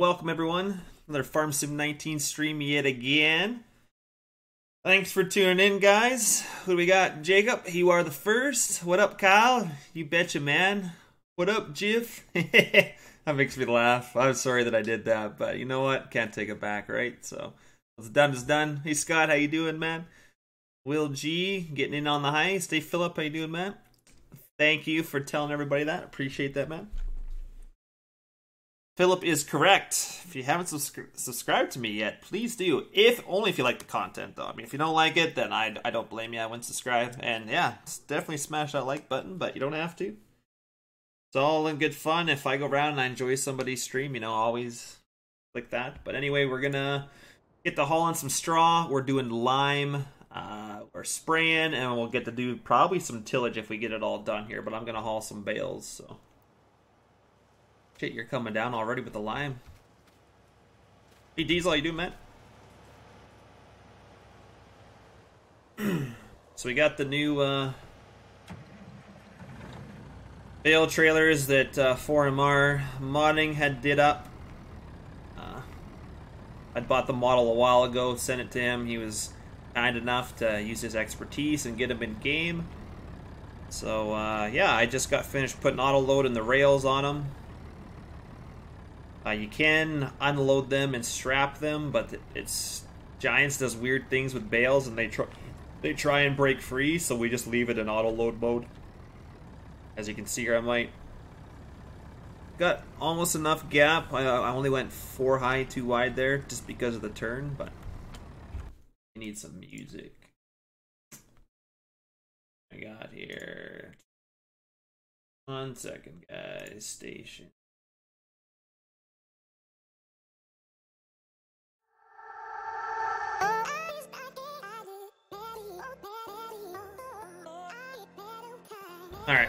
welcome everyone. Another Farm Sim 19 stream yet again. Thanks for tuning in, guys. Who do we got? Jacob, you are the first. What up, Kyle? You betcha, man. What up, Jif? That makes me laugh. I'm sorry that I did that, but you know what? Can't take it back, right? So, what's done is done. Hey, Scott, how you doing, man? Will G, getting in on the heist. Hey, Philip, how you doing, man? Thank you for telling everybody that. Appreciate that, man. Philip is correct. If you haven't subscribed to me yet, please do. Only if you like the content, though. I mean, if you don't like it, then I don't blame you. I wouldn't subscribe. And yeah, definitely smash that like button, but you don't have to. It's all in good fun. If I go around and I enjoy somebody's stream, always like that. But anyway, we're gonna get to hauling some straw. We're doing lime. We're spraying, and we'll get to do probably some tillage if we get it all done here. But I'm gonna haul some bales, so. Shit, you're coming down already with the lime. Hey, Diesel, how you doing, man? So we got the new bale trailers that 4MR Modding had did up. I bought the model a while ago, sent it to him. He was kind enough to use his expertise and get him in game. So yeah, I just got finished putting auto load and the rails on them. You can unload them and strap them, but Giants does weird things with bales, and they try and break free, so we just leave it in auto load mode. As you can see here, I might got almost enough gap. I only went 4 high, 2 wide there, just because of the turn, but I need some music. I got here. 1 second, guys. Station. Alright.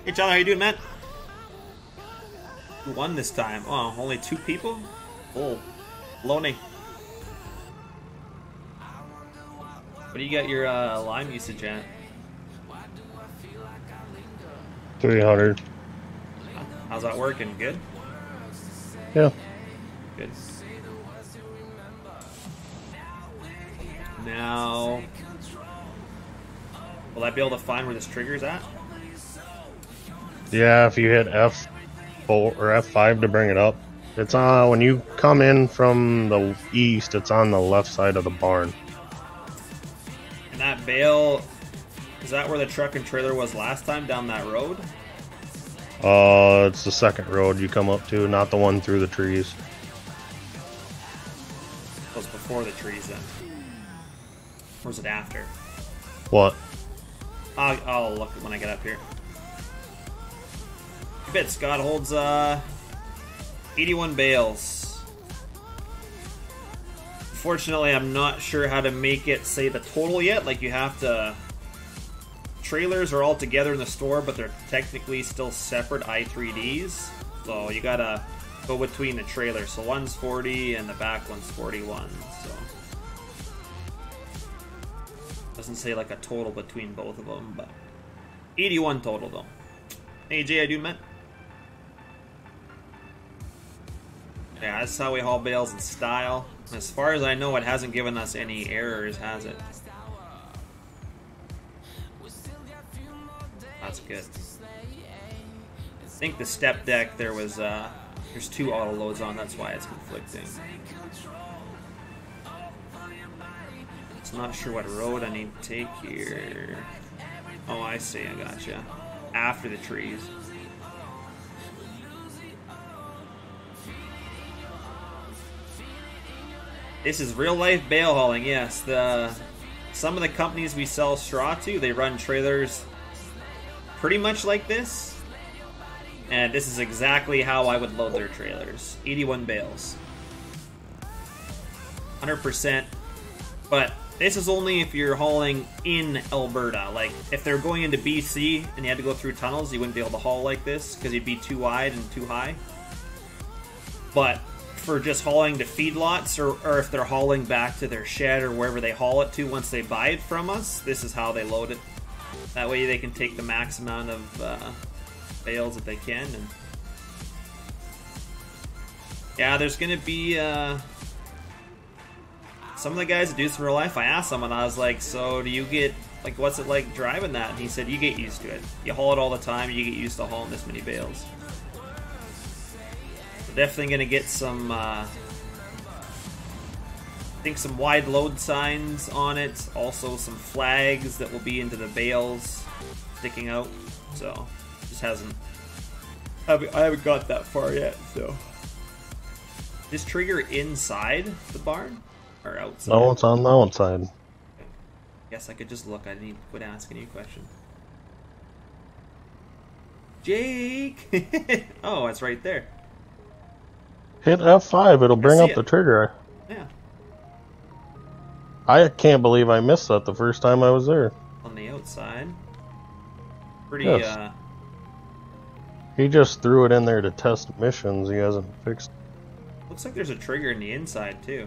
Hey, John, how you doing, man? Who won this time? Oh, only 2 people? Oh, loaning. What do you got your lime usage at? 300. How's that working? Good? Yeah. Good. Now, will I be able to find where this trigger's at? Yeah, if you hit F4 or F5 to bring it up. It's when you come in from the east, it's on the left side of the barn. And that bale, is that where the truck and trailer was last time, down that road? It's the second road you come up to, not the one through the trees. It was before the trees then. Or was it after? What? I'll look when I get up here. I bet Scott holds 81 bales. Unfortunately, I'm not sure how to make it say the total yet. Like, you have to... Trailers are all together in the store, but they're technically still separate i3Ds. So you gotta go between the trailers. So one's 40 and the back one's 41. So doesn't say like a total between both of them, but 81 total though. Hey Jay, I do, man. Yeah, that's how we haul bales in style. As far as I know, it hasn't given us any errors, has it? That's good. I think the step deck there was there's 2 auto loads on, that's why it's conflicting. It's not sure what road I need to take here. Oh, I see, I gotcha. After the trees. This is real life bale hauling, yes. Some of the companies we sell straw to, they run trailers pretty much like this. And this is exactly how I would load their trailers. 81 bales. 100%. But this is only if you're hauling in Alberta. Like, if they're going into BC and you had to go through tunnels, you wouldn't be able to haul like this because you'd be too wide and too high. But for just hauling to feedlots, or if they're hauling back to their shed or wherever they haul it to once they buy it from us, this is how they load it. That way they can take the max amount of bales that they can. And Yeah, there's gonna be some of the guys that do this in real life. I asked someone, I was like, so do you get, like, what's it like driving that? And he said, you get used to it. You haul it all the time, you get used to hauling this many bales. We're definitely gonna get some, I think some wide load signs on it. Also some flags that will be into the bales sticking out. So, just hasn't, I haven't got that far yet, so. This trigger inside the barn? Or outside? No, it's on the outside. Guess I could just look. I need to quit asking you questions. Jake! Oh, it's right there. Hit F5, it'll bring up the trigger. Yeah. I can't believe I missed that the first time I was there. On the outside. Pretty, yes. He just threw it in there to test missions. He hasn't fixed it. Looks like there's a trigger in the inside, too.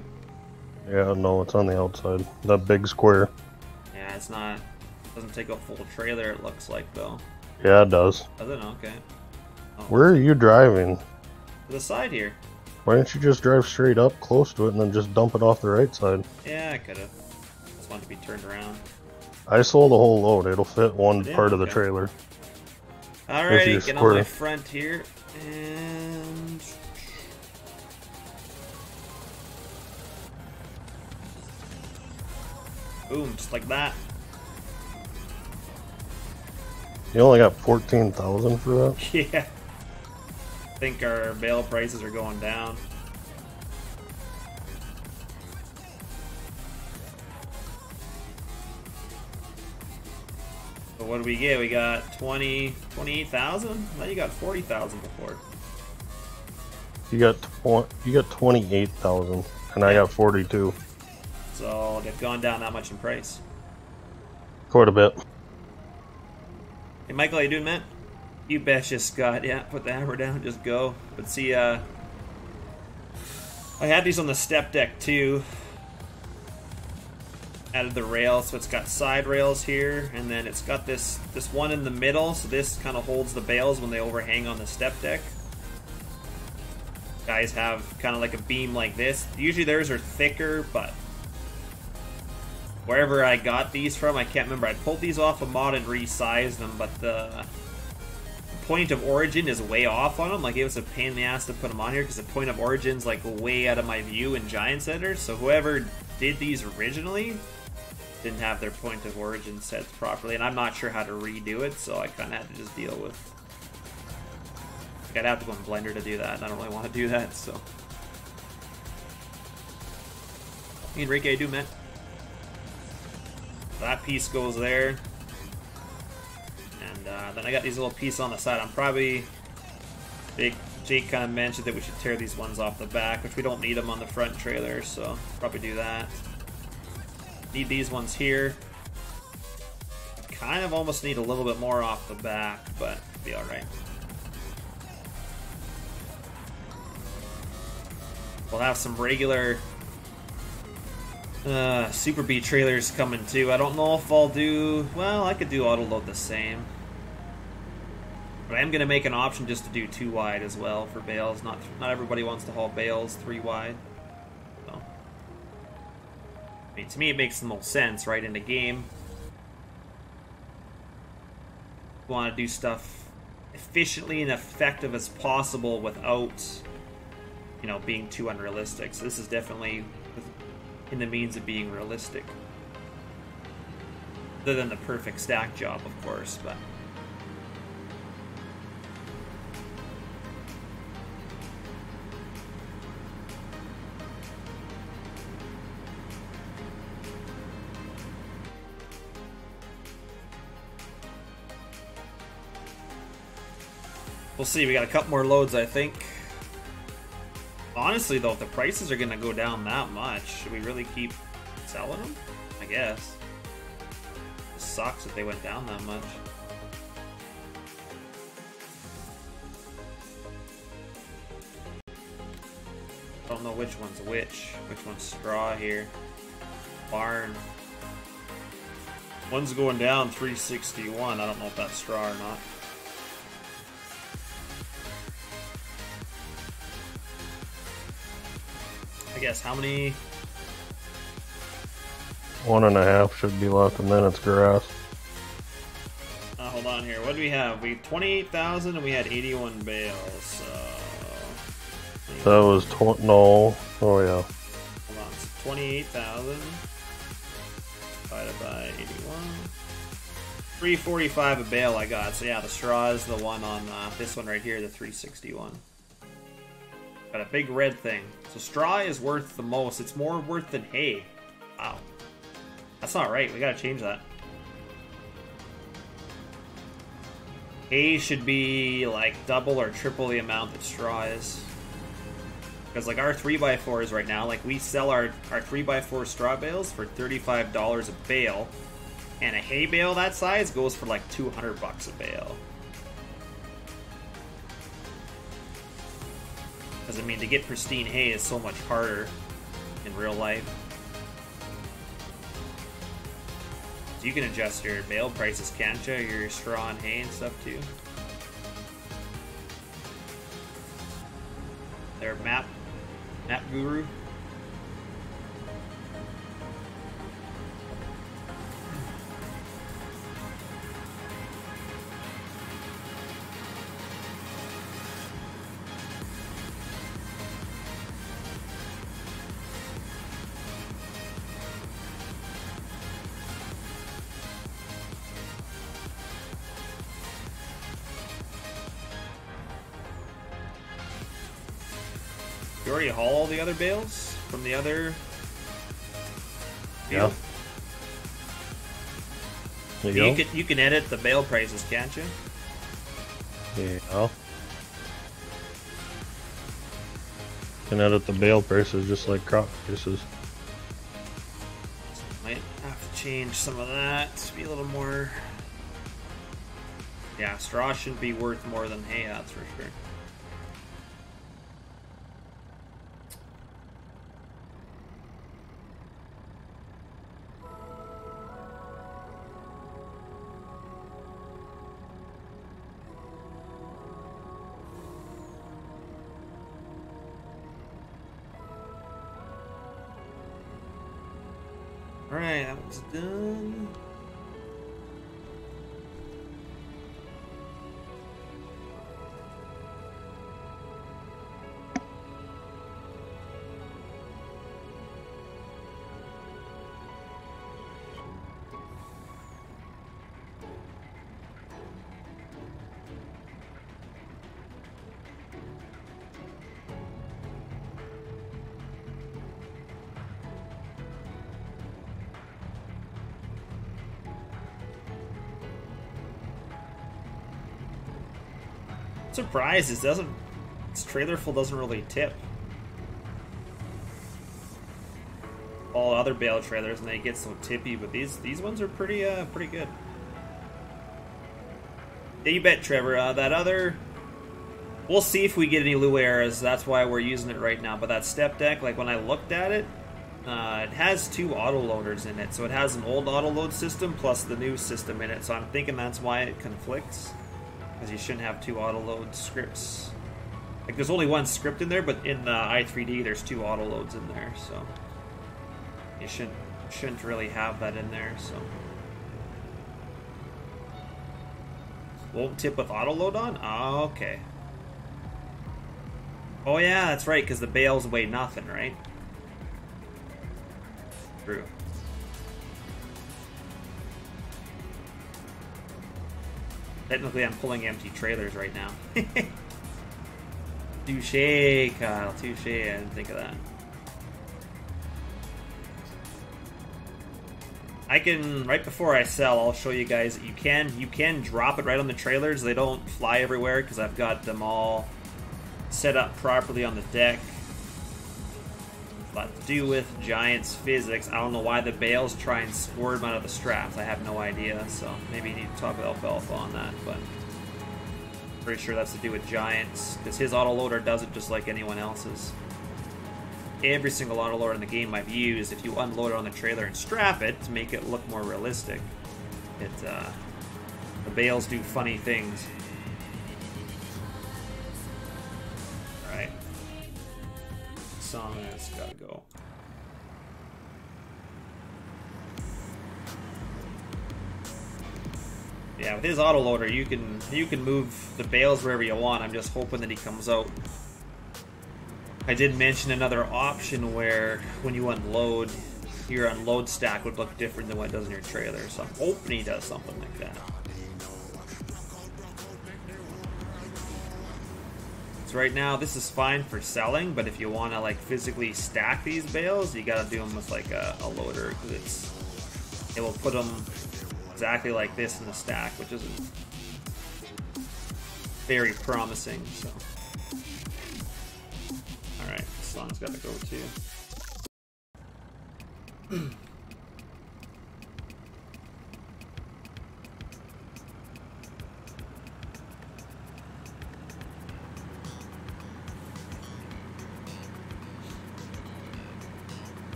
Yeah, no, it's on the outside. That big square. Yeah, it's not... doesn't take a full trailer, it looks like, though. Yeah, it does. Does it? Okay. Oh. Where are you driving? To the side here. Why don't you just drive straight up, close to it, and then just dump it off the right side? Yeah, I could've. Just wanted to be turned around. I sold a whole load. It'll fit one part of the trailer. Alrighty, get on my front here, and... boom, just like that. You only got 14,000 for that? Yeah. I think our bale prices are going down. So what do we get? We got 28,000? Now you got 40,000 before. You got 28,000, and I got 42. So they've gone down that much in price. Quite a bit. Hey Michael, how you doing, man? You betcha, Scott. Yeah, put the hammer down, just go. But see, I had these on the step deck too. Added the rail, so it's got side rails here, and then it's got this one in the middle, so this kind of holds the bales when they overhang on the step deck. Guys have kind of like a beam like this. Usually theirs are thicker, but wherever I got these from, I can't remember. I pulled these off a mod and resized them, but the point of origin is way off on them. Like, it was a pain in the ass to put them on here because the point of origin's like way out of my view in Giant Center. So whoever did these originally didn't have their point of origin set properly, and I'm not sure how to redo it, so I kind of had to just deal with. Like, I'd have to go in Blender to do that, and I don't really want to do that. So, me and Enrique do, man. That piece goes there, and then I got these little pieces on the side. I'm probably, Jake kind of mentioned that we should tear these ones off the back, which we don't need them on the front trailer, so probably do that. Need these ones here. Kind of almost need a little bit more off the back, but it'll be alright. We'll have some regular Super B trailers coming too. I don't know if I'll do... well, I could do auto load the same. But I am going to make an option just to do 2 wide as well for bales. Not everybody wants to haul bales 3 wide. So, I mean, to me it makes the most sense, right, in the game. You want to do stuff efficiently and effective as possible without, you know, being too unrealistic. So this is definitely in the means of being realistic. Other than the perfect stack job, of course, but... we'll see. We got a couple more loads, I think. Honestly, though, if the prices are going to go down that much, should we really keep selling them? I guess. It sucks if they went down that much. I don't know which one's which. Which one's straw here? Barn. One's going down 361. I don't know if that's straw or not. guess how many? 1.5 should be left, and then it's grass. Hold on here. What do we have? We 28,000 and we had 81 bales. So that was no. Oh yeah. Hold on. So 28,000 divided by 81. 345 a bale I got. So yeah, the straw is the one on this one right here, the 361. Got a big red thing. So straw is worth the most. It's more worth than hay. Wow. That's not right. We gotta change that. Hay should be like double or triple the amount that straw is. Because like our 3x4s right now, like we sell our 3x4 straw bales for $35 a bale. And a hay bale that size goes for like 200 bucks a bale. Because I mean, to get pristine hay is so much harder in real life. So you can adjust your bale prices, can't you? Your straw and hay and stuff too. Their map guru. You already haul all the other bales from the other field? Yeah. You can edit the bale prices, can't you? Yeah. You can edit the bale prices just like crop prices. Might have to change some of that to be a little more. Yeah, straw shouldn't be worth more than hay, that's for sure. Alright, that one's done. Surprised this trailer full doesn't really tip. All other bale trailers and they get so tippy, but these ones are pretty good. Yeah, you bet, Trevor. That other, we'll see if we get any Lua eras. That's why we're using it right now. But that step deck, like when I looked at it, it has 2 auto loaders in it. So it has an old auto load system plus the new system in it. So I'm thinking that's why it conflicts. Because you shouldn't have 2 auto load scripts. Like there's only 1 script in there, but in the i3D there's 2 auto loads in there, so you shouldn't really have that in there. So won't tip with auto load on? Oh, okay. Oh yeah, that's right, because the bales weigh nothing, right? True. Technically, I'm pulling empty trailers right now. Touché, Kyle. Touché. I didn't think of that. I can, right before I sell, I'll show you guys that you can drop it right on the trailers. They don't fly everywhere because I've got them all set up properly on the deck. But to do with Giant's physics, I don't know why the bales try and squirt them out of the straps. I have no idea, so maybe you need to talk with Alfalfa on that, but pretty sure that's to do with Giant's, because his autoloader does it just like anyone else's. Every single autoloader in the game I've used, if you unload it on the trailer and strap it to make it look more realistic, the bales do funny things. Alright. Song has gotta go. Yeah, with his autoloader, you can move the bales wherever you want. I'm just hoping that he comes out. I did mention another option where when you unload, your unload stack would look different than what it does in your trailer. So I'm hoping he does something like that. So right now, this is fine for selling, but if you want to like physically stack these bales, you got to do them with like a loader, because it will put them exactly like this in the stack, which isn't very promising. So, all right, this song's got to go too.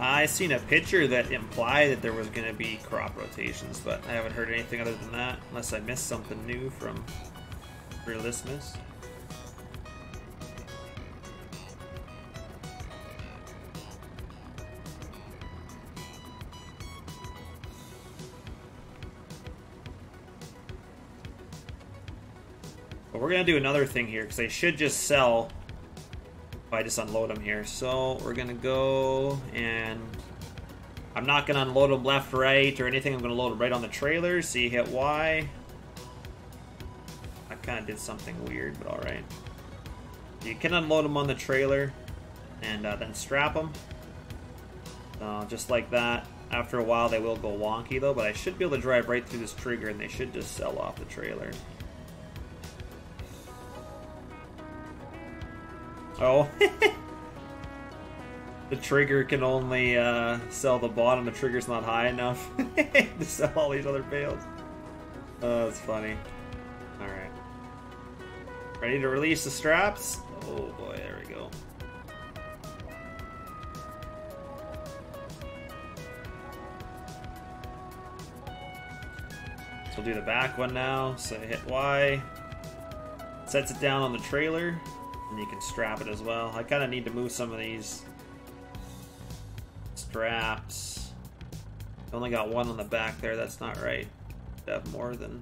I seen a picture that implied that there was going to be crop rotations, but I haven't heard anything other than that, unless I missed something new from Realismus. But we're going to do another thing here, because they should just sell if I just unload them here. So we're gonna go, and I'm not gonna unload them left, right, or anything. I'm gonna load them right on the trailer. So you hit Y. I kind of did something weird, but all right. You can unload them on the trailer, and then strap them. Just like that. After a while, they will go wonky though, but I should be able to drive right through this trigger, and they should just sell off the trailer. Oh, the trigger can only sell the bottom. The trigger's not high enough to sell all these other bales. Oh, that's funny. All right, ready to release the straps? Oh boy, there we go. So we'll do the back one now. So hit Y, sets it down on the trailer. And you can strap it as well. I kind of need to move some of these straps. I only got one on the back there. That's not right. I have more than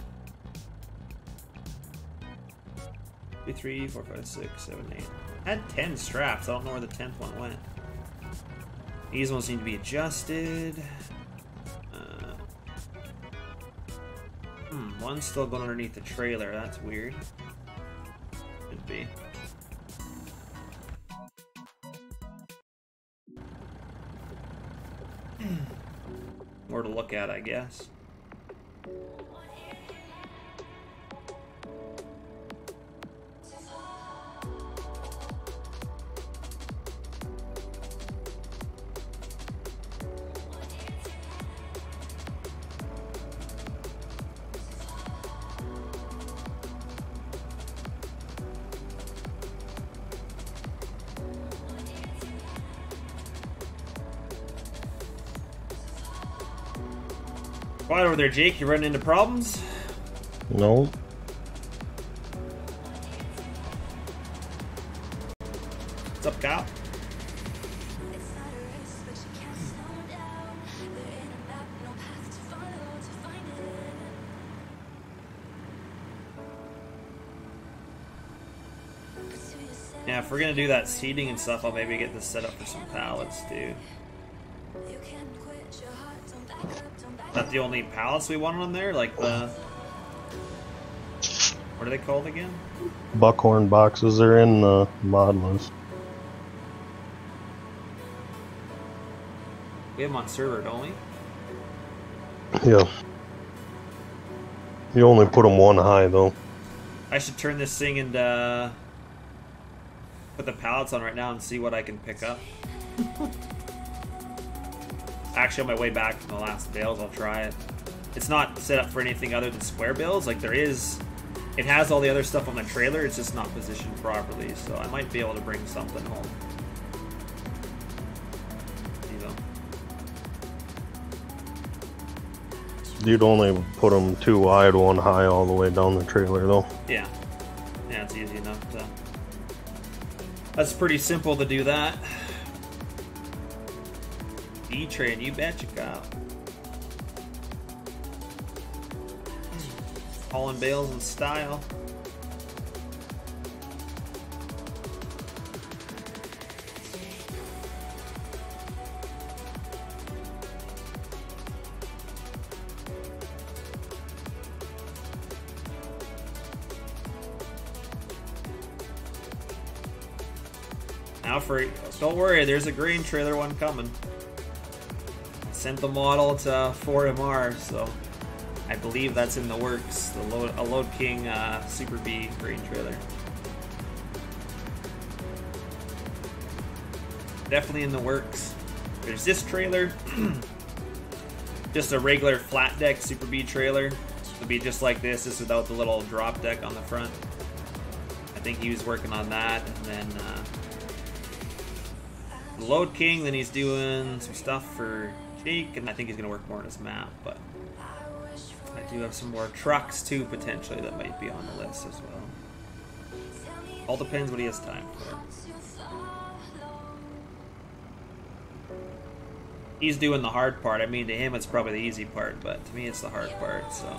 2, 3, 4, 5, 6, 7, 8. I had 10 straps. I don't know where the 10th one went. These ones need to be adjusted. One's still going underneath the trailer. That's weird. Could be. More to look at, I guess. Quiet over there, Jake. You running into problems? No. What's up, Kyle? Yeah, if we're gonna do that seating and stuff, I'll maybe get this set up for some pallets too. Is that the only pallets we want on there? Like the... What are they called again? Buckhorn boxes are in the mod list. We have them on server, don't we? Yeah. You only put them one high though. I should turn this thing and put the pallets on right now and see what I can pick up. Actually, on my way back from the last bales, I'll try it. It's not set up for anything other than square bales. Like there is, it has all the other stuff on the trailer. It's just not positioned properly. So I might be able to bring something home. You know. You'd only put them two wide, one high, all the way down the trailer though. Yeah. Yeah, it's easy enough to... That's pretty simple to do that. E-train, you betcha, Kyle. Hauling bales in style. Now don't worry, there's a grain trailer one coming. I sent the model to 4MR, so I believe that's in the works. A Load King Super B grain trailer. Definitely in the works. There's this trailer, just a regular flat deck Super B trailer. It'll be just like this, just without the little drop deck on the front. I think he was working on that, and then the Load King. Then he's doing some stuff for Jake, and I think he's gonna work more on his map. But I do have some more trucks too, potentially, that might be on the list as well. All depends what he has time for. He's doing the hard part. I mean, to him it's probably the easy part, but to me it's the hard part, so.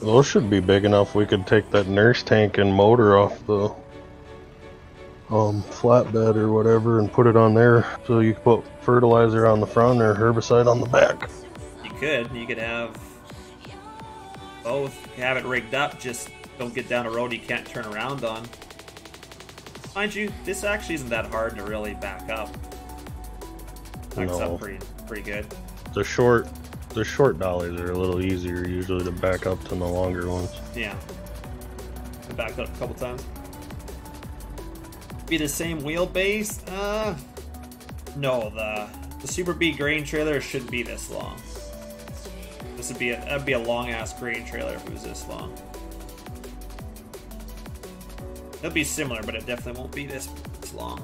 Those should be big enough. We could take that nurse tank and motor off the flatbed or whatever and put it on there, so you could put fertilizer on the front or herbicide on the back. You could have both, have it rigged up, just don't get down a road you can't turn around on. Mind you, this actually isn't that hard to really back up. Backs up pretty good. The short dollies are a little easier usually to back up than the longer ones. Yeah. I backed up a couple times. Be the same wheelbase? No, the Super B grain trailer shouldn't be this long. That'd be a long ass grain trailer if it was this long. It'll be similar, but it definitely won't be this long.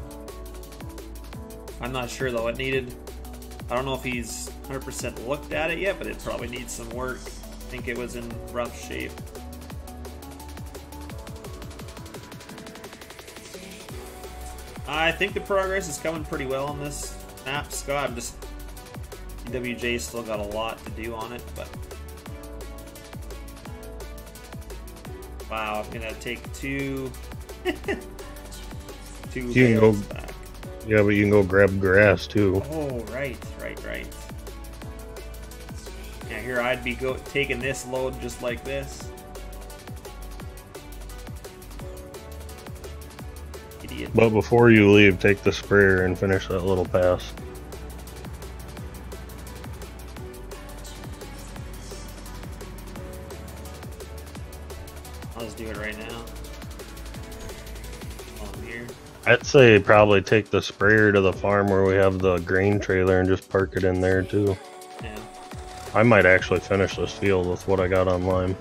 I'm not sure though. I don't know if he's 100% looked at it yet, but it probably needs some work. I think it was in rough shape. I think the progress is coming pretty well on this map, Scott. CWJ still got a lot to do on it, but wow, I'm gonna take two bales back. Yeah, but you can go grab grass too. Oh, right. Yeah, here I'd be taking this load just like this. Idiot. But before you leave, take the sprayer and finish that little pass. I'll just do it right now. On here. I'd say probably take the sprayer to the farm where we have the grain trailer and just park it in there too. Yeah. I might actually finish this field with what I got online.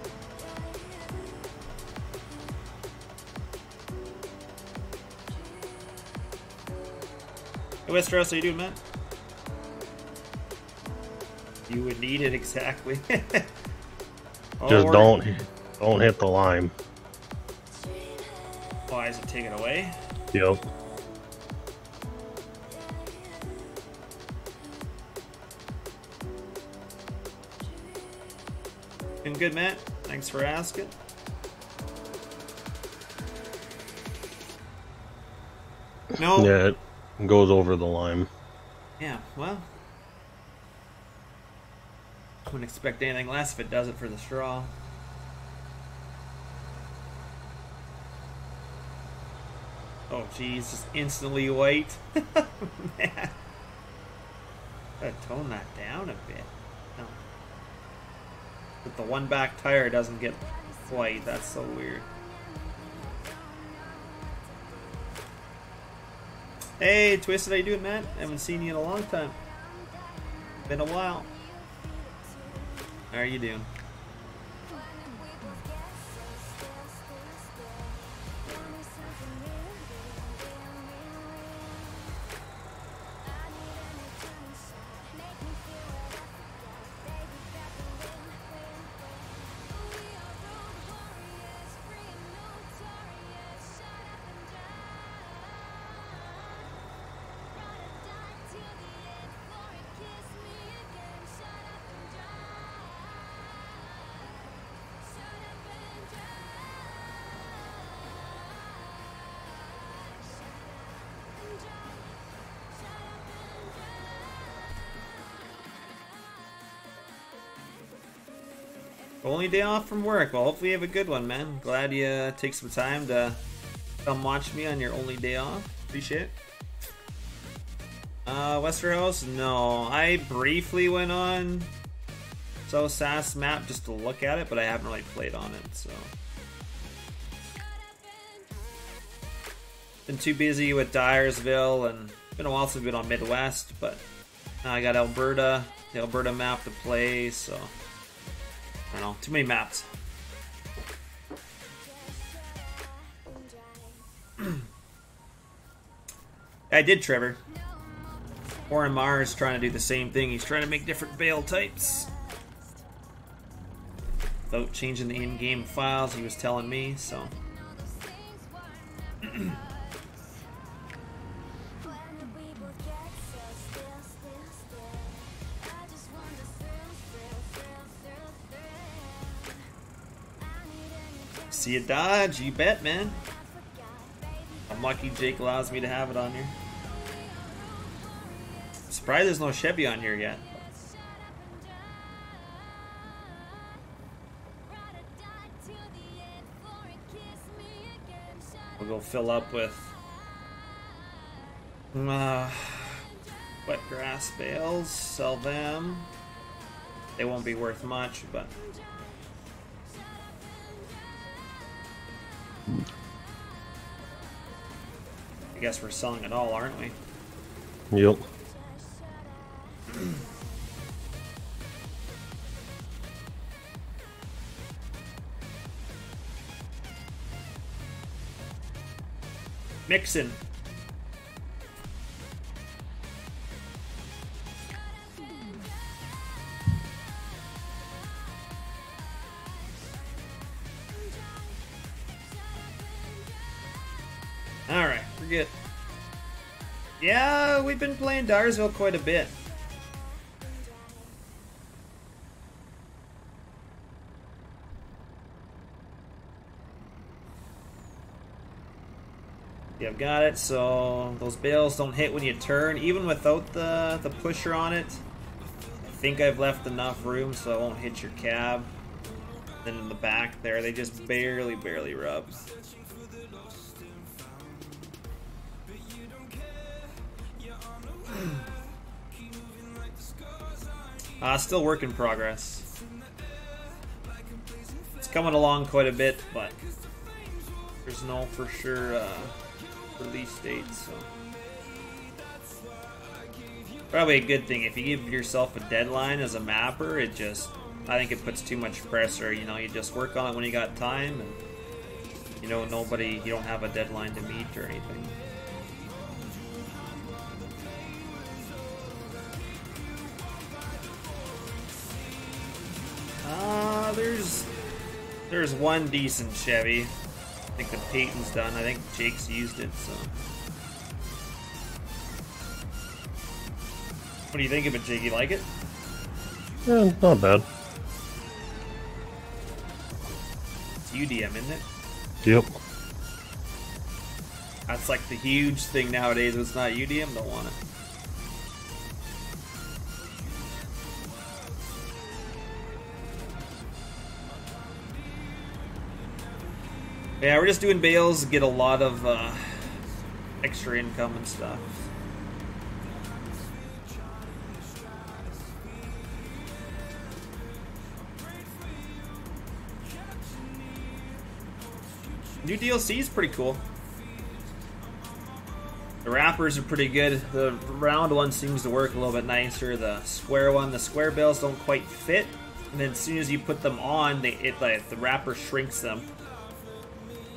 Hey Westeros, how you doing, man? You would need it exactly. Just don't hit the lime. Why is it taken away? Yep. Been good, Matt. Thanks for asking. No. Yeah, it goes over the lime. Yeah, well, I wouldn't expect anything less if it does it for the straw. Oh, geez, just instantly white. Man. Gotta tone that down a bit. No. But the one back tire doesn't get white. That's so weird. Hey, Twisted, how you doing, man? Haven't seen you in a long time. Been a while. How are you doing? Only day off from work. Well, hopefully you have a good one, man. Glad you take some time to come watch me on your only day off. Appreciate it. Westerhouse? No. I briefly went on SAS map just to look at it, but I haven't really played on it, so. Been too busy with Dyersville, and it's been a while since I've been on Midwest, but now I got Alberta, the Alberta map to play, so. I don't know, too many maps. I did, Trevor. Warren Mars trying to do the same thing. He's trying to make different bale types without changing the in-game files, he was telling me, so. See a Dodge, you bet, man. I'm lucky Jake allows me to have it on here. Surprised there's no Chevy on here yet. We'll go fill up with wet grass bales, sell them. They won't be worth much, but I guess we're selling it all, aren't we? Yep. Mixin'. Alright, we're good. Yeah, we've been playing Dyersville quite a bit. Yeah, I've got it, so those bales don't hit when you turn, even without the pusher on it. I think I've left enough room so I won't hit your cab. Then in the back there, they just barely rub. Still work in progress. It's coming along quite a bit, but there's no for sure release date, so probably a good thing. If you give yourself a deadline as a mapper, it just, I think it puts too much pressure. You know, you just work on it when you got time, and you know, you don't have a deadline to meet or anything. There's one decent Chevy. I think the Peyton's done. I think Jake's used it, so. What do you think of it, Jake? You like it? Yeah, not bad. It's UDM, isn't it? Yep. That's like the huge thing nowadays. If it's not UDM, don't want it. Yeah, we're just doing bales, get a lot of extra income and stuff. New DLC is pretty cool. The wrappers are pretty good. The round one seems to work a little bit nicer. The square one, the square bales don't quite fit. And then as soon as you put them on, the wrapper shrinks them.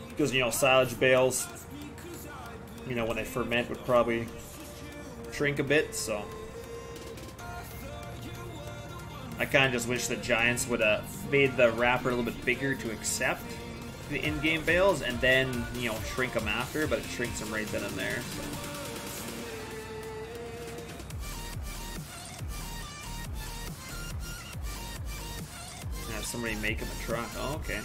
Because, you know, silage bales, you know, when they ferment would probably shrink a bit, so. I kind of just wish the Giants would have made the wrapper a little bit bigger to accept the in-game bales, and then, you know, shrink them after, but it shrinks them right then and there, so. Have somebody make him a truck. Oh, okay.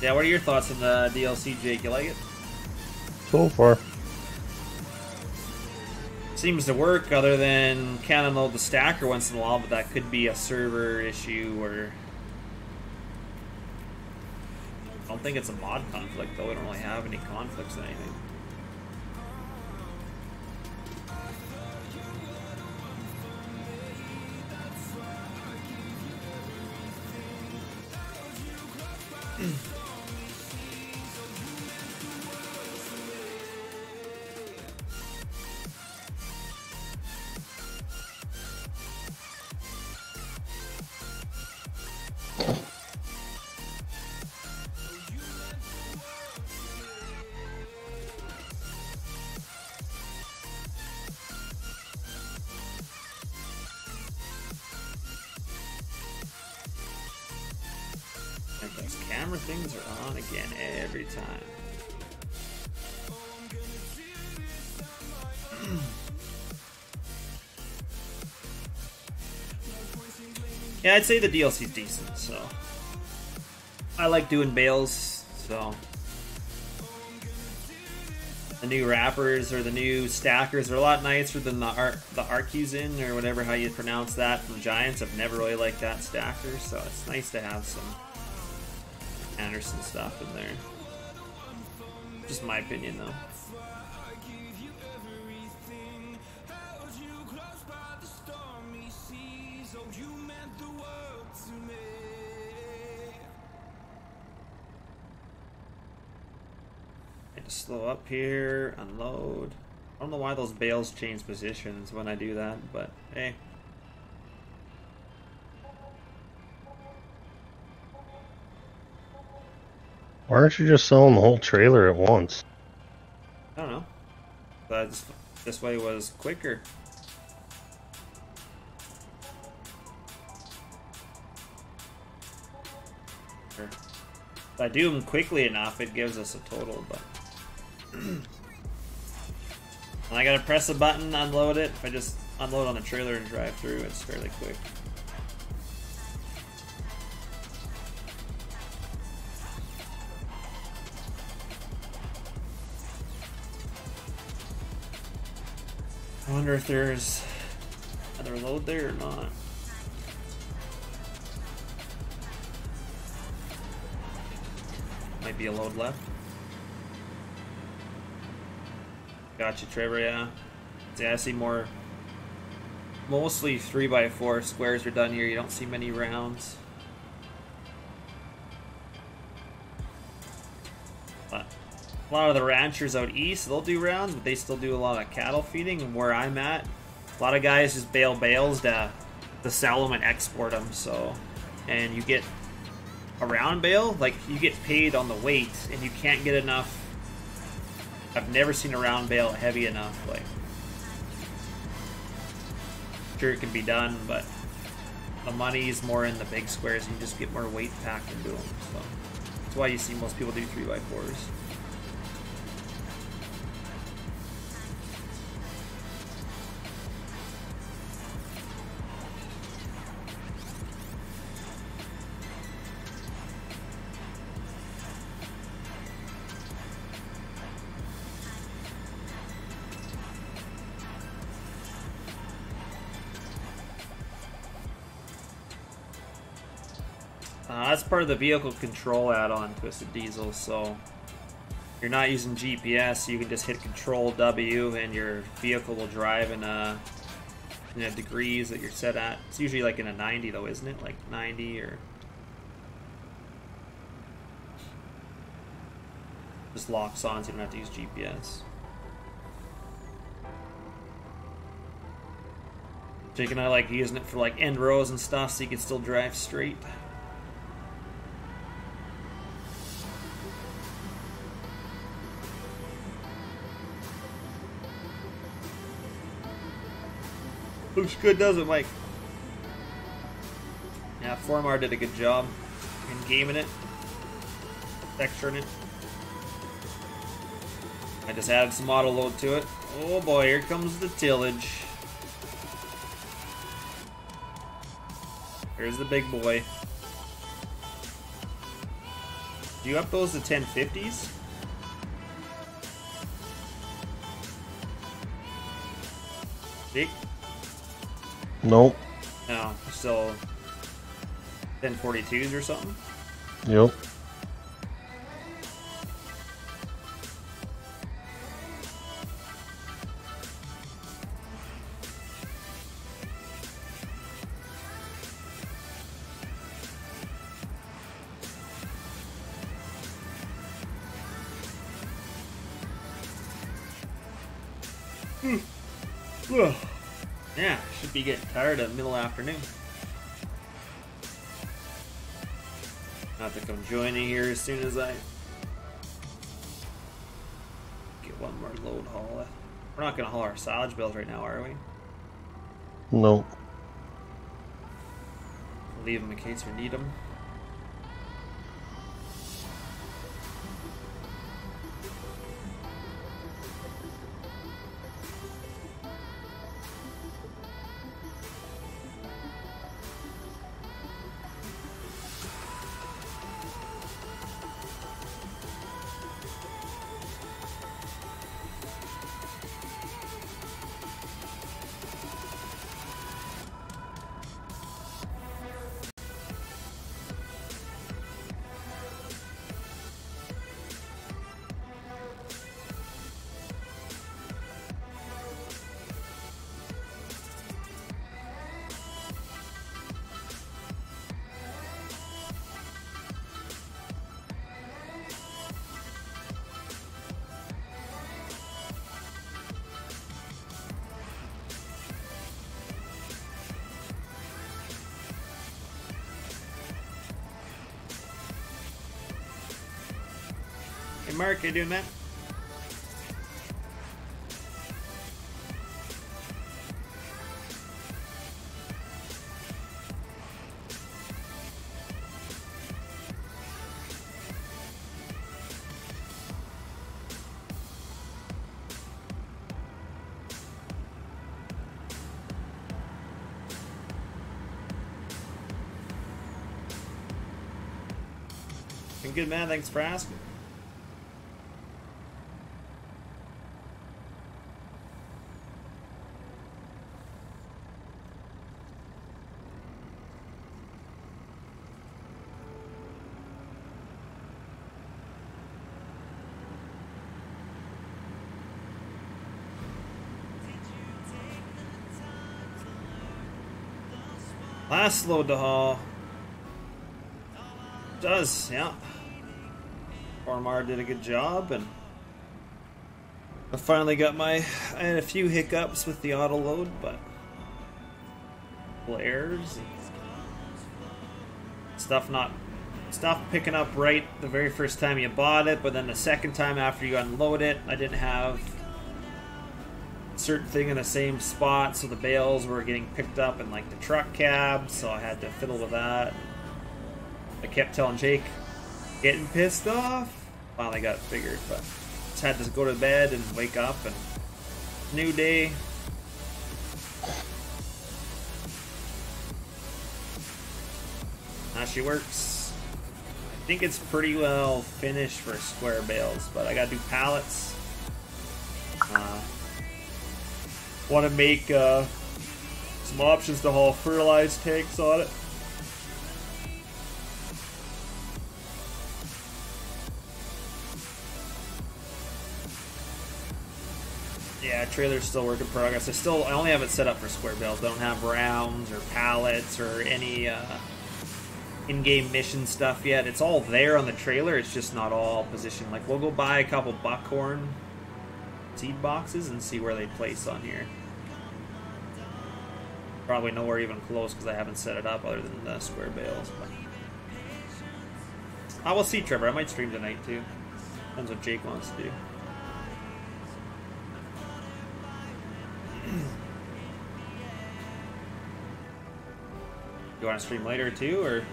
Yeah, what are your thoughts on the DLC, Jake? You like it? So far. Seems to work, other than can't unload the stacker once in a while, but that could be a server issue, or... I don't think it's a mod conflict, though. We don't really have any conflicts or anything. And those camera things are on again every time. Yeah, I'd say the DLC's decent, so... I like doing bales, so... The new wrappers or the new stackers are a lot nicer than the Arcusin, or whatever how you pronounce that, from Giants. I've never really liked that stacker, so it's nice to have some Anderson stuff in there. Just my opinion, though. Slow up here, unload. I don't know why those bales change positions when I do that, but hey. Why aren't you just selling the whole trailer at once? I don't know. But this way was quicker. If I do them quickly enough, it gives us a total, but... I gotta press a button, unload it. If I just unload on the trailer and drive through, it's fairly quick. I wonder if there's another load there or not. Might be a load left. Gotcha, Trevor, yeah. Yeah, I see more. Mostly 3x4 squares are done here. You don't see many rounds. But a lot of the ranchers out east, they'll do rounds, but they still do a lot of cattle feeding. And where I'm at, a lot of guys just bale bales to sell them and export them. So, and you get a round bale, like you get paid on the weight, and you can't get enough. I've never seen a round bale heavy enough. Like, sure it can be done, but the money is more in the big squares, and you just get more weight packed into them. So that's why you see most people do 3x4s. That's part of the vehicle control add-on, Twisted Diesel, so you're not using GPS, you can just hit Control W and your vehicle will drive in a degrees that you're set at. It's usually like in a 90 though, isn't it? Like 90 or... Just locks on so you don't have to use GPS. Jake and I like using it for like end rows and stuff so you can still drive straight. Looks good, doesn't it, Mike? Yeah, Formar did a good job in gaming it, texturing it. I just added some auto load to it. Oh boy, here comes the tillage. Here's the big boy. Do you up those to 1050s? Jake? Nope. No, still 1042s or something? Yep. Yeah, should be getting tired of middle afternoon. I'll have to come join you here as soon as I get one more load haul. We're not going to haul our silage bales right now, are we? Nope. Leave them in case we need them. Hey Mark, you doing that? Been good, man. Thanks for asking. Last load to haul. Does, yeah. Formar did a good job, and I finally got I had a few hiccups with the auto load, but little errors and stuff picking up right the very first time you bought it, but then the second time after you unload it, I didn't have a certain thing in the same spot, so the bales were getting picked up in like the truck cab, so I had to fiddle with that. I kept telling Jake, getting pissed off. Finally got it figured, but just had to go to bed and wake up and new day. Now she works. I think it's pretty well finished for square bales, but I gotta do pallets. Want to make some options to haul fertilized tanks on it. Yeah, trailer's still work in progress. I only have it set up for square bales. I don't have rounds or pallets or any in-game mission stuff yet. It's all there on the trailer. It's just not all positioned. Like, we'll go buy a couple buckhorn seed boxes and see where they place on here. Probably nowhere even close because I haven't set it up other than the square bales. But I will see, Trevor. I might stream tonight too. Depends what Jake wants to do. You want to stream later too, or?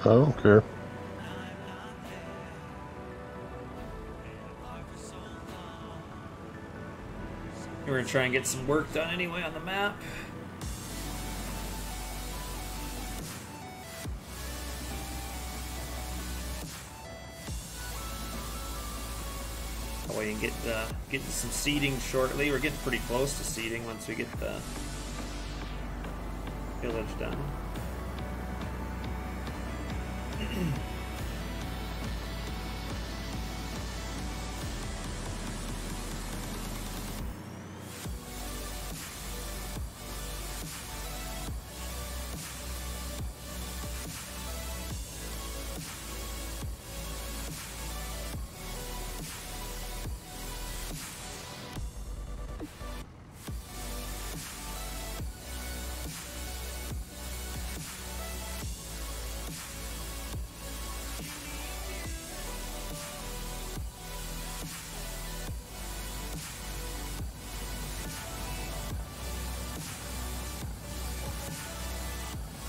I don't care. We're gonna try and get some work done anyway on the map. That way you can get some seating shortly. We're getting pretty close to seating once we get the Tillage done.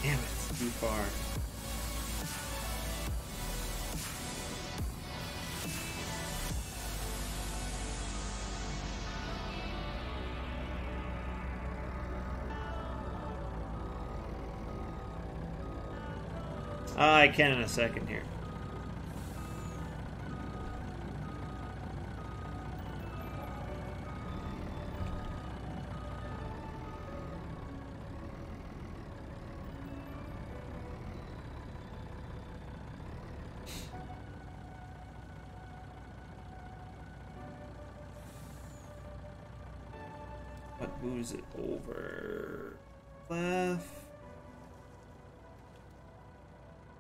Damn it, it's too far. I can in a second here. What moves it over? Left.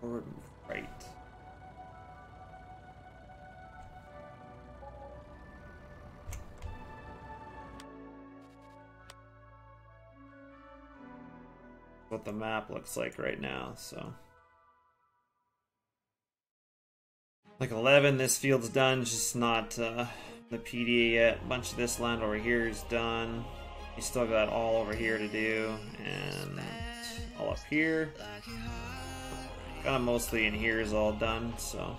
Forward, move right. What the map looks like right now, so. Like 11, this field's done, just not the PDA yet. A bunch of this land over here is done. You still got all over here to do, and all up here. Kind of mostly in here is all done, so.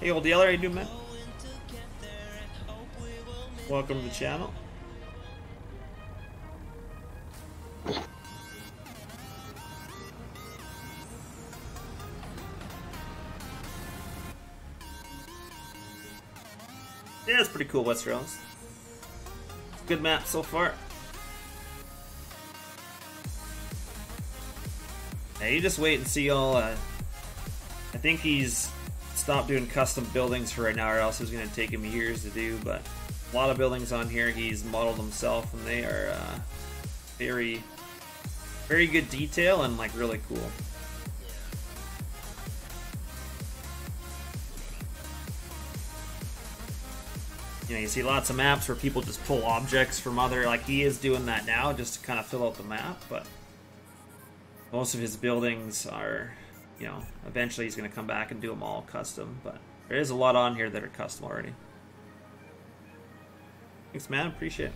Hey, old Yeller, how you doing, man? Welcome to the channel. Yeah, it's pretty cool, Westeros. Good map so far. Yeah, you just wait and see all. I think he's stopped doing custom buildings for right now, or else it's going to take him years to do. But a lot of buildings on here he's modeled himself, and they are very, very good detail and like really cool. You know, you see lots of maps where people just pull objects from other, like he is doing that now just to kind of fill out the map, but most of his buildings are, you know, eventually he's going to come back and do them all custom, but there is a lot on here that are custom already. Thanks, man. Appreciate it.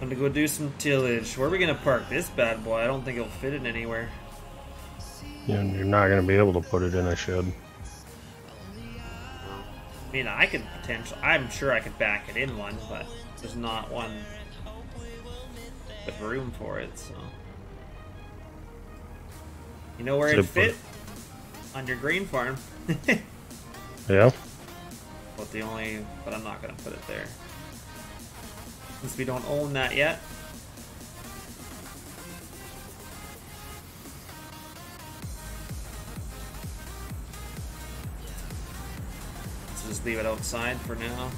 I'm gonna go do some tillage. Where are we gonna park this bad boy? I don't think it'll fit in anywhere. You're not gonna be able to put it in a shed. I mean, I could potentially. I'm sure I could back it in one, but there's not one with room for it. So, you know where it'd fit? On your green farm. Yeah. But I'm not gonna put it there. Since we don't own that yet. Let's just leave it outside for now.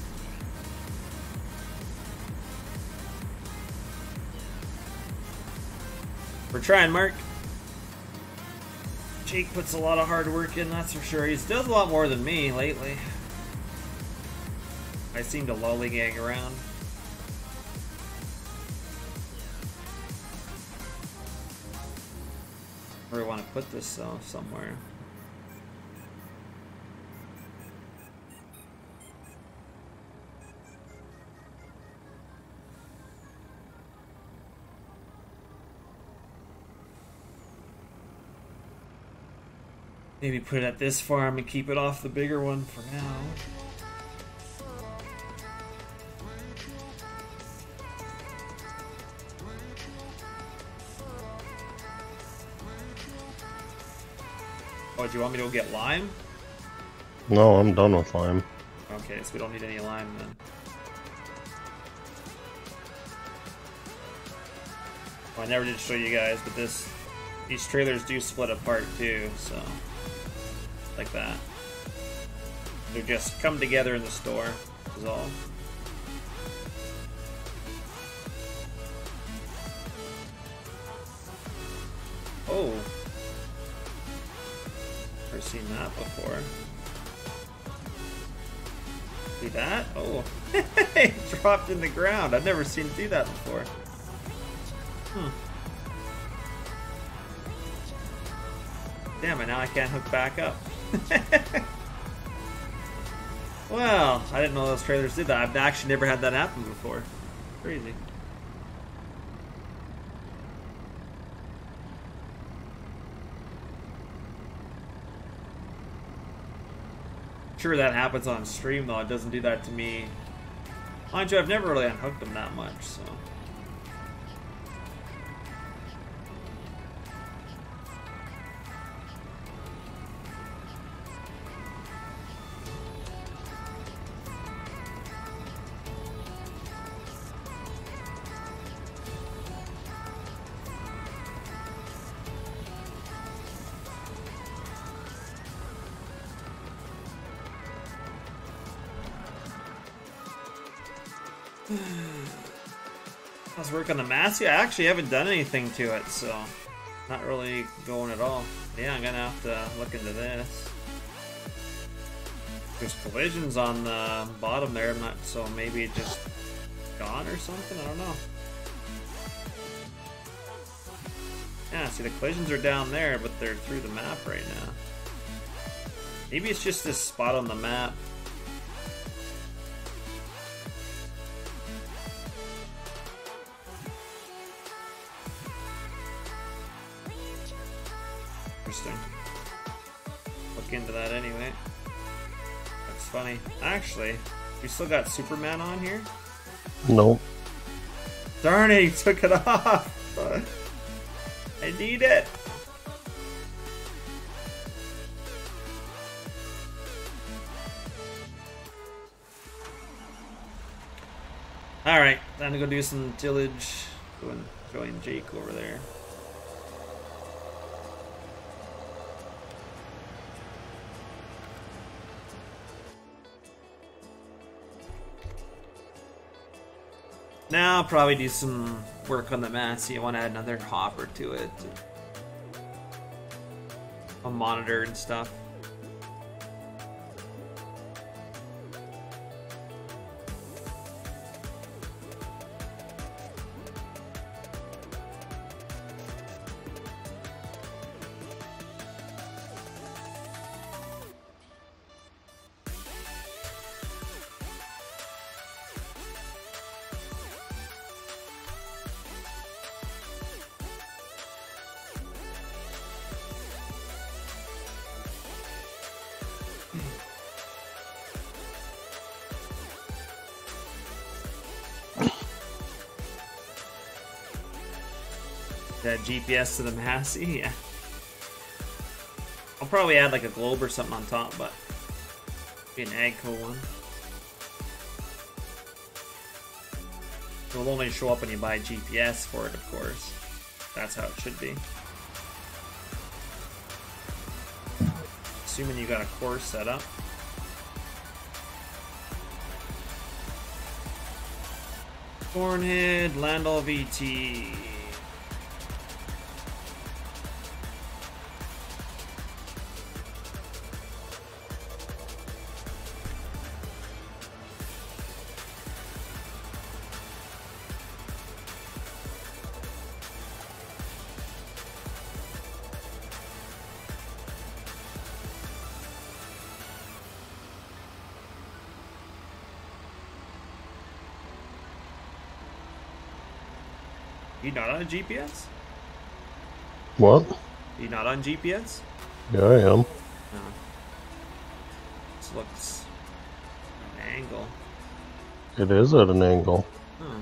We're trying, Mark. Jake puts a lot of hard work in, that's for sure. He's does a lot more than me lately. I seem to lollygag around. Where do I want to put this though? Somewhere. Maybe put it at this farm and keep it off the bigger one for now. Oh, do you want me to go get lime? No, I'm done with lime. Okay, so we don't need any lime then. Oh, I never did show you guys, but these trailers do split apart too, so like that. They just come together in the store, is all. Oh. Never seen that before. See that? Oh. It dropped in the ground. I've never seen it do that before. Damn it, now I can't hook back up. Well, I didn't know those trailers did that. I've actually never had that happen before. Crazy. Sure, that happens on stream though. It doesn't do that to me. Mind you, I've never really unhooked them that much, so. Let's work on the Massey. I actually haven't done anything to it, so not really going at all. Yeah, I'm gonna have to look into this. There's collisions on the bottom there, I'm not, so maybe it just gone or something, I don't know. Yeah, see the collisions are down there, but they're through the map right now. Maybe it's just this spot on the map. Interesting. Look into that anyway. That's funny. Actually, we still got Superman on here? Nope. Darn it, he took it off! I need it! Alright, time to go do some tillage. Go and join Jake over there. Now I'll probably do some work on the Massey. I want to add another hopper to it. A monitor and stuff. That GPS to the Massey, yeah. I'll probably add like a globe or something on top, but be an Agco one. It'll only show up when you buy GPS for it, of course. That's how it should be. Assuming you got a course set up. Cornhead, Landau VT. You not on GPS? What? You not on GPS? Yeah, I am. No. This looks an angle. It is at an angle. Hmm.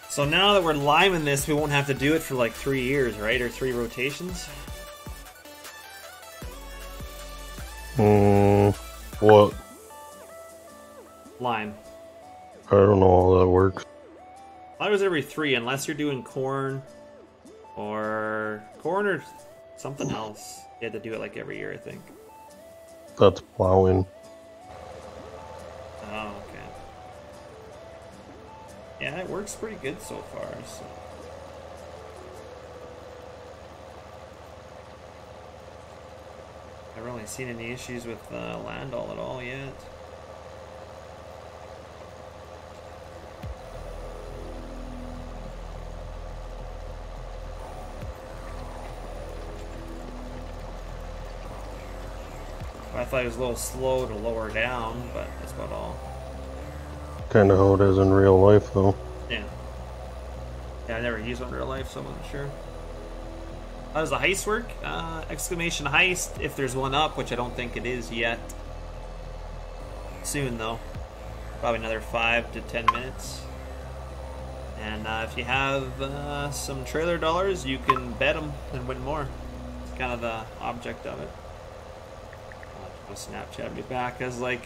So now that we're liming this, we won't have to do it for like 3 years, right? Or 3 rotations? What? Lime. I don't know how that works. I thought it was every 3, unless you're doing corn or something else. You had to do it like every year, I think. That's plowing. Oh, okay. Yeah, it works pretty good so far. So. I haven't really seen any issues with Landau at all yet. I thought it was a little slow to lower down, but that's about all. Kind of how it is in real life, though. Yeah. Yeah, I never used one in real life, so I wasn't sure. How does the heist work? Exclamation heist, if there's one up, which I don't think it is yet. Soon, though. Probably another 5 to 10 minutes. And if you have some trailer dollars, you can bet them and win more. It's kind of the object of it. I'll Snapchat me back. I was like,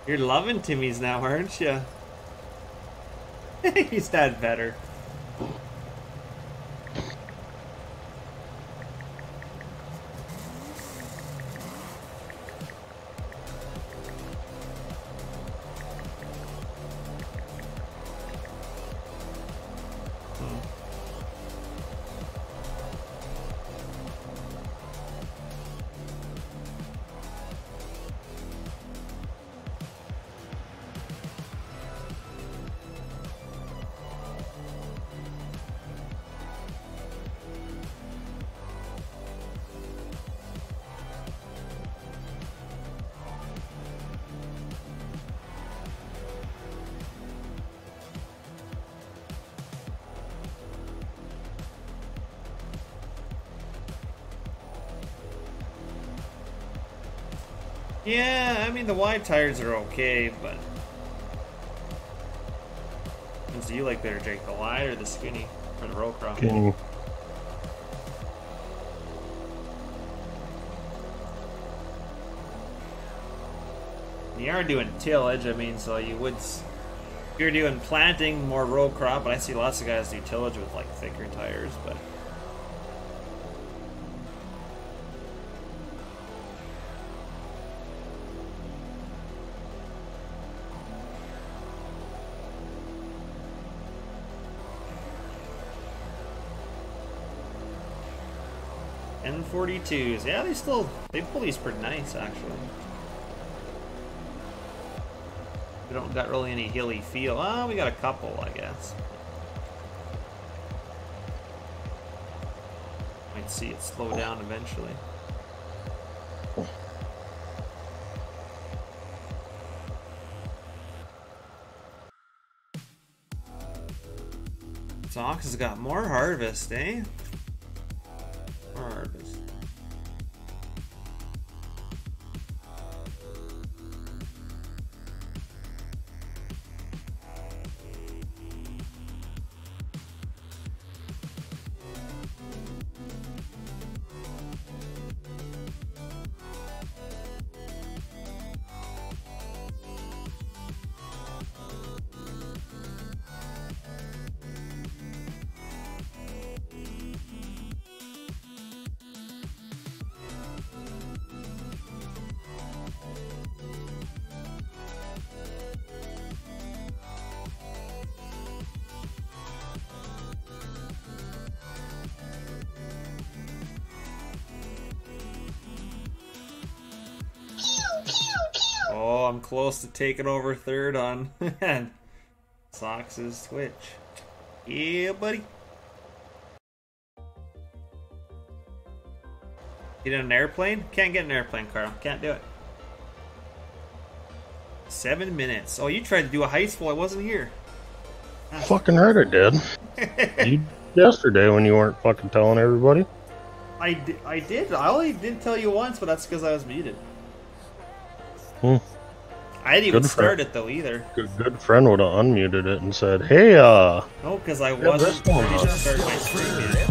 you're loving Timmy's now, aren't you? He's that better. Yeah, I mean the wide tires are okay, but which do you like better, Jake? The wide or the skinny? Or the roll crop? Skinny. You are doing tillage, I mean, so you would. If you're doing planting, more row crop, but I see lots of guys do tillage with like thicker tires, but. N42s, yeah, they pull these pretty nice actually. We don't got really any hilly feel. Oh, we got a couple, I guess. Might see it slow down eventually. Zox has got more harvest, eh? More harvest. Oh, I'm close to taking over third on Sox's Twitch. Yeah, buddy. Get in an airplane? Can't get an airplane, Carl. Can't do it. 7 minutes. Oh, you tried to do a heist while I wasn't here. Fucking right I did. You yesterday when you weren't fucking telling everybody. I did. I only didn't tell you once, but that's because I was muted. Hmm. I didn't even start it though either. Good friend would have unmuted it and said, "Hey, no, because I wasn't ready to start my stream yet.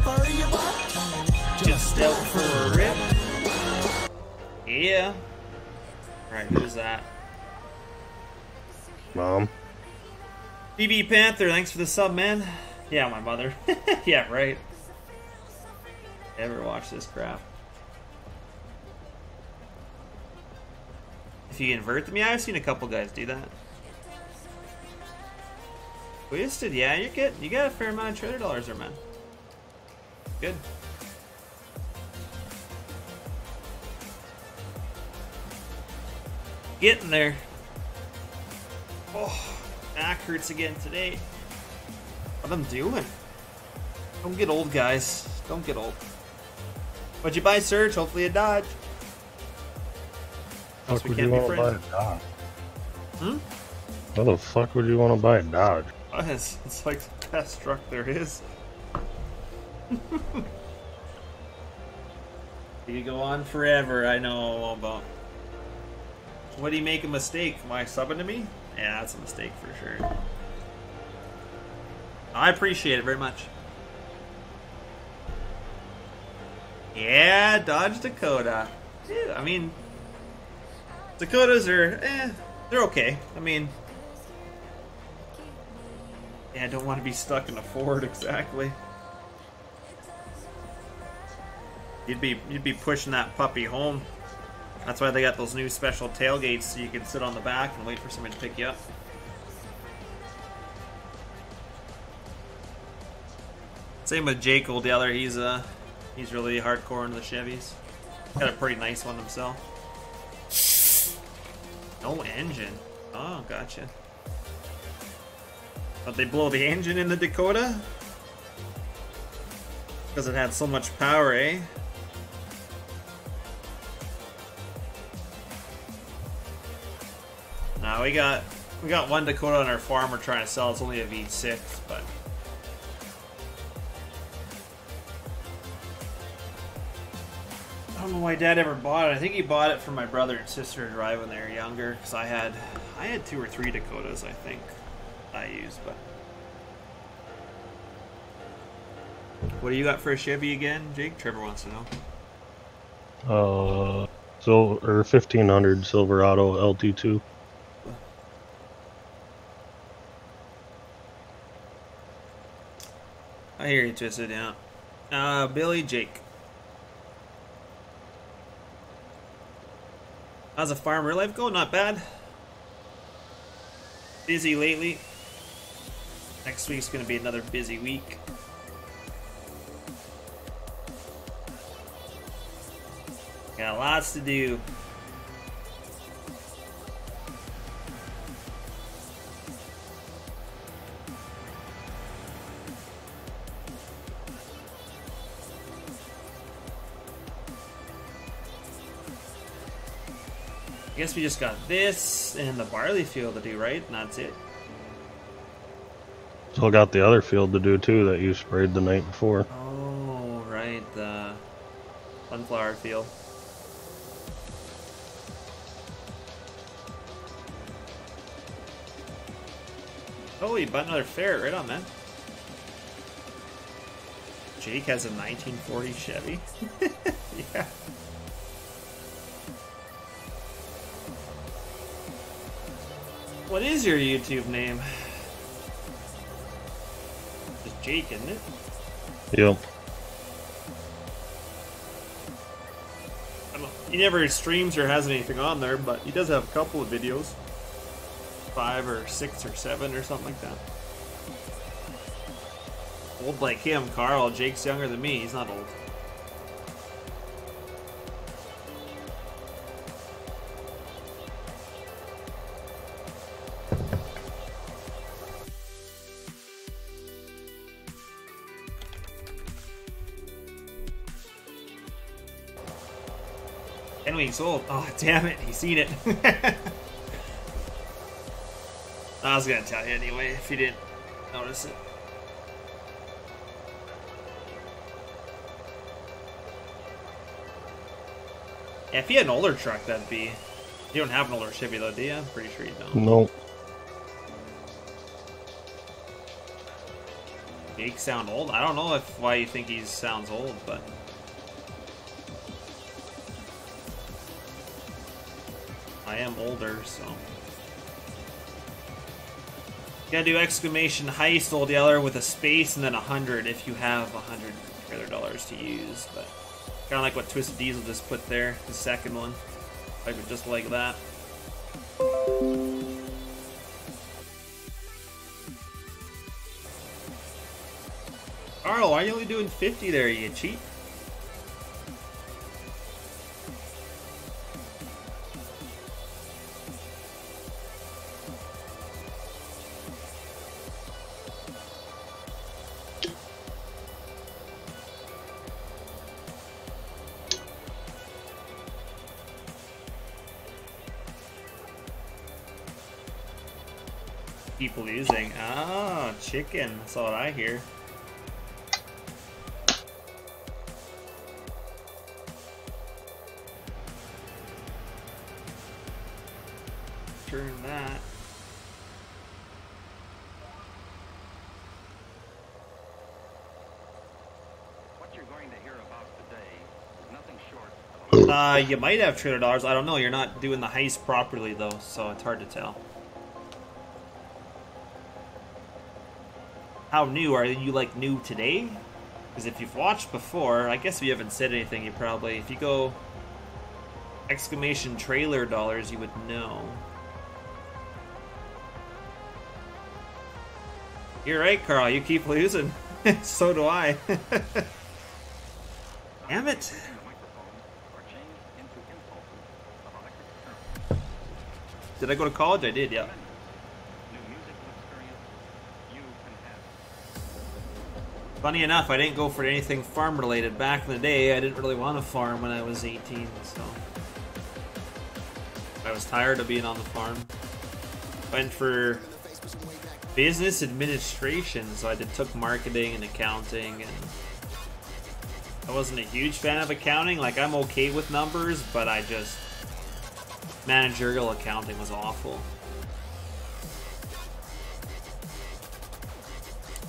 Just out for a rip. Yeah. Alright, who's that? Mom. BB Panther, thanks for the sub, man. Yeah, my mother. Yeah, right. Never watch this crap. If you invert them, yeah, I've seen a couple guys do that. Wasted, yeah, you got a fair amount of trader dollars there, man. Good. Getting there. Oh, back hurts again today. What I'm doing? Don't get old, guys. Don't get old. What'd you buy, Surge? Hopefully a Dodge. What would you want to buy a Dodge? Hmm? What the fuck would you want to buy a Dodge? It's like the best truck there is. You go on forever, I know about. What do you make a mistake? Am I subbing to me? Yeah, that's a mistake for sure. I appreciate it very much. Yeah, Dodge Dakota. Yeah, I mean, Dakotas are, they're okay. I mean, yeah, I don't want to be stuck in a Ford exactly. You'd be pushing that puppy home. That's why they got those new special tailgates so you can sit on the back and wait for somebody to pick you up. Same with Jake Oldeller. He's really hardcore into the Chevys. Got a pretty nice one himself. No engine. Oh, gotcha. But they blow the engine in the Dakota? Because it had so much power, eh? Now we got one Dakota on our farm we're trying to sell. It's only a V6, but I don't know why Dad ever bought it. I think he bought it for my brother and sister to drive when they were younger. Because I had 2 or 3 Dakotas, I think I used. But what do you got for a Chevy again, Jake? Trevor wants to know. 1500 Silverado LT2. I hear you, Twisted, yeah. Billy, Jake. How's the farm real life go? Not bad. Busy lately. Next week's gonna be another busy week. Got lots to do. I guess we just got this and the barley field to do, right? And that's it. Still got the other field to do too that you sprayed the night before. Oh, right, the sunflower field. Oh, you bought another ferret. Right on, man. Jake has a 1940 Chevy. Yeah. What is your YouTube name? Just Jake, isn't it? Yep. I don't know. He never streams or has anything on there, but he does have a couple of videos. 5 or 6 or 7 or something like that. Old like him, Carl. Jake's younger than me. He's not old. 10 weeks old. Oh, damn it. He's seen it. I was going to tell you anyway if you didn't notice it. Yeah, if you had an older truck, that'd be... You don't have an older Chevy though, do you? I'm pretty sure you don't. No. Jake sound old? I don't know why you think he sounds old, but... I am older, so... You gotta do exclamation heist, old yeller, with a space and then 100 if you have $100 to use, but... Kinda like what Twisted Diesel just put there, the second one. Like it just like that. Carl, why are you only doing 50 there, you cheap? Keep losing. Ah, chicken. That's all I hear. Turn that. What you're going to hear about today is nothing short of You might have $200. I don't know. You're not doing the heist properly though, so it's hard to tell. How new are you? Like new today? Because if you've watched before, I guess if you haven't said anything, you probably, if you go exclamation trailer dollars, you would know. You're right, Carl. You keep losing. So do I. Damn it. Did I go to college? I did, yeah. Funny enough, I didn't go for anything farm related. Back in the day, I didn't really want to farm when I was 18, so I was tired of being on the farm. Went for business administration, so I took marketing and accounting, and I wasn't a huge fan of accounting. Like, I'm okay with numbers, but I just... managerial accounting was awful.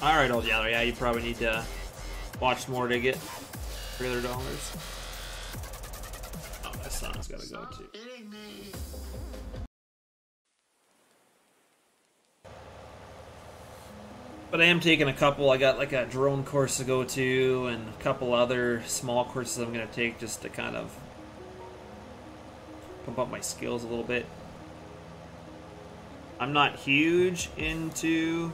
Alright, old yeller, yeah, you probably need to watch more to get $300. Oh, my son's gotta go too. But I am taking a couple. I got like a drone course to go to and a couple other small courses I'm gonna take just to kind of pump up my skills a little bit. I'm not huge into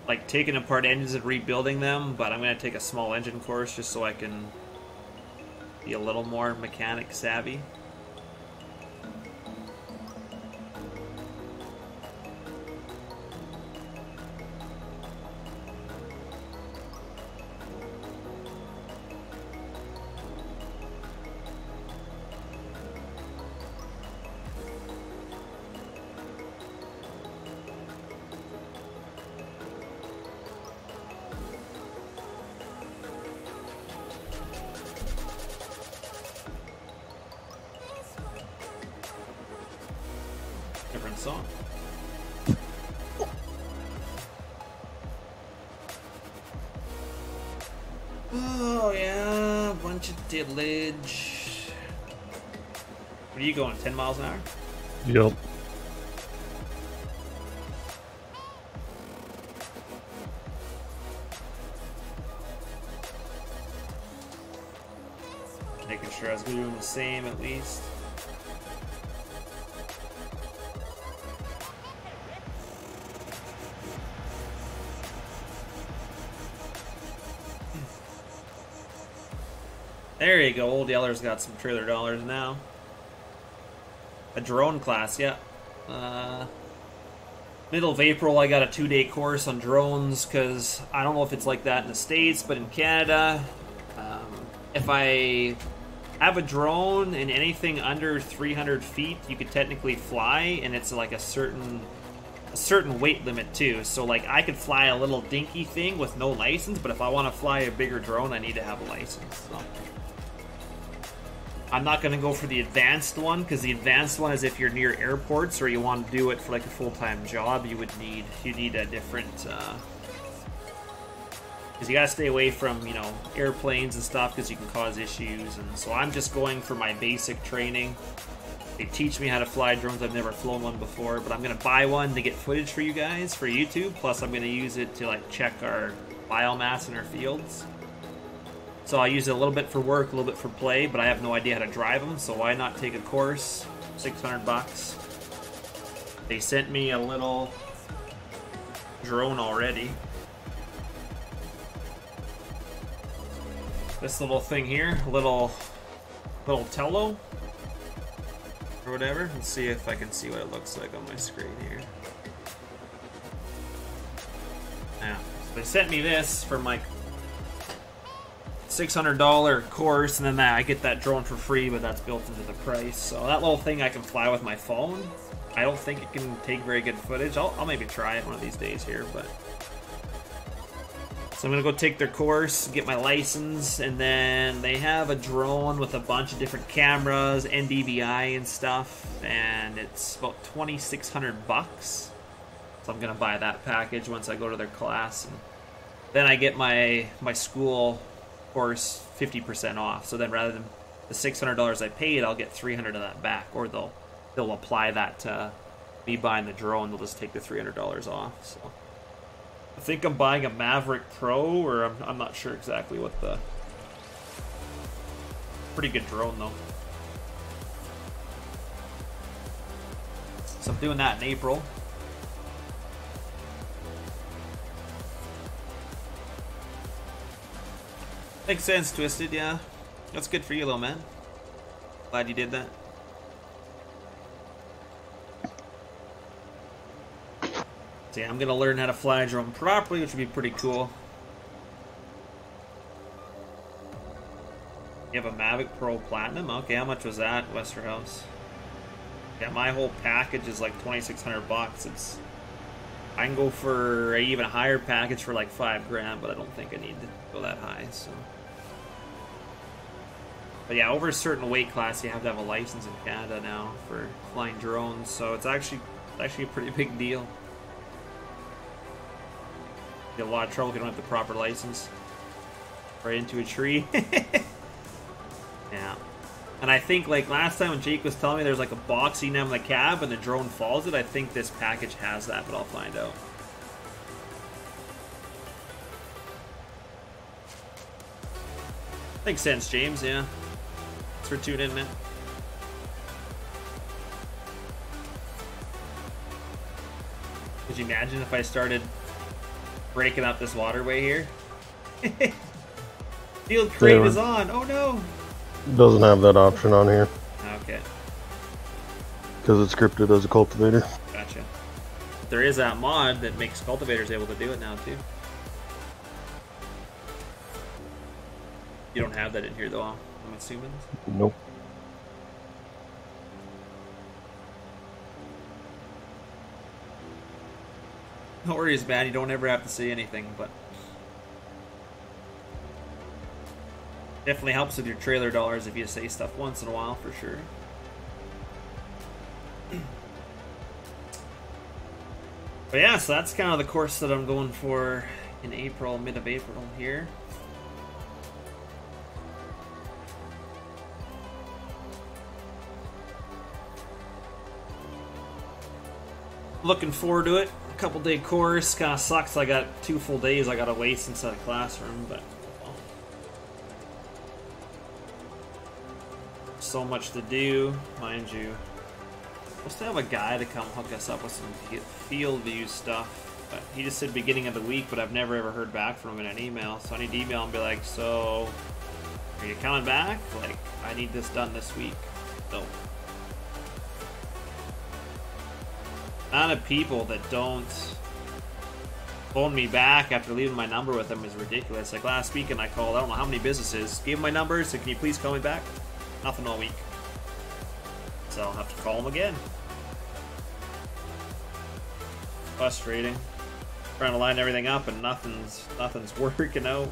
like taking apart engines and rebuilding them, but I'm going to take a small engine course just so I can be a little more mechanic savvy. Different song. Oh yeah, a bunch of tillage. Where are you going? 10 miles an hour? Yep. Making sure I was doing the same at least. There you go, old yeller's got some trailer dollars now. A drone class, yeah. Middle of April, I got a 2-day course on drones, because I don't know if it's like that in the States, but in Canada, if I have a drone, and anything under 300 feet you could technically fly, and it's like a certain weight limit too. So like I could fly a little dinky thing with no license, but if I want to fly a bigger drone, I need to have a license. So I'm not going to go for the advanced one, because the advanced one is if you're near airports or you want to do it for like a full-time job, you need a different because you gotta stay away from, you know, airplanes and stuff, because you can cause issues. And so I'm just going for my basic training. They teach me how to fly drones. I've never flown one before, but I'm gonna buy one to get footage for you guys for YouTube. Plus I'm gonna use it to like check our biomass in our fields. So I'll use it a little bit for work, a little bit for play, but I have no idea how to drive them, so why not take a course? 600 bucks. They sent me a little drone already. This little thing here, little Tello or whatever. Let's see if I can see what it looks like on my screen here. Yeah, so they sent me this for my $600 course, and then I get that drone for free, but that's built into the price. So that little thing I can fly with my phone. I don't think it can take very good footage. I'll maybe try it one of these days here, but. So I'm gonna go take their course, get my license, and then they have a drone with a bunch of different cameras, NDVI and stuff, and it's about 2,600 bucks. So I'm gonna buy that package once I go to their class, and then I get my school course 50% off. So then rather than the $600 I paid, I'll get 300 of that back, or they'll apply that to me buying the drone. They'll just take the $300 off. So. I think I'm buying a Maverick Pro, or I'm not sure exactly what the... Pretty good drone, though. So I'm doing that in April. Makes sense, Twisted, yeah. That's good for you, little man. Glad you did that. So yeah, I'm gonna learn how to fly a drone properly, which would be pretty cool. You have a Mavic Pro Platinum? Okay, how much was that, Westerhouse? Yeah, my whole package is like 2,600 bucks. I can go for an even higher package for like $5,000, but I don't think I need to go that high. So, but yeah, over a certain weight class, you have to have a license in Canada now for flying drones. So it's actually a pretty big deal. Get a lot of trouble if you don't have the proper license. Right into a tree. Yeah. And I think like last time when Jake was telling me there's like a box you can have in the cab and the drone follows it, I think this package has that, but I'll find out. Makes sense, James, yeah. Thanks for tuning in, man. Could you imagine if I started breaking up this waterway here? Field crane is on. Oh no. Doesn't have that option on here. Okay. Because it's scripted as a cultivator. Gotcha. There is that mod that makes cultivators able to do it now too. You don't have that in here though, I'm assuming? Nope. No worries, man. You don't ever have to say anything, but definitely helps with your trailer dollars if you say stuff once in a while, for sure. But yeah, so that's kind of the course that I'm going for in April, mid of April here. Looking forward to it. Couple day course. Kind of sucks. I got 2 full days I gotta waste inside a classroom, but so much to do, mind you. Supposed to have a guy to come hook us up with some field view stuff, but he just said beginning of the week, but I've never ever heard back from him in an email. So I need to email and be like, so are you coming back? Like, I need this done this week. So amount of people that don't phone me back after leaving my number with them is ridiculous. Like last weekend I called, I don't know how many businesses, gave them my number, said can you please call me back? Nothing all week. So I'll have to call him again. Frustrating. Trying to line everything up and nothing's working out.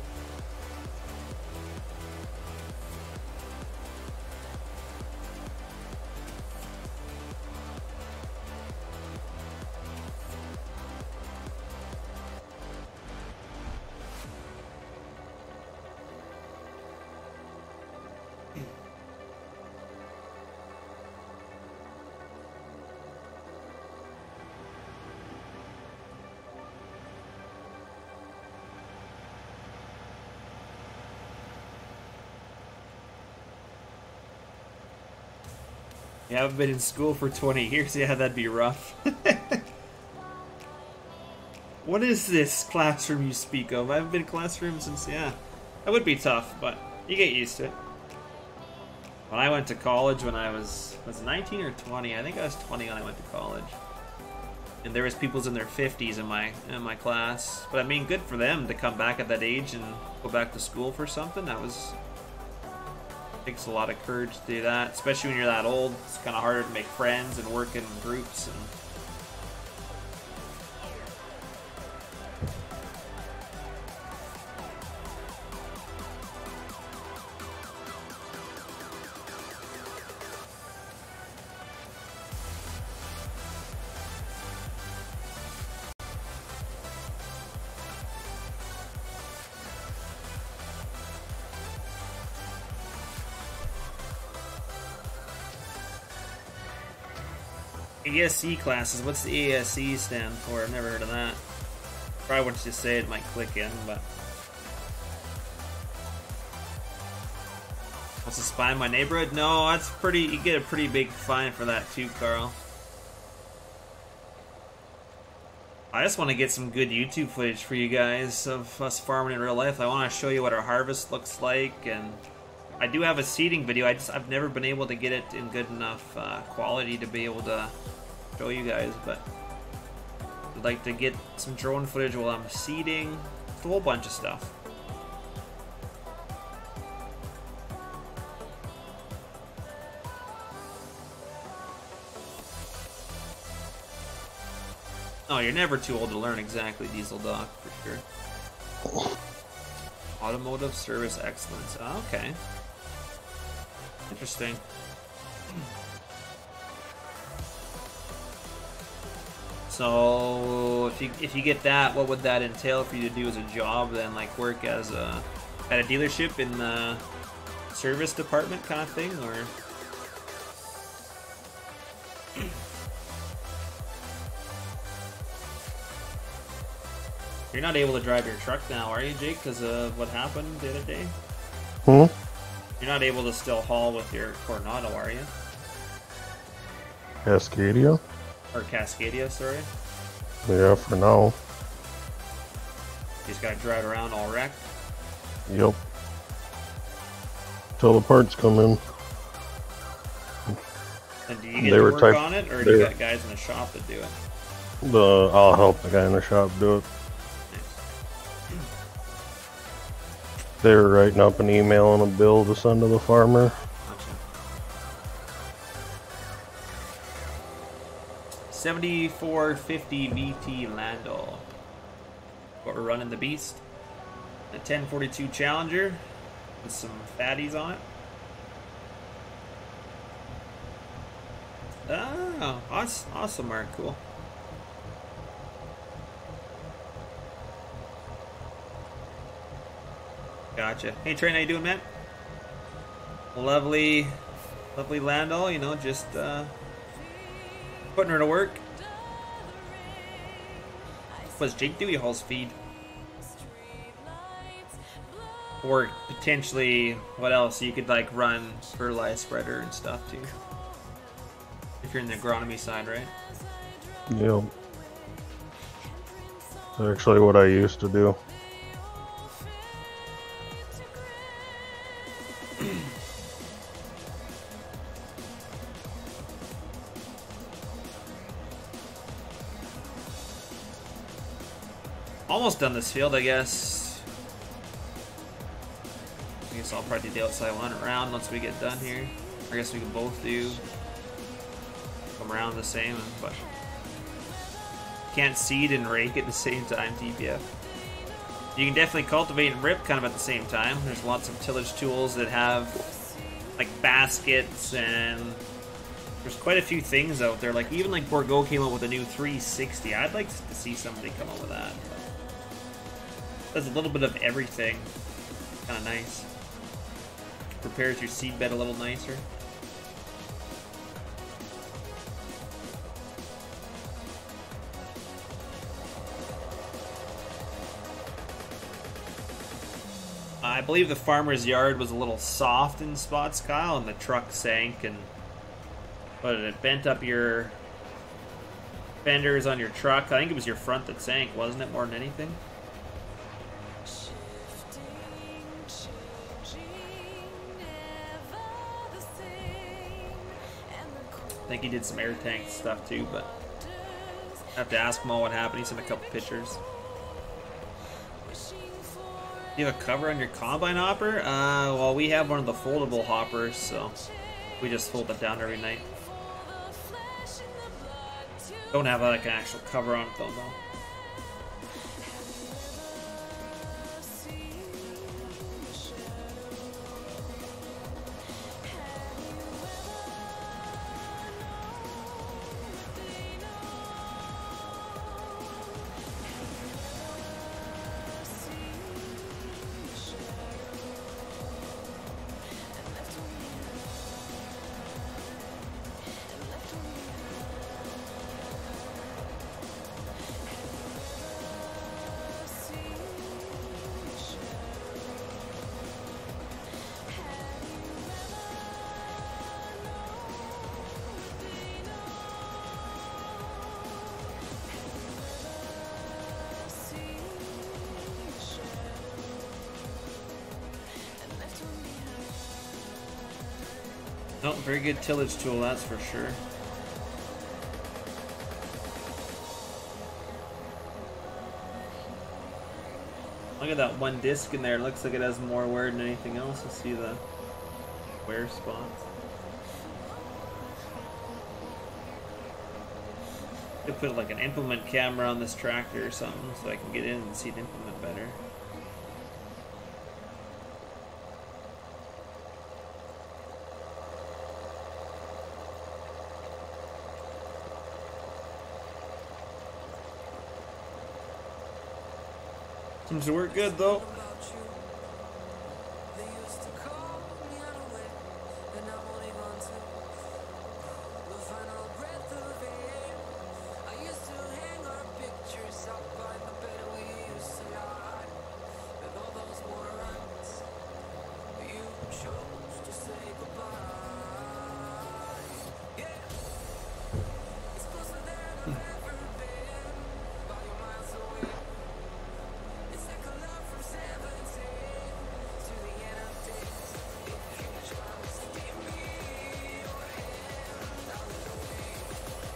You haven't been in school for 20 years? Yeah, that'd be rough. What is this classroom you speak of? I haven't been in classroom since, yeah. That would be tough, but you get used to it. When I went to college when I was 19 or 20? I think I was 20 when I went to college. And there was people in their 50s in my class. But I mean, good for them to come back at that age and go back to school for something. That was... takes a lot of courage to do that, especially when you're that old. It's kind of harder to make friends and work in groups. And ASC classes, what's the ASC stand for? I've never heard of that. Probably once you say it might click in, but... What's this fine my neighborhood? No, that's pretty, you get a pretty big fine for that too, Carl. I just want to get some good YouTube footage for you guys of us farming in real life. I want to show you what our harvest looks like, and I do have a seeding video. I've never been able to get it in good enough quality to be able to show you guys, but I'd like to get some drone footage while I'm seeding. It's a whole bunch of stuff. Oh, you're never too old to learn exactly, Diesel Doc, for sure. Automotive service excellence. Oh, okay. Interesting. So, if you get that, what would that entail for you to do as a job then? Like work as at a dealership in the service department kind of thing, or? You're not able to drive your truck now, are you, Jake, because of what happened the other day? Hmm? You're not able to still haul with your Coronado, are you? Cascadia? Or Cascadia, sorry. Yeah, for now. You just gotta drive around all wrecked? Yep. Till the parts come in. And do you get to work on it, or do you got guys in the shop that do it? I'll help the guy in the shop do it. They were writing up an email and a bill to send to the farmer. Gotcha. 7450 VT Landau. What we're running the Beast. A 1042 Challenger with some fatties on it. Oh, awesome, Mark. Cool. Gotcha. Hey, Train, how you doing, man? Lovely Landau, you know, just putting her to work. What's Jake do? He hauls feed. Or potentially, what else? You could like run fertilizer spreader and stuff too. If you're in the agronomy side, right? Yep. That's actually what I used to do. Almost done this field, I guess. guess I'll probably do the outside one around once we get done here. I guess we can both do come around the same, but can't seed and rake at the same time, TPF. You can definitely cultivate and rip kind of at the same time. There's lots of tillage tools that have like baskets, and there's quite a few things out there. Like even like Borgo came up with a new 360. I'd like to see somebody come up with that. Does a little bit of everything. Kind of nice. Prepares your seed bed a little nicer. I believe the farmer's yard was a little soft in spots, Kyle, and the truck sank, and it bent up your fenders on your truck. I think it was your front that sank, wasn't it, more than anything? I think he did some air tank stuff too, but I have to ask Mo what happened. He sent a couple pictures. You have a cover on your combine hopper? Well, we have one of the foldable hoppers, so we just fold it down every night. Don't have like an actual cover on it though, no. Oh, very good tillage tool, that's for sure. Look at that one disc in there. It looks like it has more wear than anything else. You see the wear spots. Could put like an implement camera on this tractor or something so I can get in and see the implement better. Seems to work good though.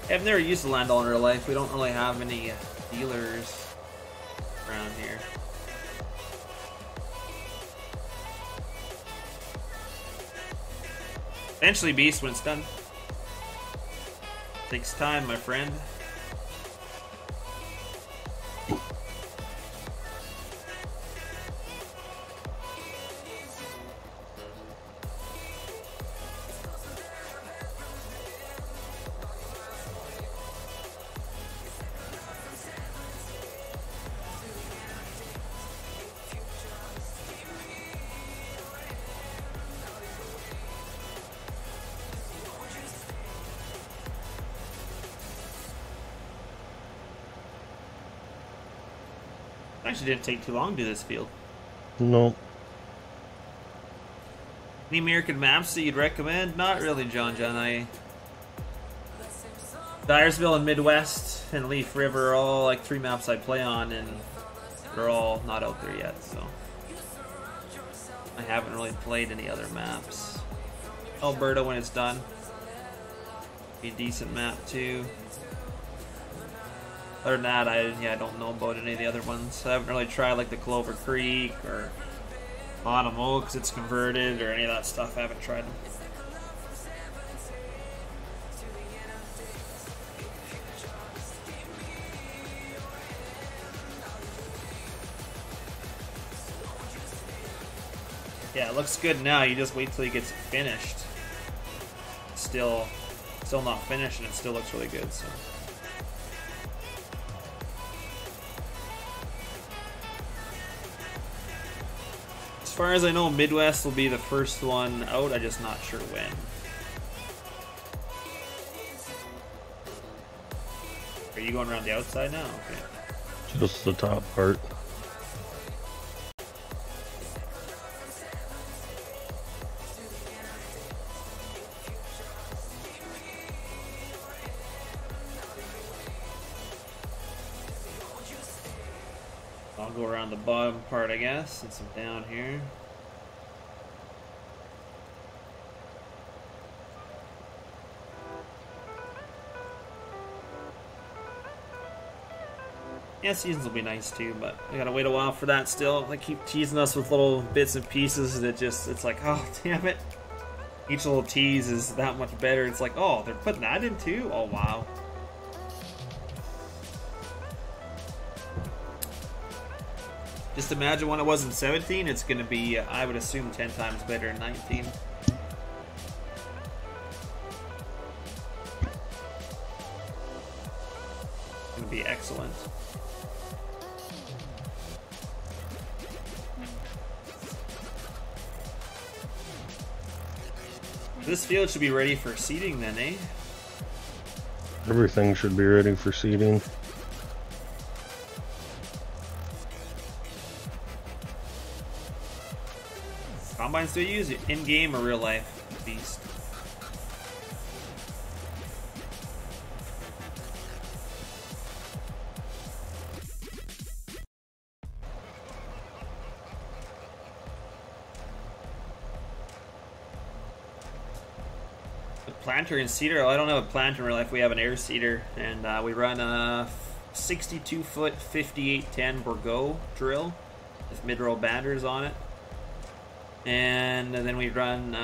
I've never used the Landau in real life. We don't really have any dealers around here. Eventually, Beast, when it's done. Takes time, my friend. Actually didn't take too long to do this field. No. Any American maps that you'd recommend? Not really, John. Dyersville and Midwest and Leaf River are all like 3 maps I play on, and they're all not out there yet, so I haven't really played any other maps. Alberta, when it's done, be a decent map too. Other than that, I don't know about any of the other ones. I haven't really tried like the Clover Creek or bottom O because it's converted or any of that stuff. I haven't tried them. Yeah, it looks good now. You just wait till he gets it finished. Still not finished, and it still looks really good. So. As far as I know, Midwest will be the first one out. I'm just not sure when. Are you going around the outside now? Okay. Just the top part. I'll go around the bottom part, I guess, since I'm down here. Yeah, seasons will be nice too, but we gotta wait a while for that still. They keep teasing us with little bits and pieces that it's like, oh, damn it. Each little tease is that much better. It's like, oh, they're putting that in too? Oh, wow. Just imagine when it was in 17, it's going to be, I would assume, 10 times better in 19. It's going to be excellent. This field should be ready for seeding then, eh? Everything should be ready for seeding. Combines do you use it in-game or real life? Beast. The planter and seeder, I don't have a planter in real life. We have an air seeder, and we run a 62-foot 5810 Bourgeois drill with mid-roll banters on it. And then we run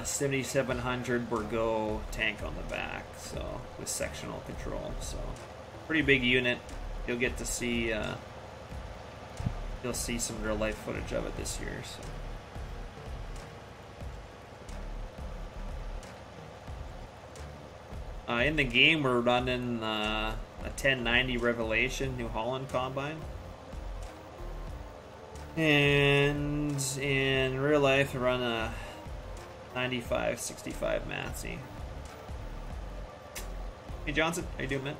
7700 Bourgeois tank on the back, so with sectional control. So pretty big unit. You'll get to see you'll see some real life footage of it this year. So in the game, we're running a 1090 Revelation New Holland combine. And in real life, I run a 9565 Massey. Hey Johnson, how you doing, man?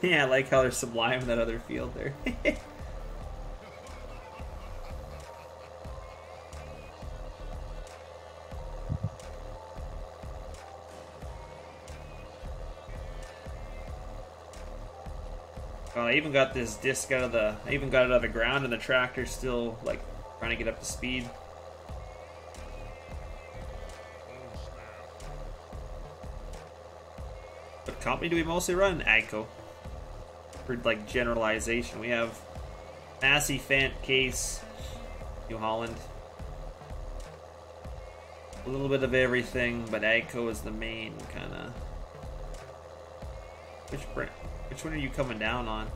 Yeah, I like how there's some lime in that other field there. I even got this disc out of the. I even got it out of the ground, and the tractor's still like trying to get up to speed. What company do we mostly run? Agco. For like generalization, we have Massey, Fant, Case, New Holland, a little bit of everything, but Agco is the main kind of. Which one are you coming down on?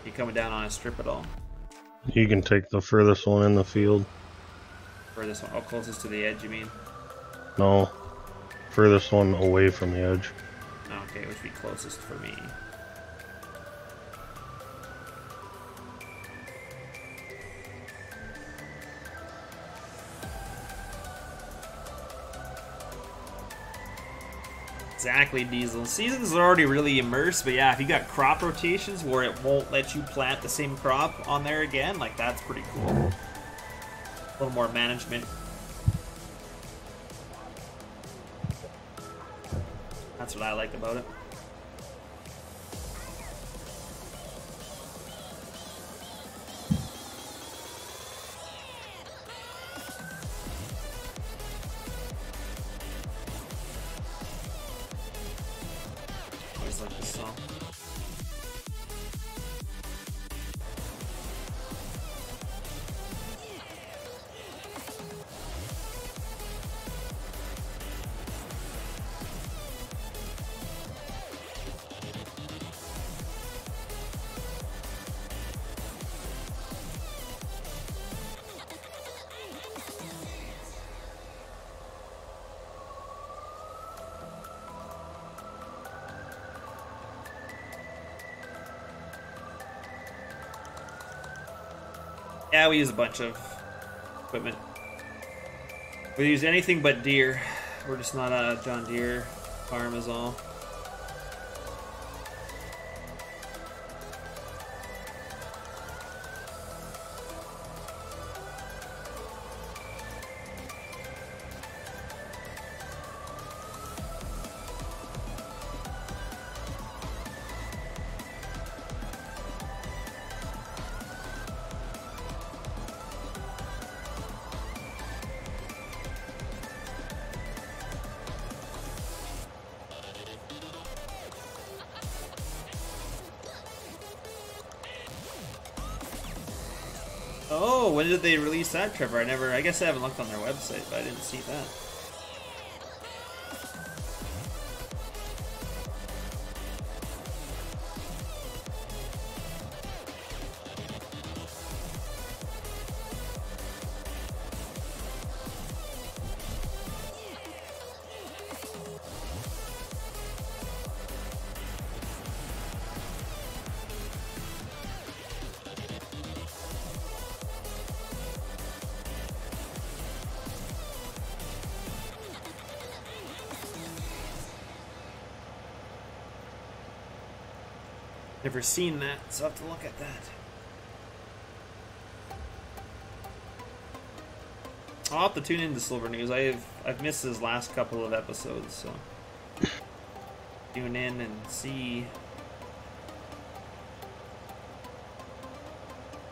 You coming down on a strip at all? You can take the furthest one in the field. Furthest one? Oh, closest to the edge, you mean? No. Furthest one away from the edge. Okay, which would be closest for me. Exactly, Diesel. Seasons are already really immersed, but yeah, if you got crop rotations where it won't let you plant the same crop on there again, like that's pretty cool. A little more management. That's what I like about it. Always like this song. Yeah, we use a bunch of equipment. We use anything but Deere. We're just not a John Deere farm is all. Oh, when did they release that, Trevor? I guess I haven't looked on their website, but I didn't see that. Never seen that, so I'll have to look at that. I'll have to tune into Silver News. I've missed his last couple of episodes, so tune in and see.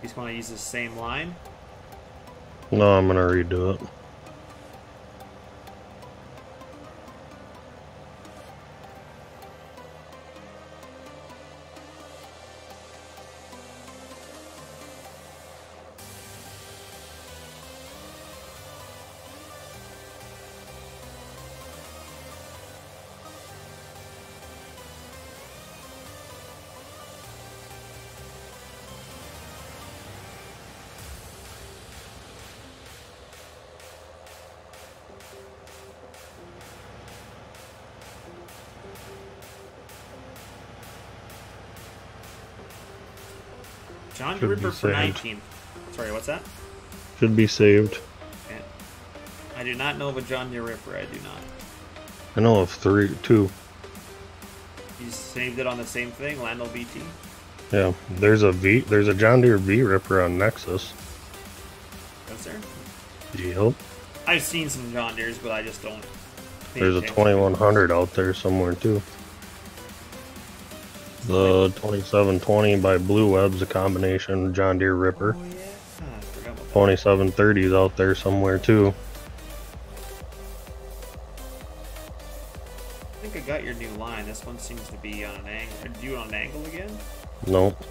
He's going to use the same line. No, I'm gonna redo it. John the Ripper for 19th. Sorry, what's that? Should be saved. Okay. I do not know of a John Deere Ripper. I do not. I know of two. You saved it on the same thing, Lando BT. Yeah, there's a John Deere V Ripper on Nexus. Is there? Yep. I've seen some John Deeres, but I just don't. There's a 2100 out there somewhere too. The 2720 by Blue Web's a combination John Deere Ripper. Oh yeah, I forgot about that. 2730's out there somewhere too. I think I got your new line. This one seems to be on an angle. Are you on an angle again? Nope.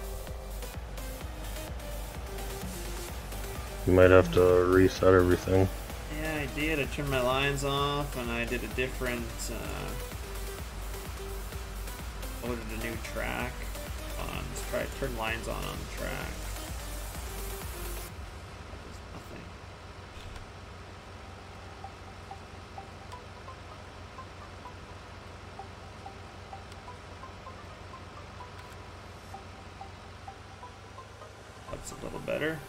You might have to reset everything. Yeah, I did. I turned my lines off, and I did a different. Loaded a new track. Let's try to turn lines on the track. There's nothing. That's a little better.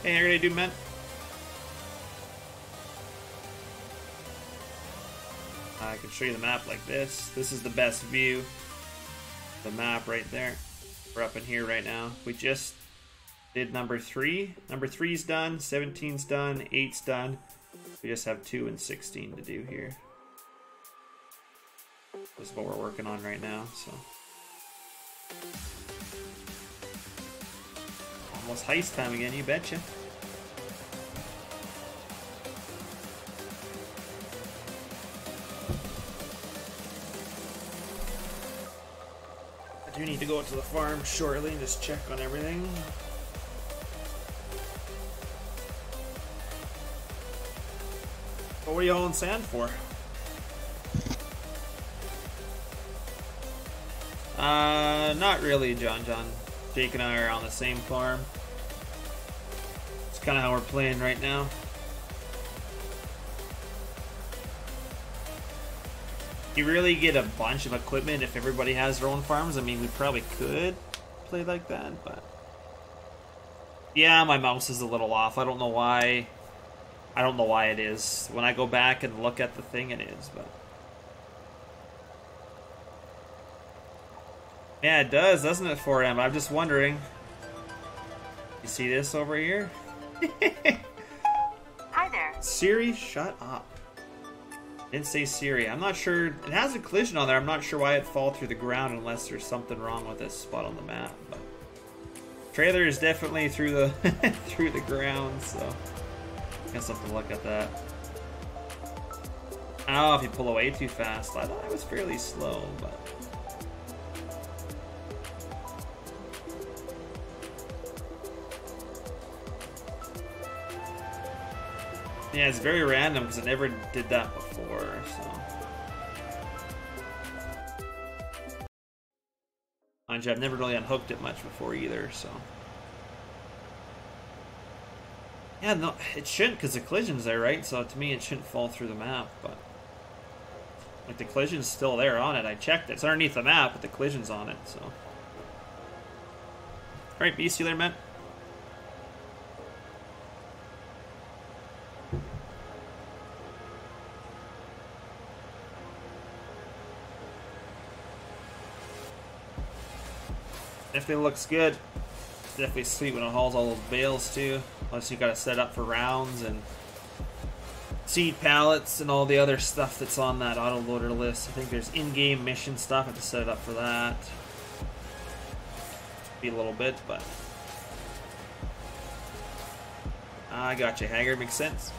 Hey, how are you gonna do, man? I can show you the map like this. This is the best view. The map right there. We're up in here right now. We just did number 3. Number 3's done. 17's done. 8's done. We just have 2 and 16 to do here. This is what we're working on right now. So almost heist time again, you betcha. I do need to go to the farm shortly and just check on everything. What were you hauling sand for? Not really, John. Jake and I are on the same farm. It's kind of how we're playing right now. You really get a bunch of equipment if everybody has their own farms. I mean, we probably could play like that, but yeah, my mouse is a little off. I don't know why. I don't know why it is. When I go back and look at the thing, it is, but yeah, it does, doesn't it, 4M? I'm just wondering. You see this over here? Hi there. Siri, shut up. Didn't say Siri. I'm not sure. It has a collision on there. I'm not sure why it fall through the ground unless there's something wrong with this spot on the map. But trailer is definitely through the through the ground, so I guess I'll have to look at that. I don't know if you pull away too fast. I thought it was fairly slow, but yeah, it's very random because I never did that before, so. Mind you, I've never really unhooked it much before either, so. Yeah, no, it shouldn't because the collision's there, right? So to me, it shouldn't fall through the map, but. Like, the collision's still there on it. I checked it. It's underneath the map, but the collision's on it, so. Alright, Beast, you there, man? Definitely looks good. Definitely sweet when it hauls all those bales too. Unless you got to set up for rounds and seed pallets and all the other stuff that's on that autoloader list. I think there's in-game mission stuff. I have to set it up for that. Be a little bit, but I got you, Haggard. Makes sense.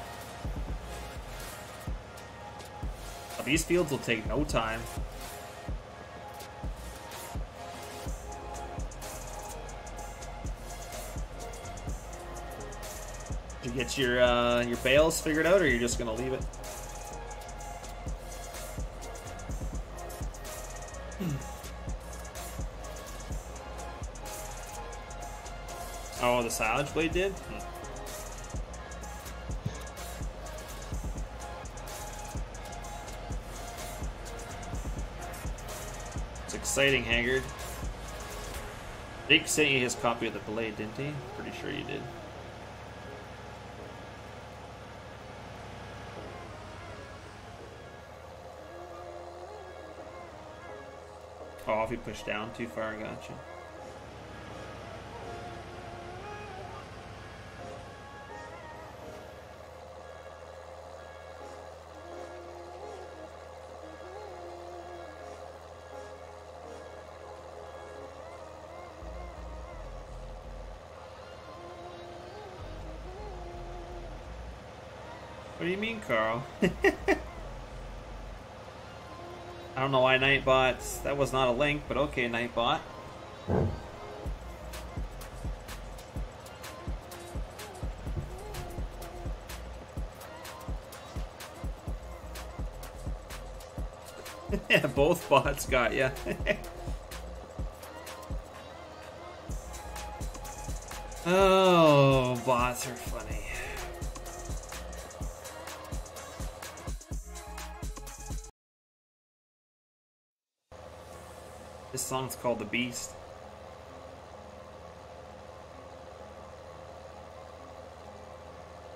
These fields will take no time. Did you get your bales figured out, or you're just gonna leave it? Oh, the silage blade did? It's exciting, Haggard. Jake sent you his copy of the blade, didn't he? Pretty sure you did. Oh, if you push down too far, gotcha. What do you mean, Carl? I don't know why Nightbot. That was not a link, but okay, Nightbot. Yeah, both bots got ya. Oh, bots are funny. This song's called The Beast.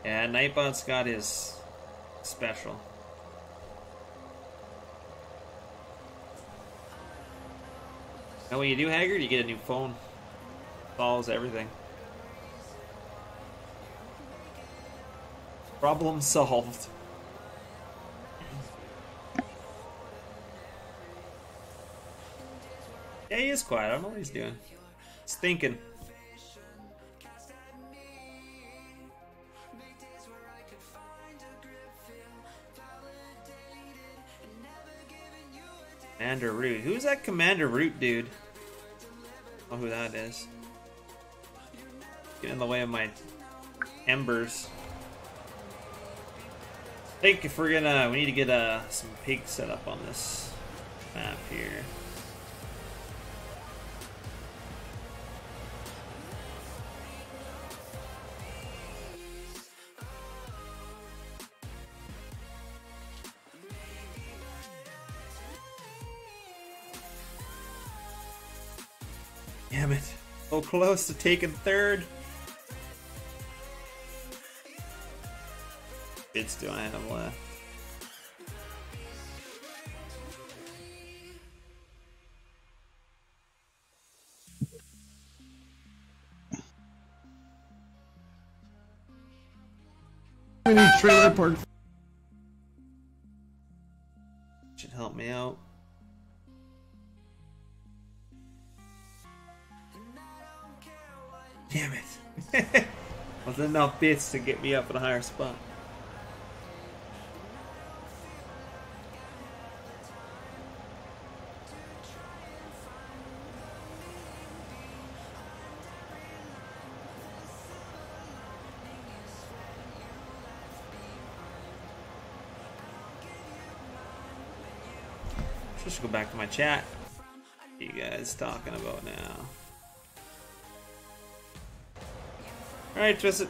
Yeah, Nightbot's got his special. And when you do, Haggard, you get a new phone. Solves everything. Problem solved. Yeah, he is quiet. I don't know what he's doing. He's thinking. Commander Root. Who's that Commander Root dude? I don't know who that is. Get in the way of my embers. I think if we're gonna, we need to get some pigs set up on this map here. Damn it. So close to taking third. Bits do I have left? We need trailer park. Should help me out. Damn it. Wasn't enough bits to get me up in a higher spot. Just go back to my chat. What are you guys talking about now? Alright, Twisted.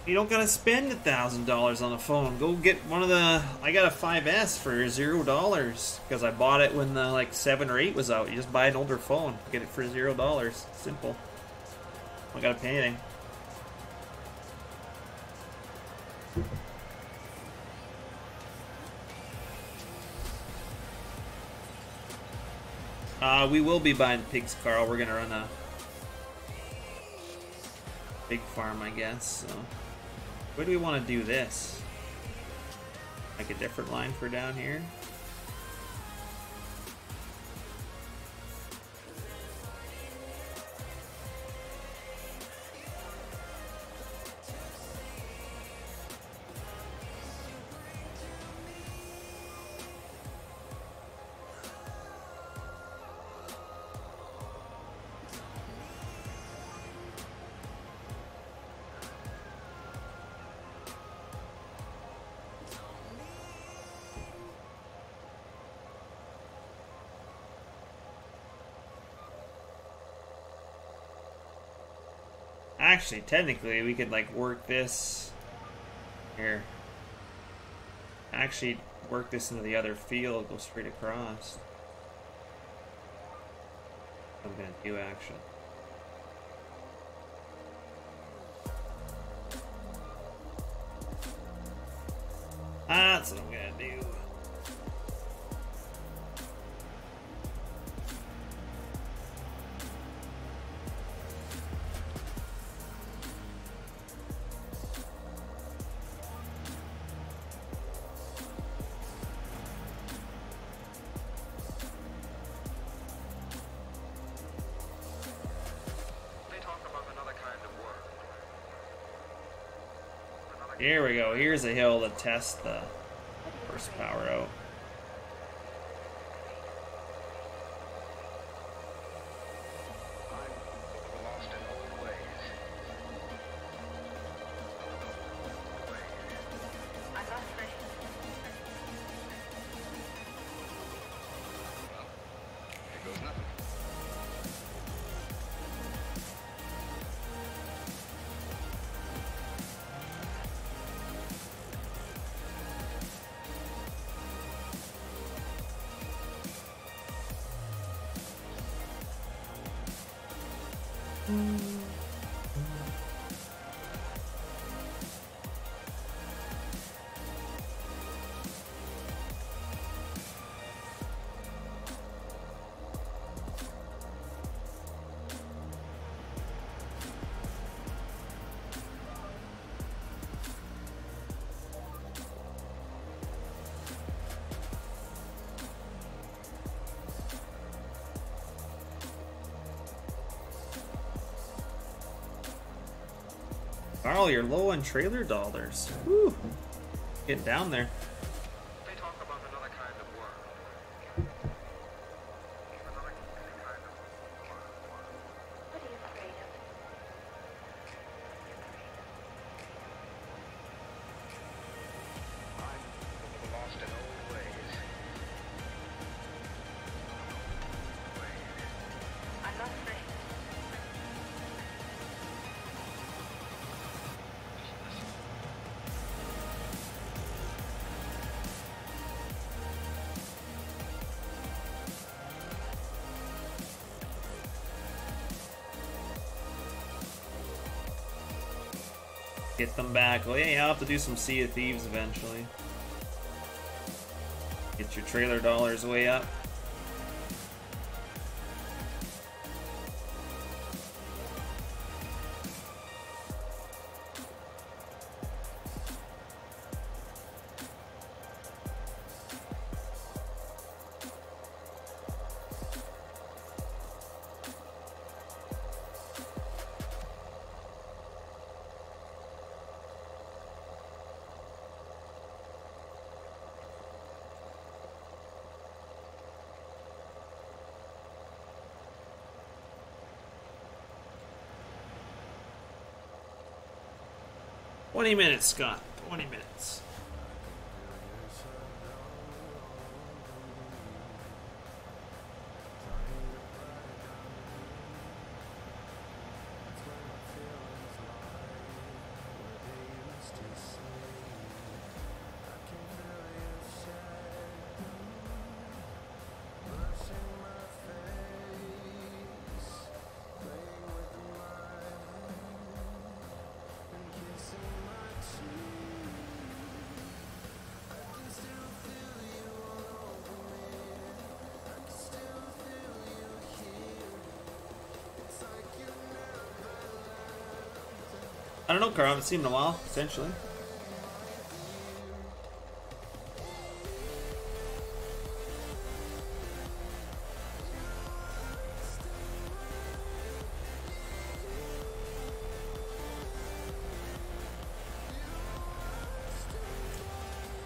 You don't gotta spend $1,000 on a phone. Go get one of the. I got a 5S for $0 because I bought it when the like 7 or 8 was out. You just buy an older phone, get it for $0. Simple. I gotta pay anything. We will be buying pigs, Carl. We're gonna run a pig farm, I guess. So, where do we want to do this? Like a different line for down here? Actually, technically, we could like work this here. Actually, work this into the other field, go straight across. What I'm gonna do actually. That's what I'm gonna do. Here we go. Here's a hill to test the horsepower out. Carl, you're low on trailer dollars. Whew. Getting down there. They talk about another kind of work. Another kind of work. What are you afraid of? I'm lost in old ways. I'm not afraid. Get them back. Oh yeah, you'll have to do some Sea of Thieves eventually. Get your trailer dollars way up. "20 minutes, Scott. 20 minutes." I don't know, Carl. I haven't seen him in a while, essentially.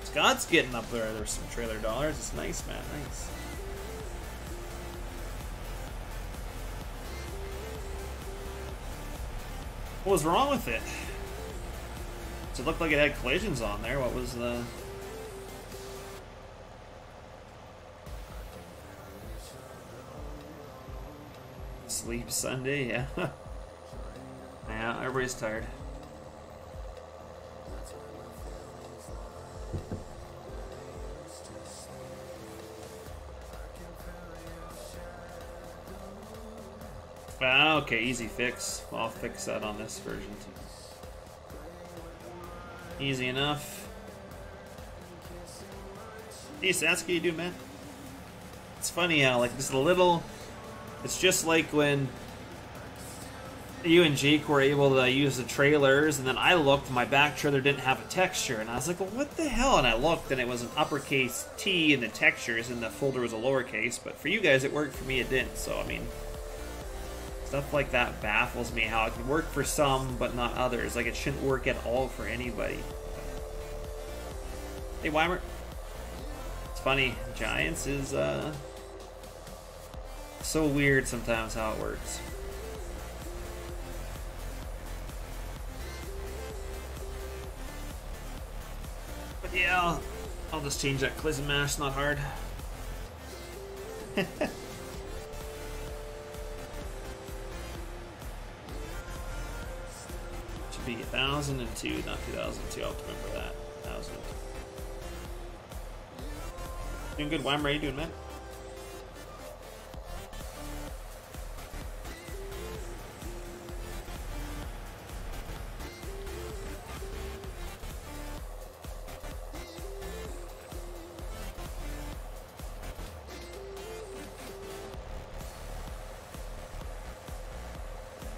Scott's getting up there. There's some trailer dollars. It's nice, man. Nice. What was wrong with it? It looked like it had collisions on there. What was the... Sleep Sunday, yeah. Yeah, everybody's tired. Ah, okay, easy fix. Well, I'll fix that on this version too. Easy enough. Hey, Sasuke, you doing, man? It's funny how, like, this little... It's just like when you and Jake were able to use the trailers, and then I looked, my back trailer didn't have a texture, and I was like, well, what the hell? And I looked, and it was an uppercase T in the textures, and the folder was a lowercase, but for you guys, it worked. For me, it didn't, so, I mean... Stuff like that baffles me, how it can work for some, but not others. Like, it shouldn't work at all for anybody. Hey, Weimer. It's funny, Giants is, so weird sometimes how it works. But yeah, I'll just change that collision mash, not hard. Be 1002, not 2002. I'll have to remember that. 1000. Doing good, Weimer. How you doing, man?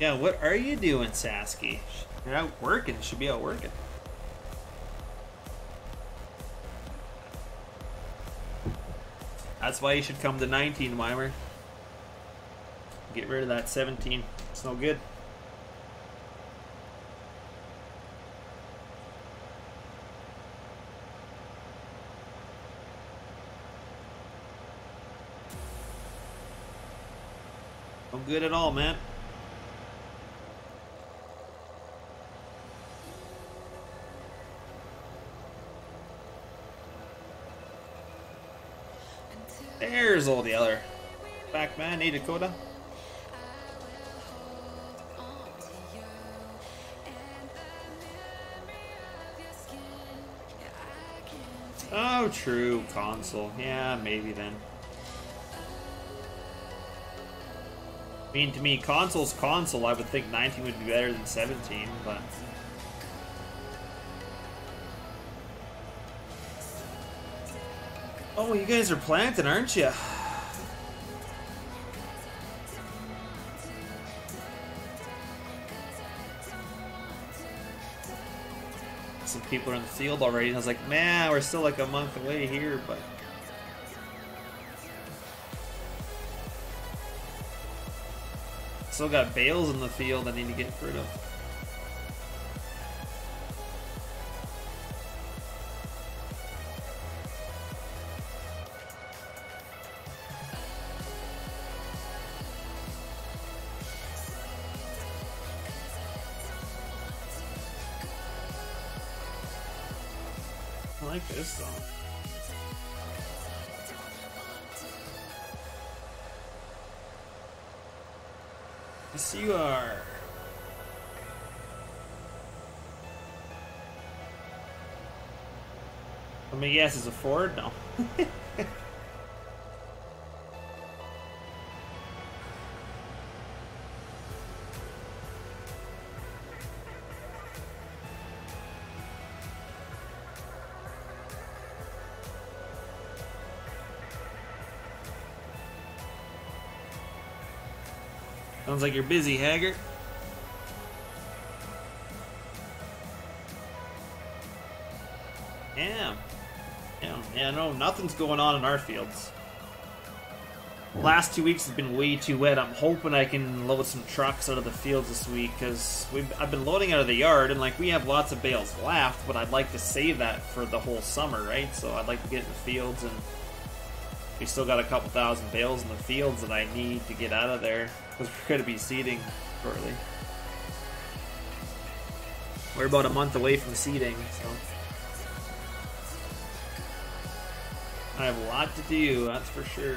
Yeah, what are you doing, Sasuke? You're out working. Should be out working. That's why you should come to 19, Weimer. Get rid of that 17. It's no good. No good at all, man. There's all the other back man, A Dakota. Oh, true, console. Yeah, maybe then. I mean, to me, console's console. I would think 19 would be better than 17, but Oh, you guys are planting, aren't you? Some people are in the field already, and I was like, man, we're still like a month away here, but... Still got bales in the field I need to get rid of. I like this song. Yes, you are. I mean, yes, is a Ford? No. Sounds like you're busy, Haggart. Yeah, no, nothing's going on in our fields. Last 2 weeks have been way too wet. I'm hoping I can load some trucks out of the fields this week, because I've been loading out of the yard, and like we have lots of bales left, but I'd like to save that for the whole summer, right? So I'd like to get in the fields, and we still got a couple thousand bales in the fields that I need to get out of there, because we're going to be seeding shortly. We're about a month away from seeding, so I have a lot to do, that's for sure.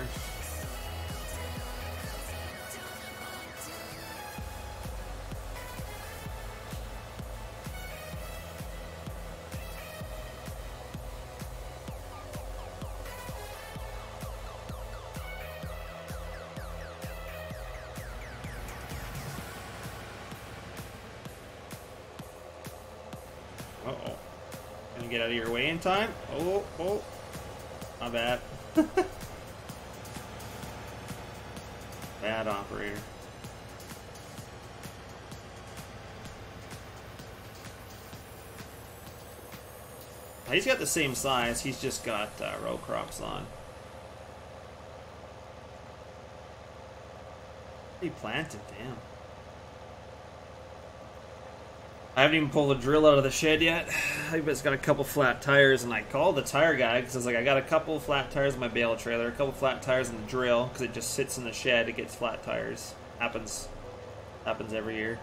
Uh-oh. Gonna get out of your way in time? Oh. My bad. Bad operator. He's got the same size, he's just got row crops on. He planted, damn. I haven't even pulled the drill out of the shed yet. I think it's got a couple flat tires, and I called the tire guy because I was like, I got a couple flat tires in my bale trailer, a couple flat tires in the drill, because it just sits in the shed, it gets flat tires. Happens every year.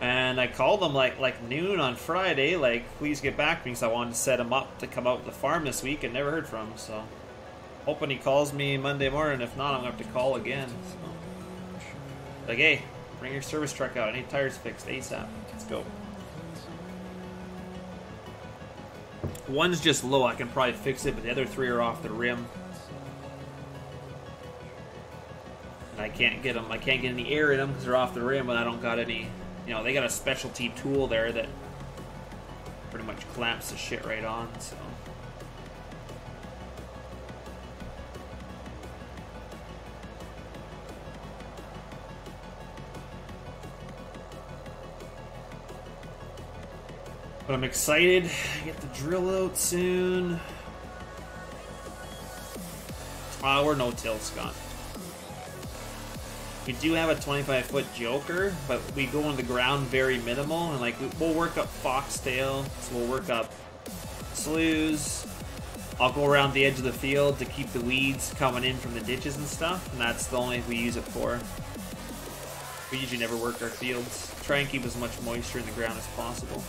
And I called him like noon on Friday, like, please get back to me, because I wanted to set him up to come out to the farm this week, and never heard from him, so hoping he calls me Monday morning. If not, I'm going to have to call again. So. Like, hey, bring your service truck out, I need tires fixed ASAP. Let's go. One's just low, I can probably fix it, but the other three are off the rim. And I can't get them, I can't get any air in them because they're off the rim, and I don't got any, you know, they got a specialty tool there that pretty much clamps the shit right on, so. But I'm excited. Get the drill out soon. We're no-till, Scott. We do have a 25-foot joker, but we go on the ground very minimal, and like we'll work up foxtail, so we'll work up sloughs. I'll go around the edge of the field to keep the weeds coming in from the ditches and stuff, and that's the only thing we use it for. We usually never work our fields. Try and keep as much moisture in the ground as possible.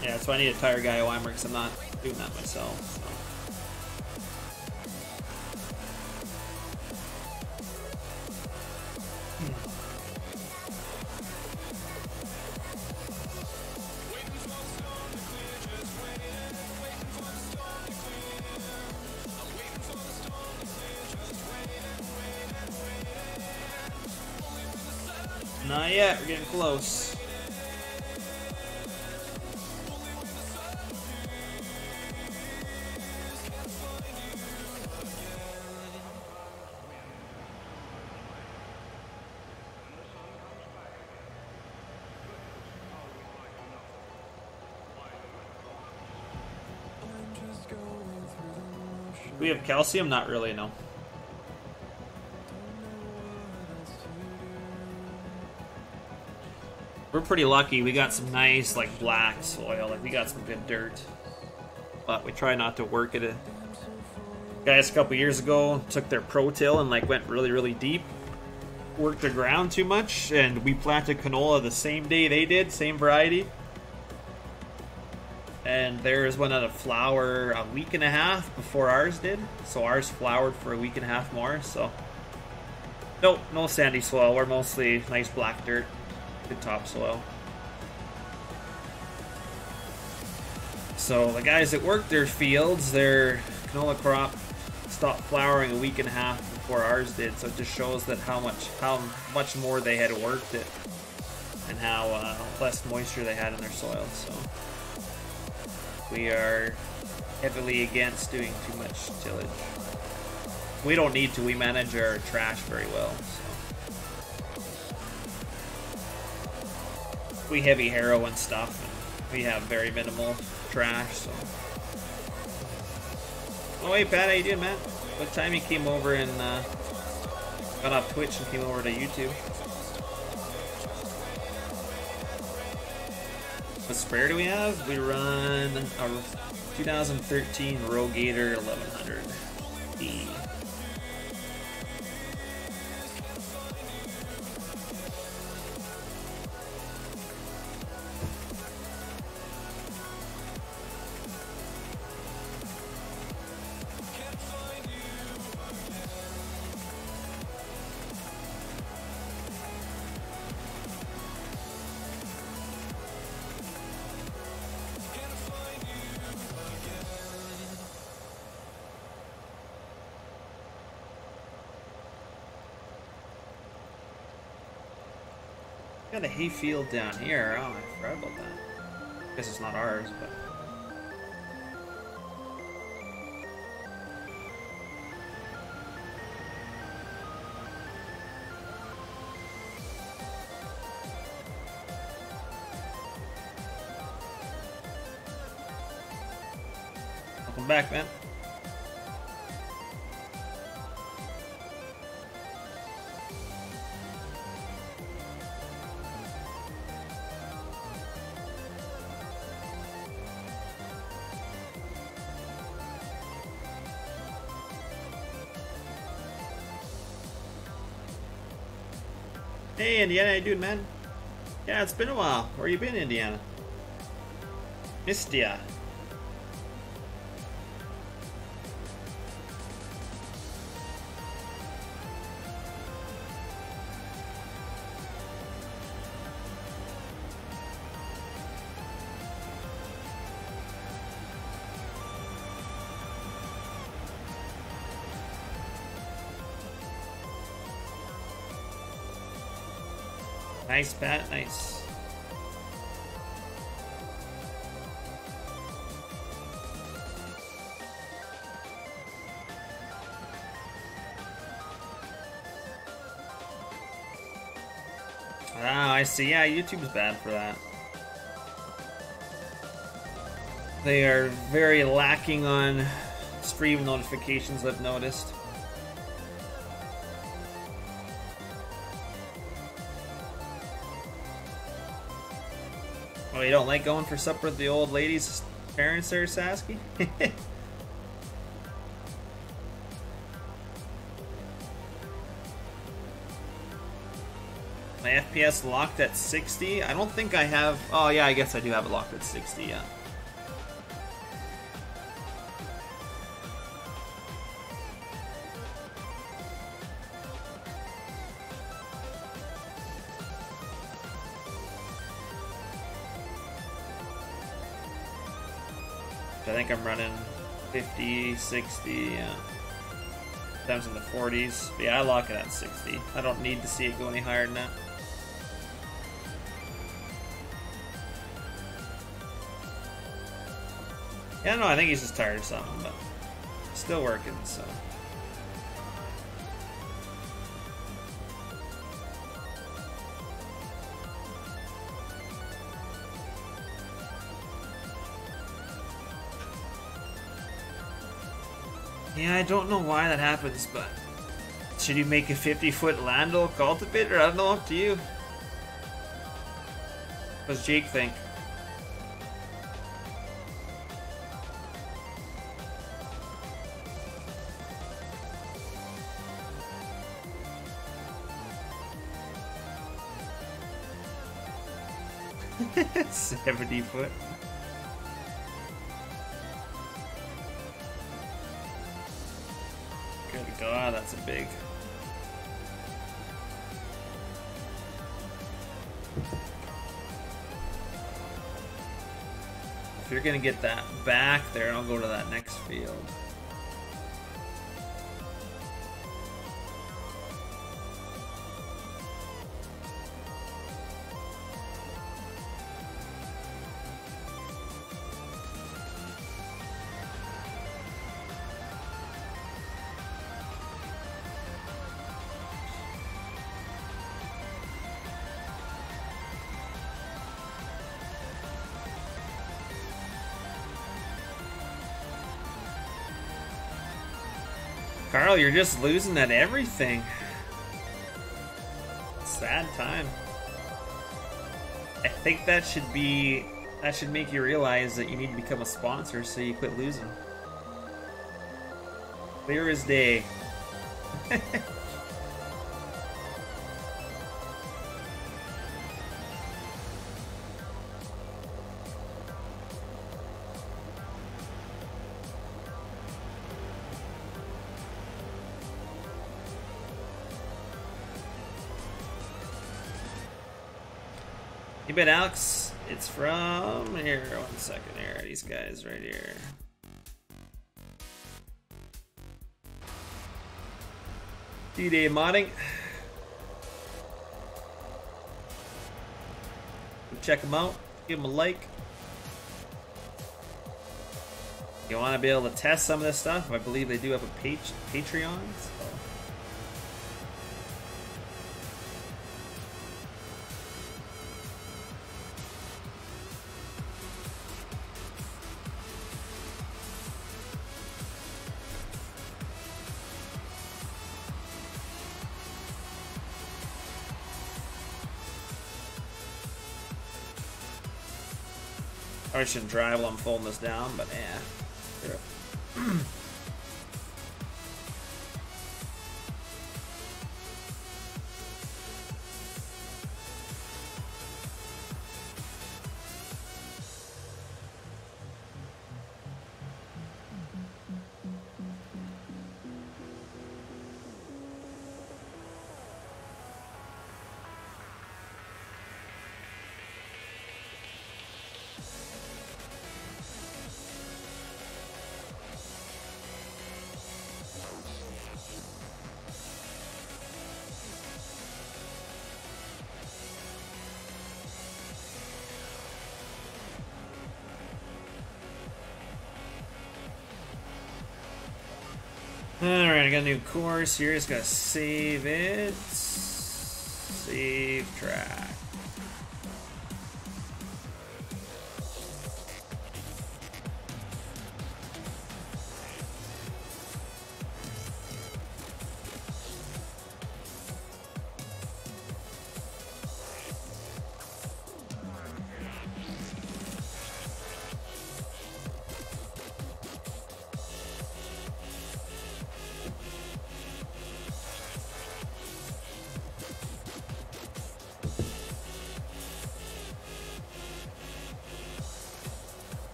Yeah, that's why I need a tire guy at Weimer, because I'm not doing that myself. So. Not yet, we're getting close. We have calcium? Not really, no. We're pretty lucky. We got some nice, like, black soil. Like, we got some good dirt. But we try not to work it. Guys a couple years ago took their Pro Till and, like, went really, really deep. Worked the ground too much, and we planted canola the same day they did, same variety. And theirs went out of flower a week and a half before ours did. So ours flowered for a week and a half more, so... Nope, no sandy soil. We're mostly nice black dirt. Good topsoil. So the guys that worked their fields, their canola crop stopped flowering a week and a half before ours did. So it just shows that how much more they had worked it, and how less moisture they had in their soil. So we are heavily against doing too much tillage. We don't need to. We manage our trash very well. So. We heavy harrow and stuff, and we have very minimal trash, so. Oh hey Pat, how you doing, man? What time you came over and got off Twitch and came over to YouTube? What spare do we have? We run a 2013 Rogator 1100E. Got a hay field down here. Oh, I forgot about that. Guess it's not ours, but. Welcome back, man. Hey Indiana, how you doing, man? Yeah, it's been a while. Where you been, Indiana? Missed ya. Nice, Pat, nice. Ah, I see. Yeah, YouTube's bad for that. They are very lacking on stream notifications, I've noticed. Oh, you don't like going for supper with the old lady's parents there, Sasky? My FPS locked at 60? I don't think I have... Oh, yeah, I guess I do have it locked at 60, yeah. I think I'm running 50, 60, yeah. Sometimes in the 40s. But yeah, I lock it at 60. I don't need to see it go any higher than that. Yeah, no, I think he's just tired of something, but still working, so. Yeah, I don't know why that happens, but should you make a 50-foot Landau cultivator? I don't know, up to you. What does Jake think? $70-foot. Good God, that's a big. If you're gonna get that back there, I'll go to that next field. Carl, you're just losing at everything. Sad time. I think that should make you realize that you need to become a sponsor so you quit losing. Clear as day. You bet, Alex. It's from here. 1 second here. These guys right here. D-Day modding. Check them out. Give them a like. You want to be able to test some of this stuff? I believe they do have a Patreon. So. I shouldn't drive while I'm folding this down, but yeah. Alright, I got a new course here. Just gotta save it. Save track.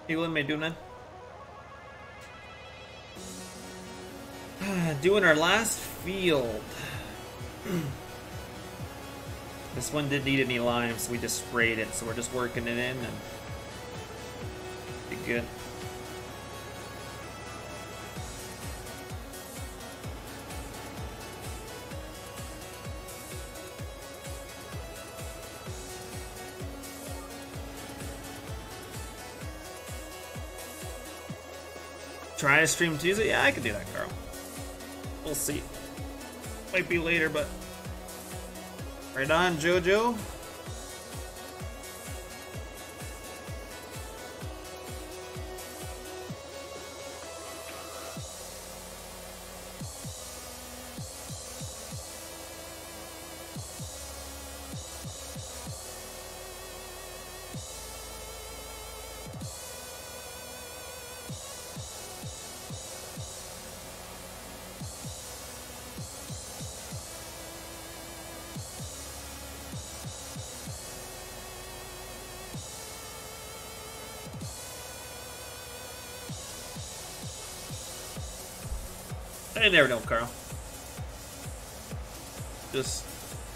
Hey, what am I doing then? Doing our last field. This one didn't need any lime, so we just sprayed it. So we're just working it in and be good. Try to stream Tuesday? Yeah, I can do that, Carl. We'll see. Might be later, but... Right on, Jojo. I never know, Carl. Just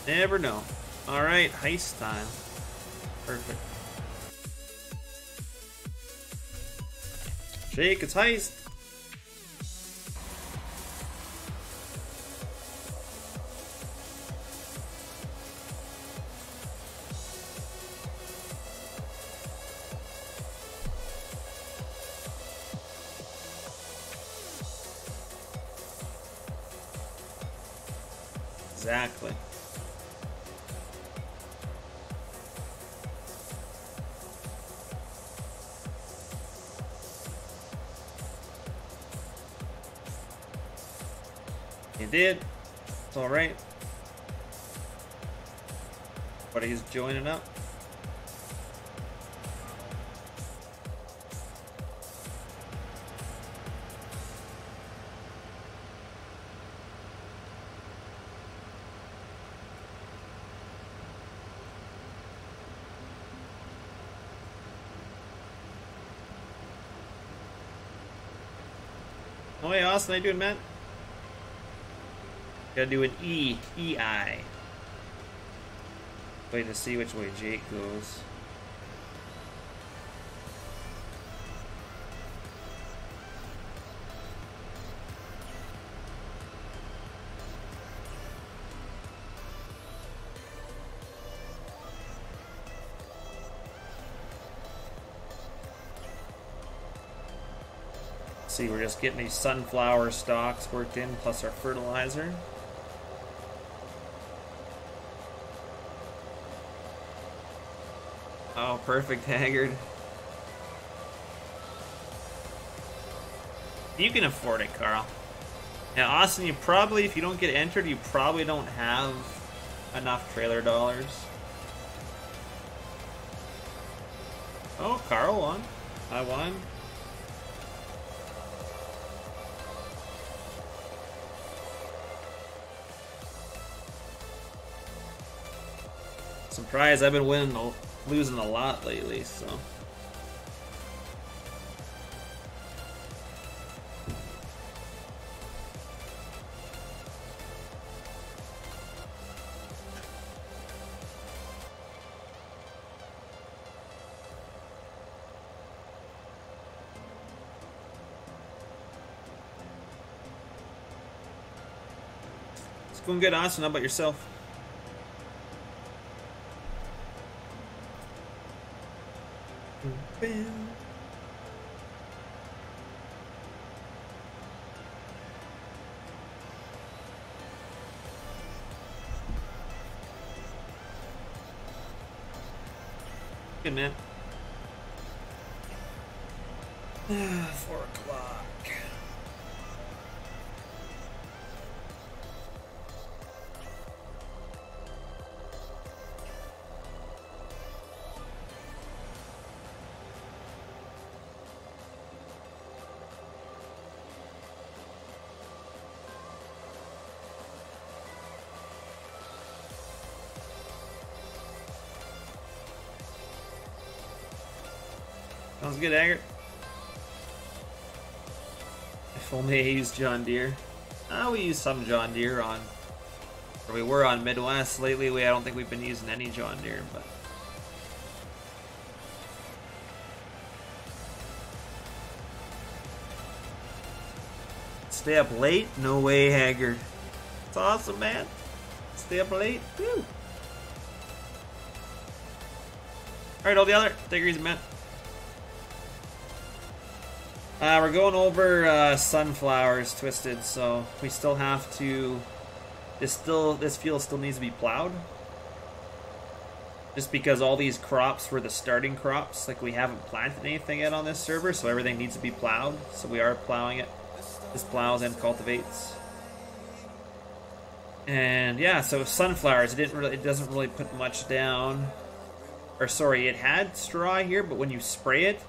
never know. Alright, heist time. Perfect. Jake, it's heist. Exactly. He did. It's alright. But he's joining up. Oh hey Austin, how you doing, man? Gotta do an EI. Wait to see which way Jake goes. See, we're just getting these sunflower stalks worked in, plus our fertilizer. Oh, perfect, Haggard. You can afford it, Carl. Now, Austin, you probably, if you don't get entered, you probably don't have enough trailer dollars. Oh, Carl won. I won. Surprise, I've been losing a lot lately, so. It's going good, Austin. How about yourself? Good, man. 4 o'clock. Sounds good, Haggard. If only I used John Deere. We use some John Deere on, or we were on Midwest. Lately, I don't think we've been using any John Deere, but. Stay up late? No way, Haggard. It's awesome, man. Stay up late? Woo. Alright, all the other. Take it easy, man. We're going over sunflowers, Twisted, so we still have to... This field still needs to be plowed. Just because all these crops were the starting crops, like we haven't planted anything yet on this server, so everything needs to be plowed. So we are plowing it. This plows and cultivates. And yeah, so sunflowers, it doesn't really put much down. Or sorry, it had straw here, but when you spray it,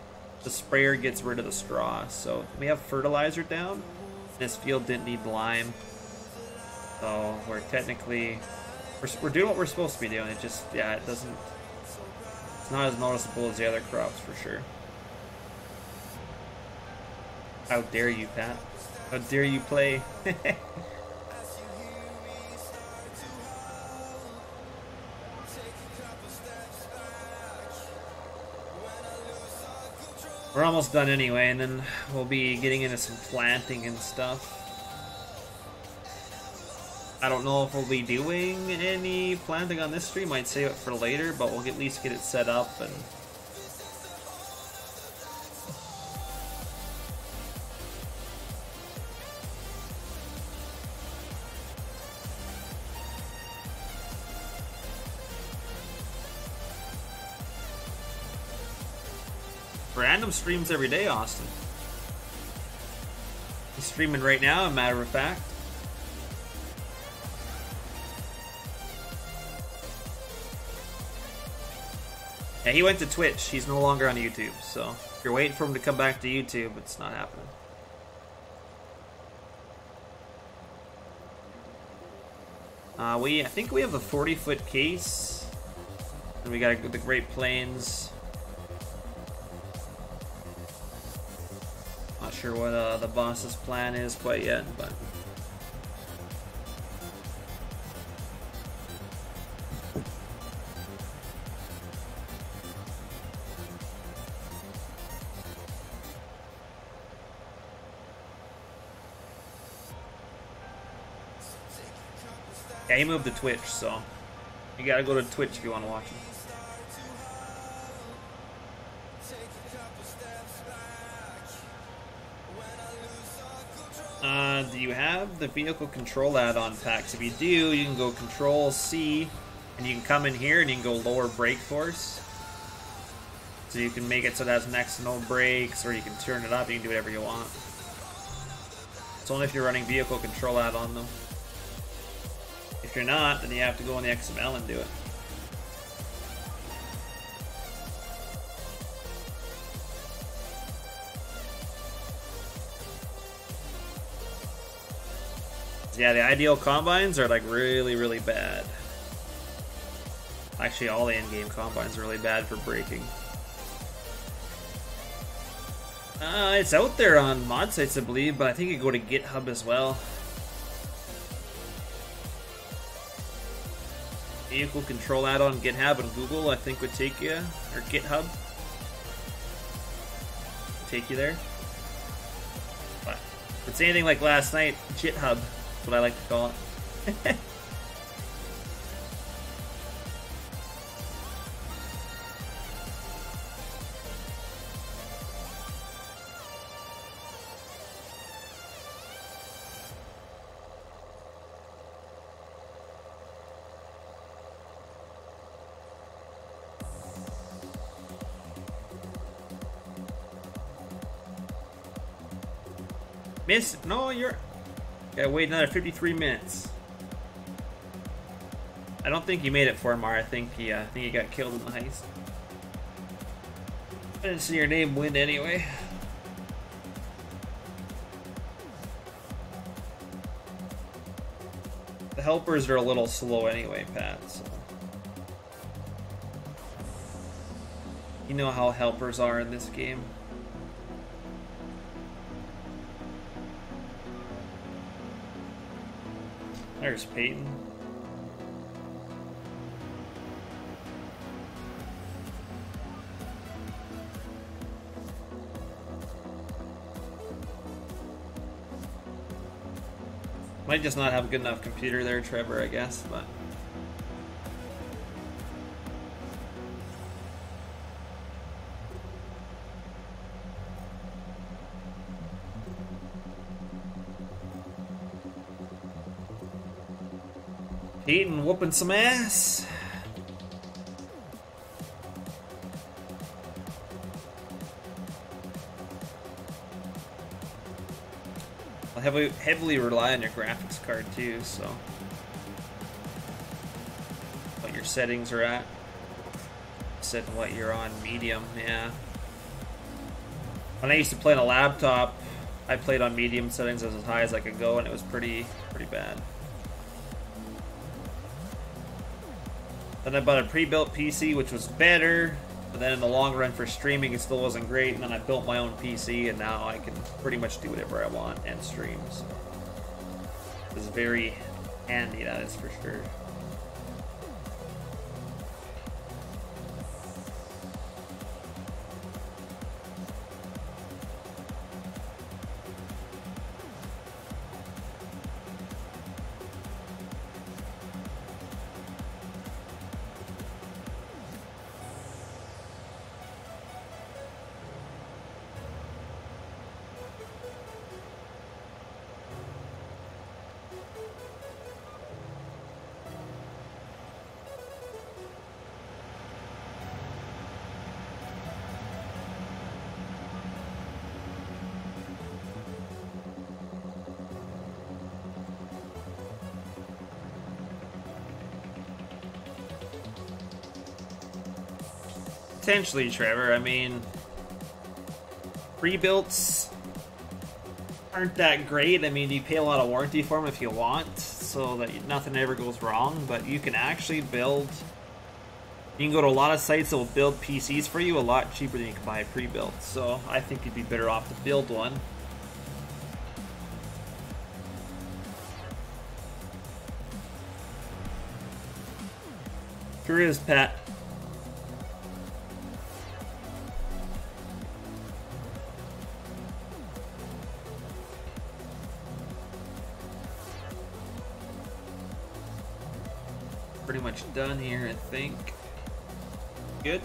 the sprayer gets rid of the straw. So we have fertilizer down. This field didn't need lime. So we're technically... We're doing what we're supposed to be doing. It just, yeah, it doesn't... It's not as noticeable as the other crops, for sure. How dare you, Pat? How dare you play? We're almost done anyway, and then we'll be getting into some planting and stuff. I don't know if we'll be doing any planting on this stream. Might save it for later, but we'll at least get it set up. And random streams every day, Austin. He's streaming right now, a matter of fact. Yeah, he went to Twitch. He's no longer on YouTube, so if you're waiting for him to come back to YouTube, it's not happening. I think we have a 40-foot case, and we got the Great Plains. Not sure what the boss's plan is quite yet, but. Yeah, he moved to Twitch, so you gotta go to Twitch if you want to watch him. Do you have the vehicle control add-on packs? If you do, you can go Control C, and you can come in here and you can go lower brake force. So you can make it so it has next to no brakes, or you can turn it up. You can do whatever you want. It's only if you're running vehicle control add-on though. If you're not, then you have to go in the XML and do it. Yeah, the ideal combines are like really, really bad. Actually, all the in-game combines are really bad for braking. It's out there on mod sites, I believe, but I think you go to GitHub as well. Vehicle control add-on GitHub and Google, I think, would take you, or GitHub, take you there. But if it's anything like last night, GitHub, that's what I like to call it. Miss, no, you're... Gotta wait another 53 minutes. I don't think you made it for Mar. I think he got killed in the heist. I didn't see your name win anyway. The helpers are a little slow anyway, Pat, so. You know how helpers are in this game. There's Peyton. Might just not have a good enough computer there, Trevor, I guess, but... Eating, whooping some ass. I'll heavily rely on your graphics card too, so what your settings are at. Setting what you're on medium, yeah. When I used to play on a laptop, I played on medium settings as high as I could go, and it was pretty bad. Then I bought a pre-built PC, which was better, but then in the long run for streaming, it still wasn't great. And then I built my own PC, and now I can pretty much do whatever I want and stream. So it's very handy, that is for sure. Potentially, Trevor. I mean, pre-builts aren't that great. I mean, you pay a lot of warranty for them if you want, so that nothing ever goes wrong, but you can actually build... You can go to a lot of sites that will build PCs for you a lot cheaper than you can buy a pre-built, so I think you'd be better off to build one. Sure is, Pat. Pretty much done here, I think. Good.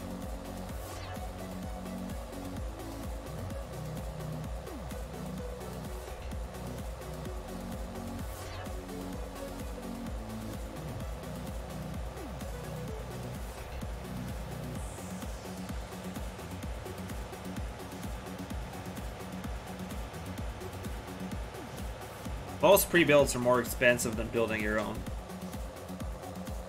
Most pre-builds are more expensive than building your own.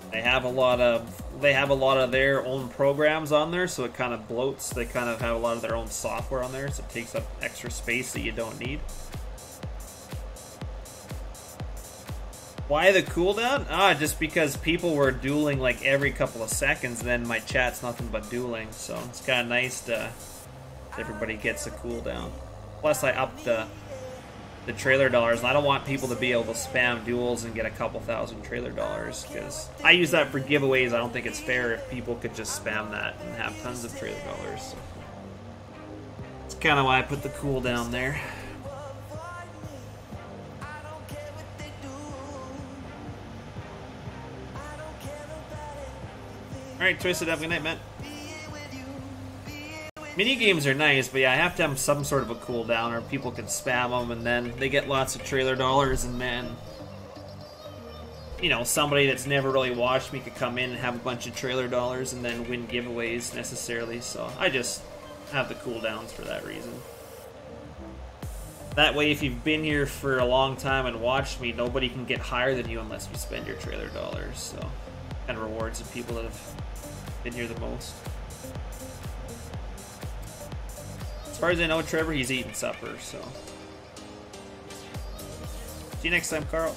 They have a lot of their own programs on there, so it kind of bloats. They kind of have a lot of their own software on there, so it takes up extra space that you don't need. Why the cooldown? Just because people were dueling like every couple of seconds, and then my chat's nothing but dueling, so it's kind of nice to everybody gets a cooldown. Plus, I upped the trailer dollars, and I don't want people to be able to spam duels and get a couple thousand trailer dollars, because I use that for giveaways. I don't think it's fair if people could just spam that and have tons of trailer dollars. So that's kind of why I put the cooldown there. Alright, Twisted, have a good night, man. Mini games are nice, but yeah, I have to have some sort of a cooldown, or people can spam them, and then they get lots of trailer dollars, and then, you know, somebody that's never really watched me could come in and have a bunch of trailer dollars and then win giveaways necessarily, so I just have the cooldowns for that reason. That way, if you've been here for a long time and watched me, nobody can get higher than you unless you spend your trailer dollars, so kind of rewards the people that have been here the most. As far as I know, Trevor, he's eating supper, so. See you next time, Carl.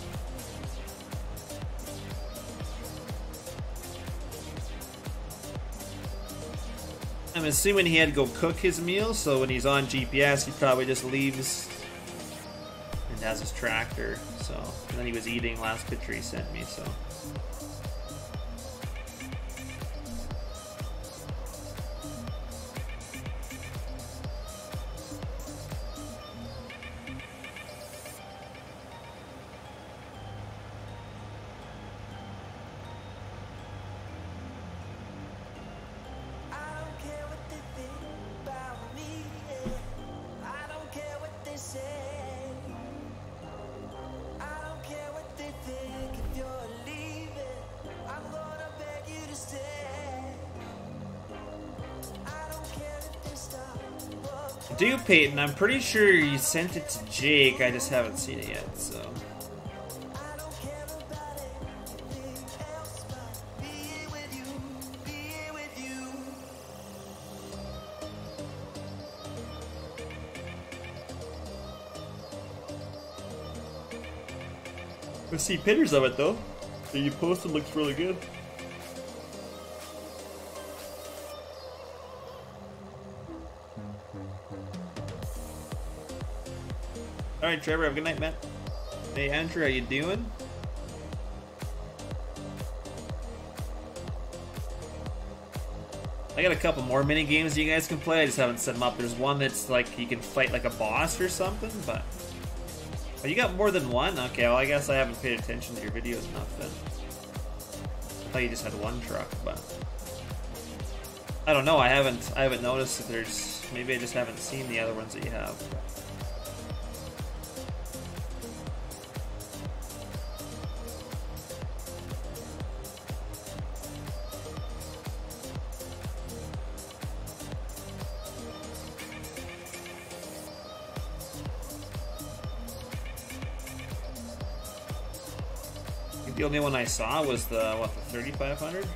I'm assuming he had to go cook his meal, so when he's on GPS, he probably just leaves and has his tractor, so. And then he was eating last picture he sent me, so. do, Peyton. I'm pretty sure you sent it to Jake. I just haven't seen it yet, so. I see pictures of it though. That you posted looks really good. Alright, Trevor, have a good night, man. Hey, Andrew, how you doing? I got a couple more mini games you guys can play. I just haven't set them up. There's one that's like you can fight like a boss or something, but oh, you got more than one? Okay, well I guess I haven't paid attention to your videos enough then. I thought you just had one truck, but I don't know. I haven't noticed that there's. Maybe I just haven't seen the other ones that you have. The only one I saw was the, what, the 3500?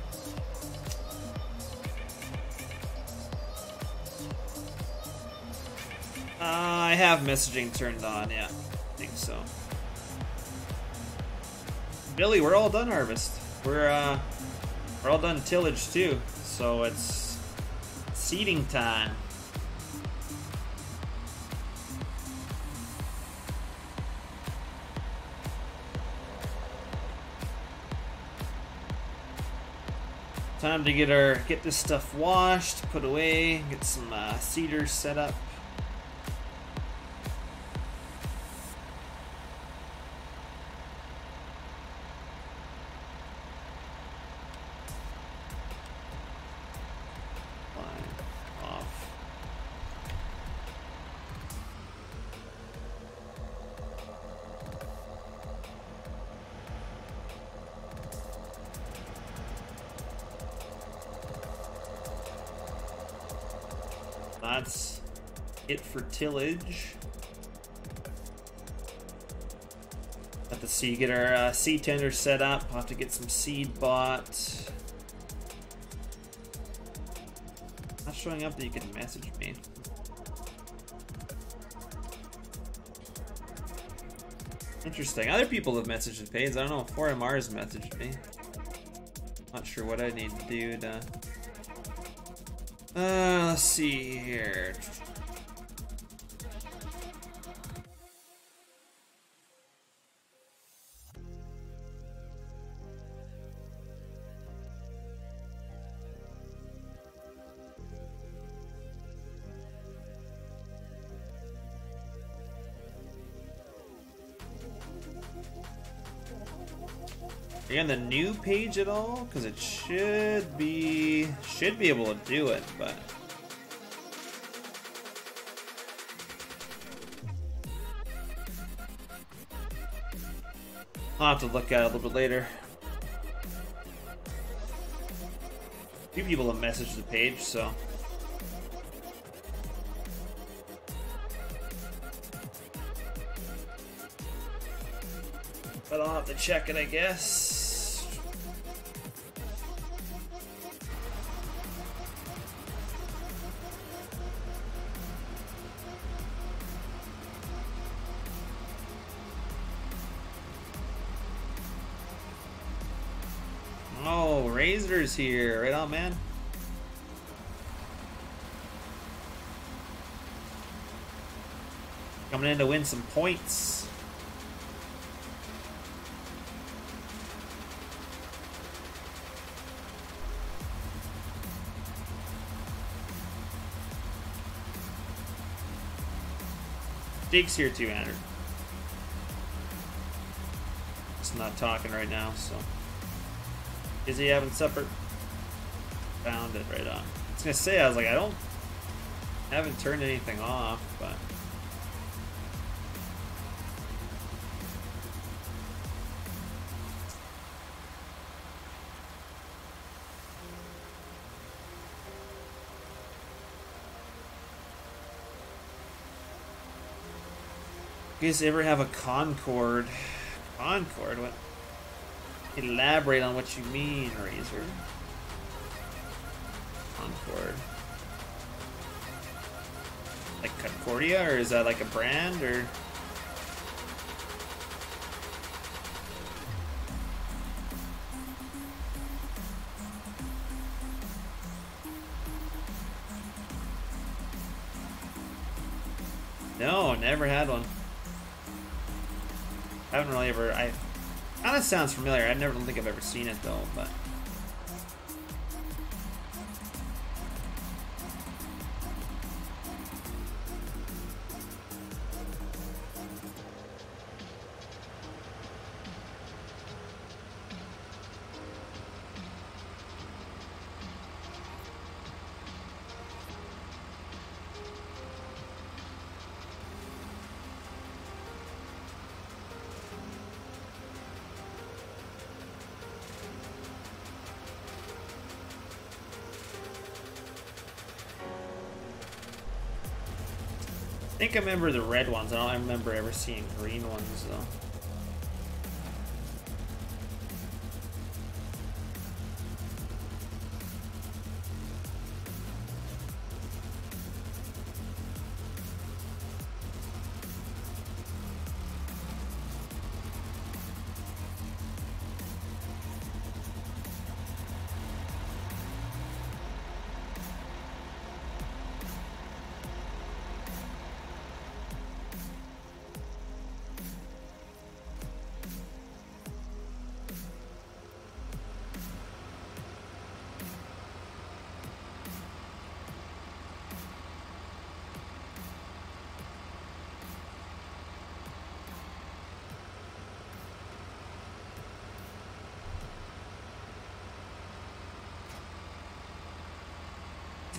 I have messaging turned on, yeah. I think so. Billy, we're all done harvest. We're all done tillage too, so it's seeding time. Time to get this stuff washed, put away, get some cedars set up. Line off. That's it for tillage. Have to see, get our seed tender set up. I'll have to get some seed bought. Not showing up that you can message me. Interesting. Other people have messaged the page. I don't know if 4MR has messaged me. Not sure what I need to do to. Let's see here. Are you on the new page at all? Because it should be able to do it, but I'll have to look at it a little bit later. A few people have messaged the page, so but I'll have to check it, I guess. Oh, Razor's here. Right on, man. Coming in to win some points. Jake's here too, Andrew. Just not talking right now, so. Is he having supper? Found it right on. I was gonna say, I was like, I haven't turned anything off, but. You guys ever have a Concord? Concord? What? Elaborate on what you mean, Razor. Concord. Like Concordia, or is that like a brand, or? No, never had one. I haven't really ever. I kind of sounds familiar. I never don't think I've ever seen it though, but. I think I remember the red ones. I don't remember ever seeing green ones though.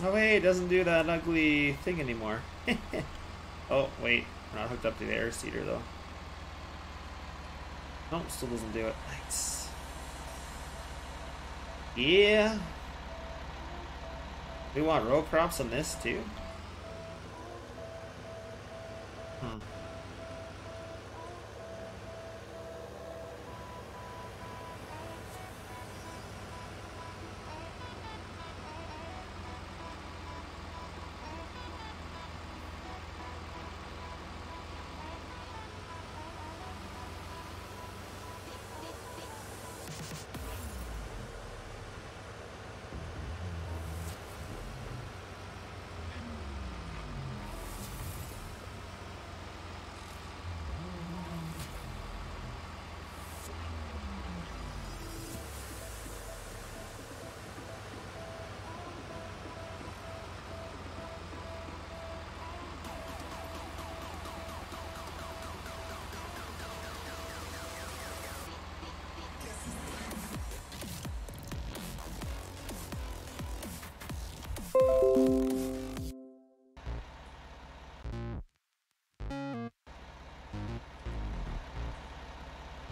Oh wait, it doesn't do that ugly thing anymore. Oh wait, we're not hooked up to the air seeder though. Nope, still doesn't do it. Nice. Yeah. We want row crops on this too. Hmm.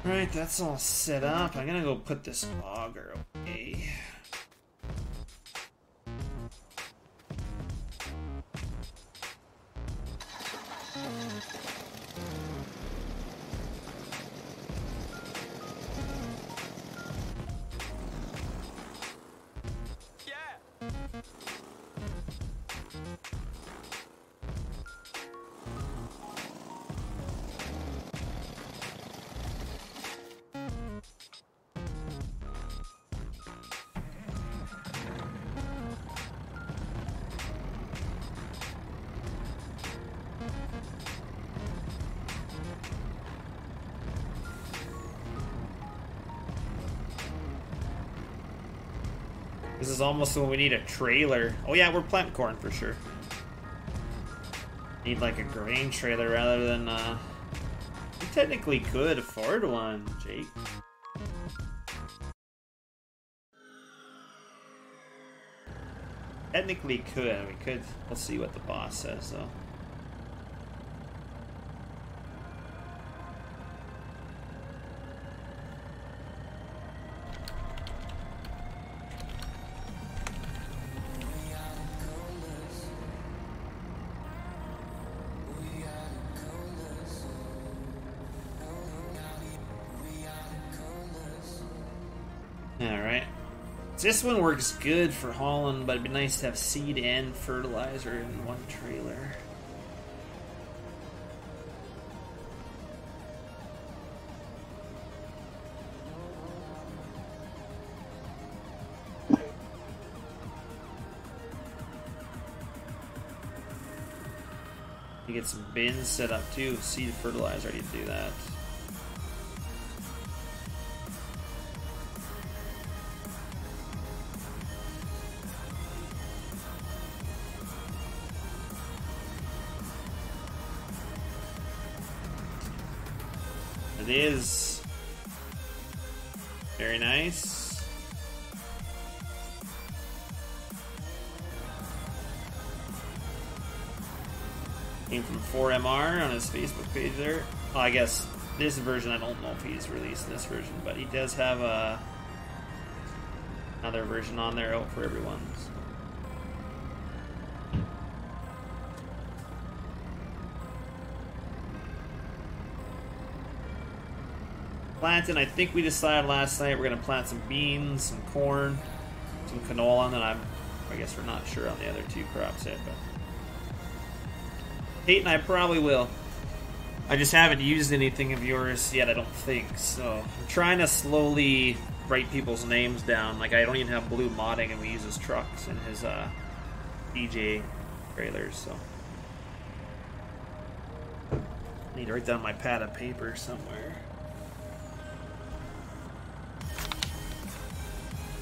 Alright, that's all set up. I'm gonna go put this auger away. This is almost when we need a trailer. Oh yeah, we're planting corn for sure. Need like a grain trailer rather than we technically could afford one, Jake. Technically could. We could. We'll see what the boss says though. Alright. This one works good for hauling, but it'd be nice to have seed and fertilizer in one trailer. You get some bins set up too, seed fertilizer, I need to do that. It is very nice. Came from 4MR on his Facebook page there. Well, I guess this version, I don't know if he's released this version, but he does have another version on there out for everyone. So. Planting, I think we decided last night we're going to plant some beans, some corn, some canola, and then I guess we're not sure on the other two crops yet, but Peyton, I probably will. I just haven't used anything of yours yet, I don't think, so I'm trying to slowly write people's names down. Like, I don't even have Blue modding, and we use his trucks and his DJ trailers, so I need to write down my pad of paper somewhere.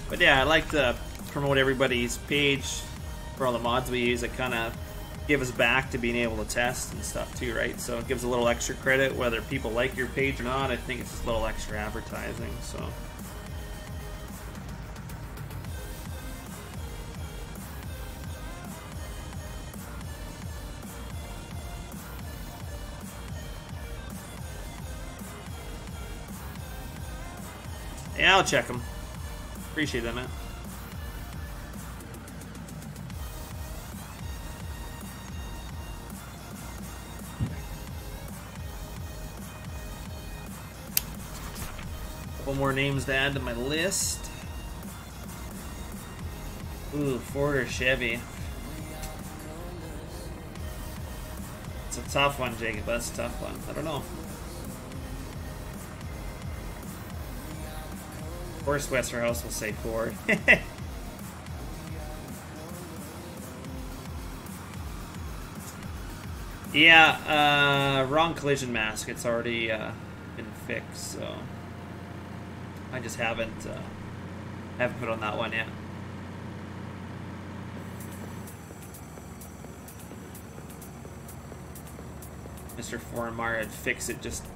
But yeah, I like to promote everybody's page for all the mods we use. It kind of give us back to being able to test and stuff too, right? So it gives a little extra credit, whether people like your page or not. I think it's just a little extra advertising, so. Yeah, I'll check them. Appreciate that, man. Couple more names to add to my list. Ooh, Ford or Chevy. It's a tough one, Jacob. That's a tough one. I don't know. Of course, Westerhouse will say Ford. Yeah, wrong collision mask. It's already been fixed, so I just haven't put on that one yet. Mr. Foreign-Mar had fixed it, just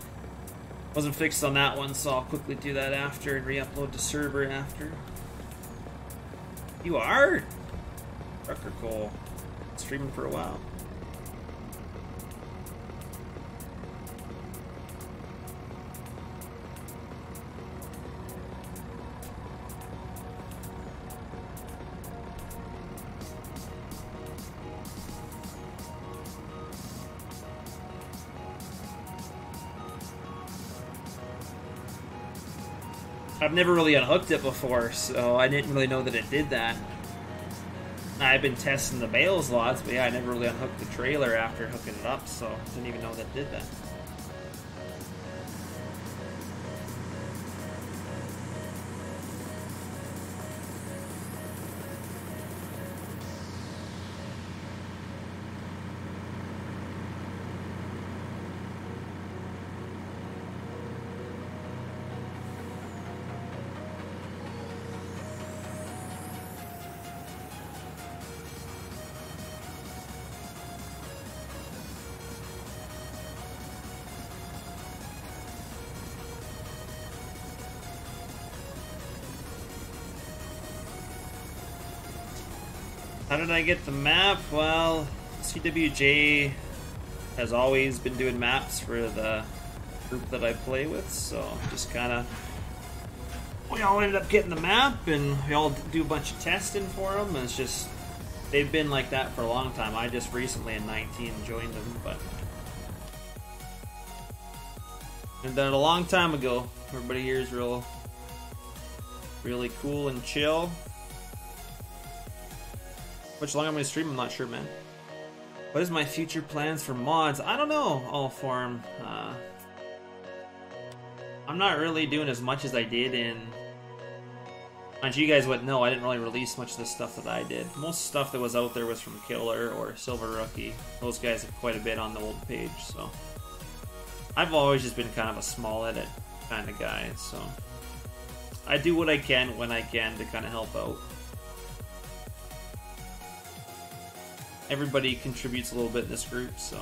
wasn't fixed on that one, so I'll quickly do that after and re-upload to server after. You are? Rucker Cole. Streaming for a while. I've never really unhooked it before, so I didn't really know that it did that. I've been testing the bales lots, but yeah, I never really unhooked the trailer after hooking it up, so I didn't even know that it did that. How did I get the map? Well, CWJ has always been doing maps for the group that I play with, so just kind of, we all ended up getting the map, and we all do a bunch of testing for them, and it's just, they've been like that for a long time. I just recently in 19 joined them, but I've done it a long time ago. Everybody here is real Really cool and chill. Which long I'm gonna stream, I'm not sure, man. What is my future plans for mods? I don't know, all form. I'm not really doing as much as I did in... And you guys wouldn't know, I didn't really release much of the stuff that I did. Most stuff that was out there was from Killer or Silver Rookie. Those guys have quite a bit on the old page, so... I've always just been kind of a small edit kind of guy, so... I do what I can when I can to kind of help out. Everybody contributes a little bit in this group, so...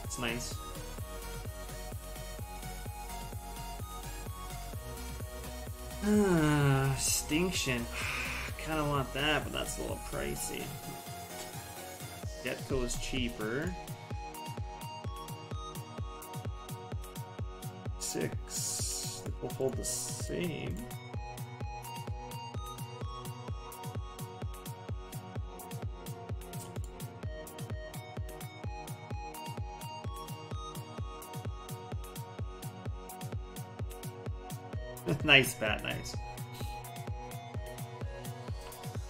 It's nice. Extinction. Kind of want that, but that's a little pricey. Getco is cheaper. 6. It will hold the same. Nice, Pat, nice.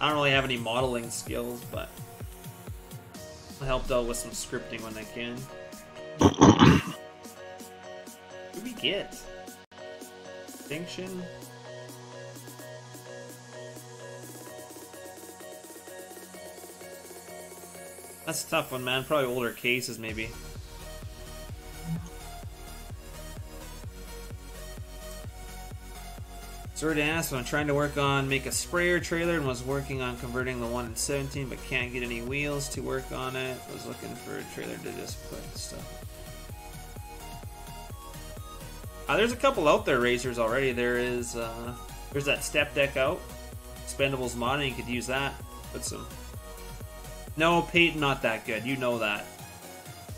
I don't really have any modeling skills, but I helped out with some scripting when I can. What do we get? Extinction? That's a tough one, man. Probably older cases, maybe. Sorry to ask, I'm trying to work on make a sprayer trailer and was working on converting the one in 17, but can't get any wheels to work on it. Was looking for a trailer to just put stuff. There's a couple out there, Razors, already. There's that step deck out. Expendables modding, you could use that. Put some... No, Peyton, not that good. You know that.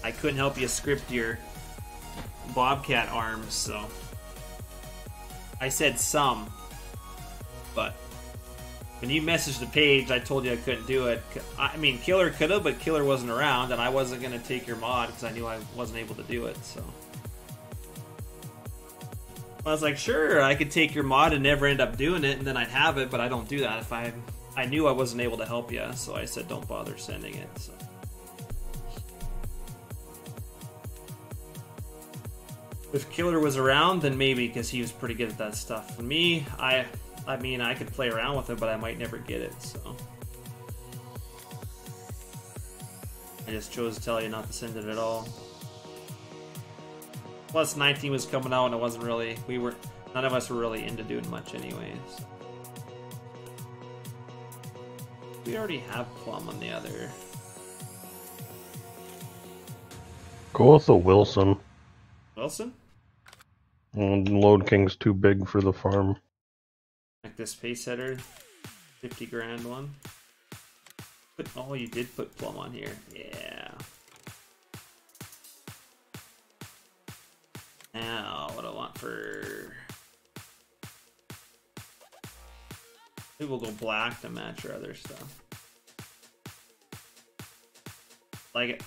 I couldn't help you script your Bobcat arms, so... I said some, but when you messaged the page, I told you I couldn't do it. I mean, Killer could have, but Killer wasn't around, and I wasn't going to take your mod because I knew I wasn't able to do it, so... I was like, sure, I could take your mod and never end up doing it, and then I'd have it, but I don't do that if I knew I wasn't able to help you, so I said don't bother sending it, so... If Killer was around, then maybe, because he was pretty good at that stuff. For me, I mean, I could play around with it, but I might never get it, so... I just chose to tell you not to send it at all. Plus, 19 was coming out, and it wasn't really... None of us were really into doing much anyways. We already have Plum on the other... Go with the Wilson. Wilson? Load King's too big for the farm. Like this pace header, 50 grand one. Oh, you did put Plum on here. Yeah. Now, what do I want for... Maybe we'll go black to match our other stuff. Like it.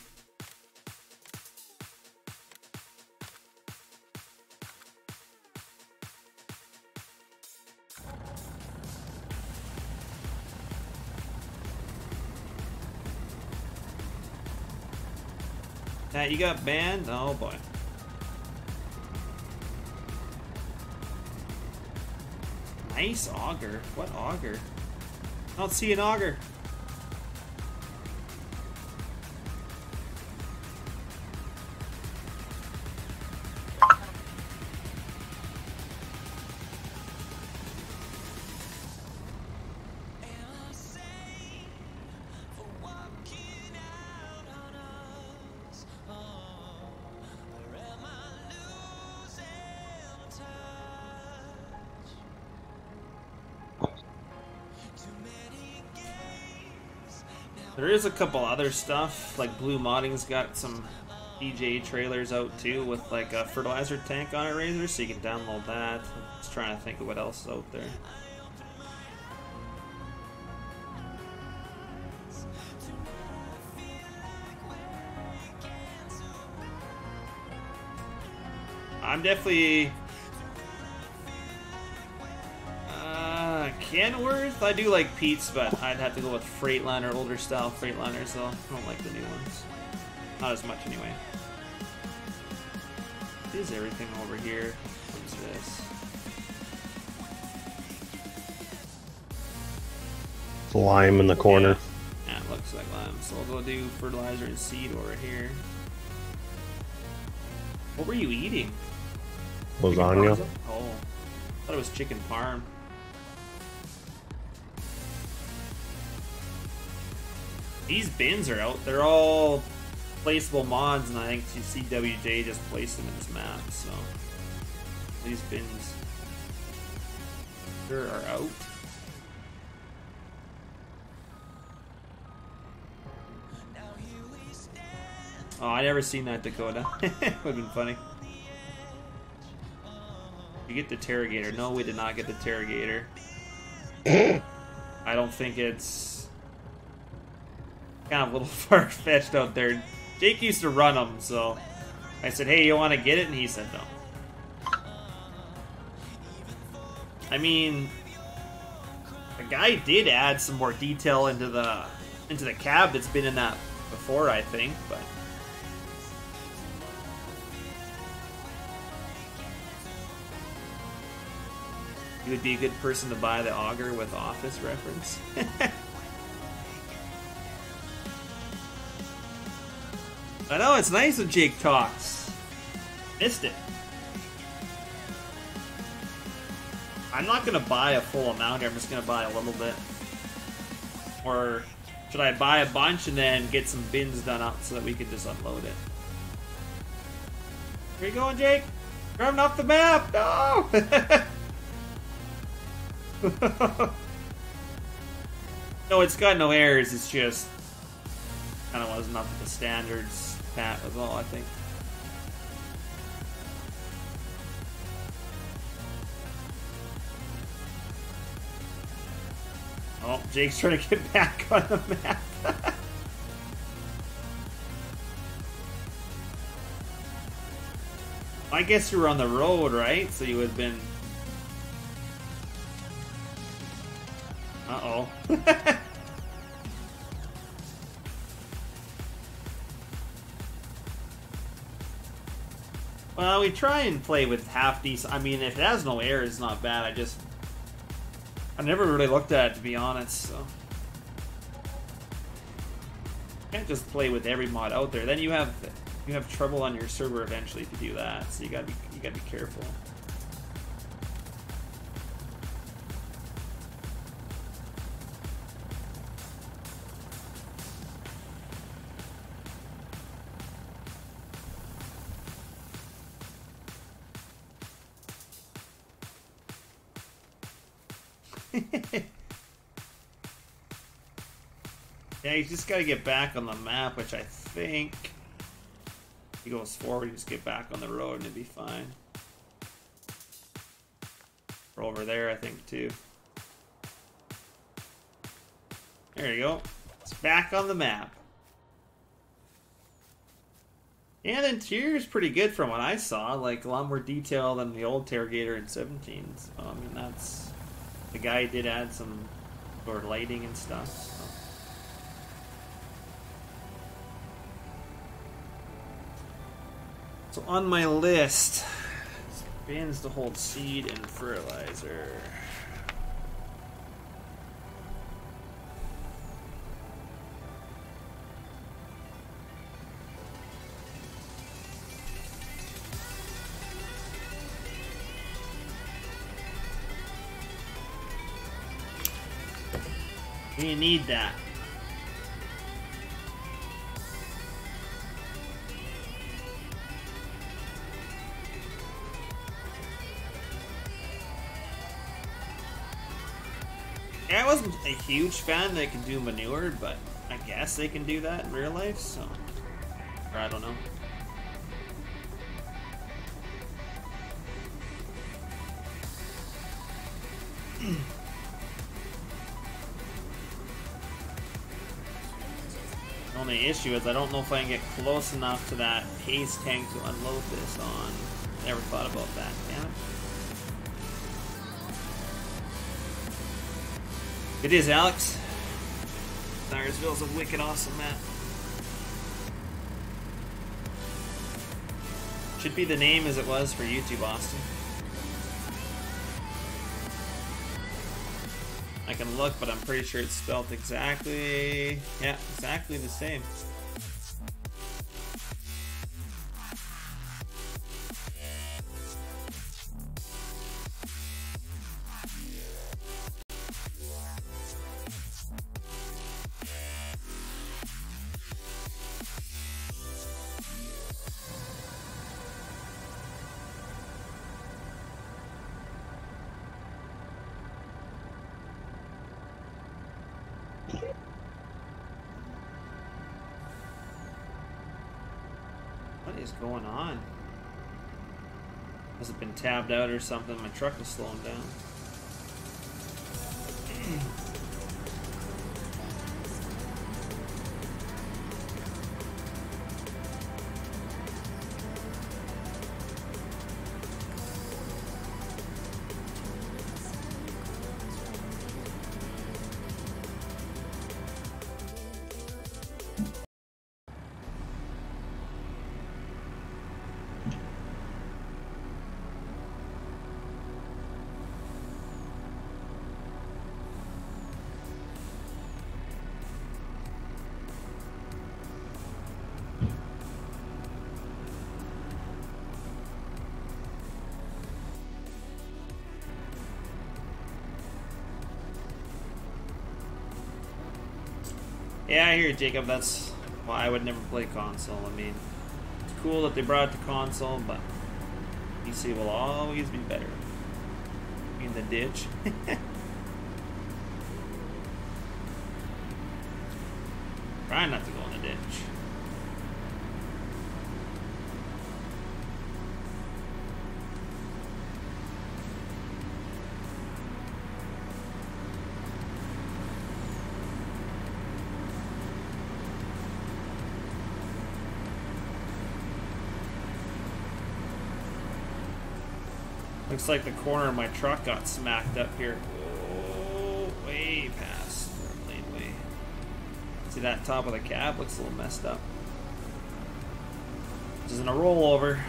Pat, you got banned? Oh boy. Nice auger. What auger? I don't see an auger. There is a couple other stuff, like Blue Modding's got some DJ trailers out too with like a fertilizer tank on it, Razor, so you can download that. I'm just trying to think of what else is out there. I'm definitely... Kenworth, I do like Pete's, but I'd have to go with Freightliner, older style Freightliners, though. I don't like the new ones. Not as much, anyway. What is everything over here? What's this? Lime in the corner. Yeah, it looks like lime. So I'll go do fertilizer and seed over here. What were you eating? Lasagna. Oh, I thought it was chicken parm. These bins are out. They're all placeable mods, and I think CWJ just placed them in this map. So these bins sure are out. Oh, I never seen that, Dakota. Would've been funny. You get the Terrogator. No, we did not get the Terrogator. I don't think it's kind of a little far-fetched out there. Jake used to run them, so I said, hey, you want to get it? And he said no. I mean, the guy did add some more detail into the cab that's been in that before, I think, but he would be a good person to buy the auger with Office reference. I know, it's nice when Jake talks. Missed it. I'm not going to buy a full amount here, I'm just going to buy a little bit. Or should I buy a bunch and then get some bins done up so that we can just unload it? Where you going, Jake? Driving off the map! No! No, it's got no errors, it's just kind of wasn't up to the standards. That was all, I think. Oh, Jake's trying to get back on the map. I guess you were on the road, right? So you would have been... Uh-oh. Well, we try and play with half decent. I mean, if it has no errors, it's not bad. I never really looked at it, to be honest, so. Can't just play with every mod out there. Then you have trouble on your server eventually if you do that. So you gotta be careful. Yeah, you just gotta get back on the map, which I think if he goes forward, you just get back on the road and it'd be fine. Or over there, I think, too. There you go. It's back on the map. Yeah, the interior is pretty good from what I saw. Like, a lot more detail than the old Terrogator in 17. So, I mean, that's... The guy did add some sort of lighting and stuff. So. So on my list, bins to hold seed and fertilizer. We need that. Yeah, I wasn't a huge fan they can do manure, but I guess they can do that in real life, so... Or I don't know. The only issue is I don't know if I can get close enough to that haze tank to unload this on. Never thought about that, damn it. It is, Alex. Dyersville's a wicked awesome map. Should be the name as it was for YouTube, Austin. I can look, but I'm pretty sure it's spelled exactly... yeah, exactly the same. What is going on? Has it been tabbed out or something? My truck is slowing down. Yeah, I hear you, Jacob. That's why I would never play console. I mean, it's cool that they brought it to console, but PC will always be better. In the ditch. Try not to go in the ditch. Looks like the corner of my truck got smacked up here. Oh, way past the laneway. See that top of the cab? Looks a little messed up. This isn't a rollover.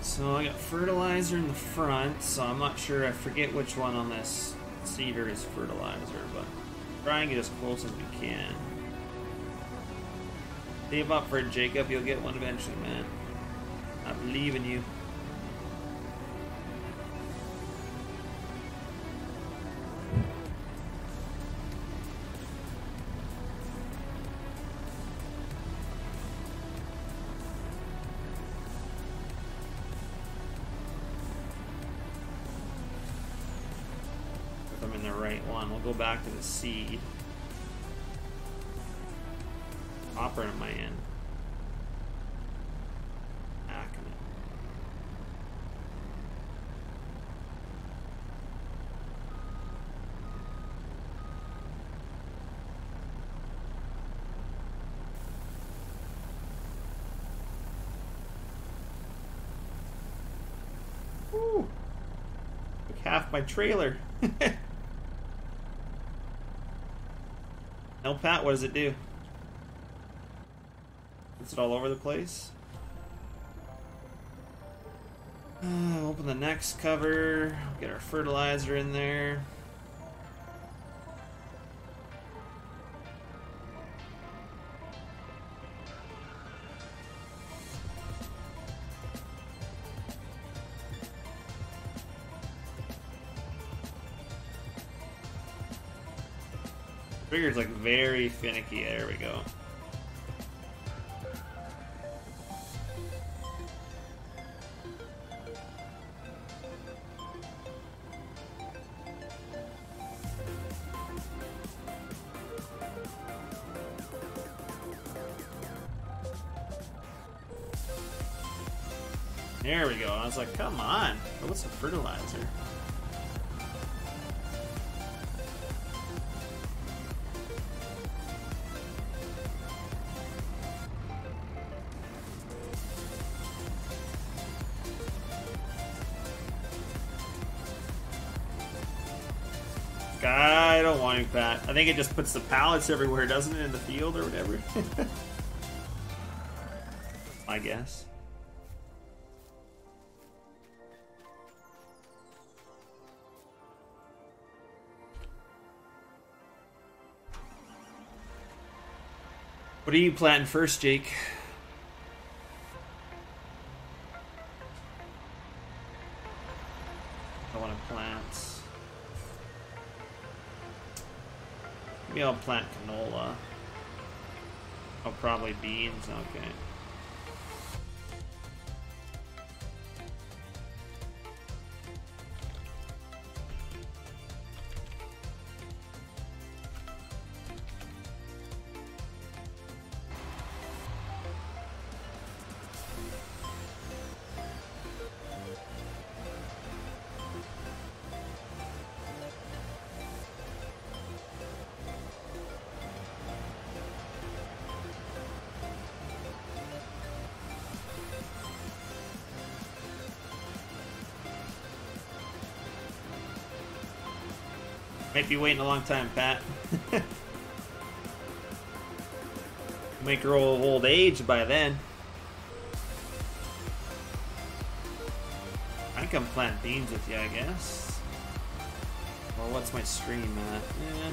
So I got fertilizer in the front, so I'm not sure, I forget which one on this cedar is fertilizer, but try and get as close as we can. Save up for it, Jacob, you'll get one eventually, man. I believe in you. Go back to the seed. Hopper in my end. Hacking it. Woo! Took half my trailer. No, Pat, what does it do? Is it all over the place? Open the next cover. Get our fertilizer in there. Trigger's like very finicky. There we go. There we go. I was like, come on. What's the fertilizer? I don't want to, Pat. I think it just puts the pallets everywhere, doesn't it, in the field or whatever? I guess. What are you planting first, Jake? I want to plant. Maybe I'll plant canola. Oh, probably beans. Okay. Might be waiting a long time, Pat. Might grow old age by then. I can plant beans with you, I guess. Well, what's my stream at? Yeah.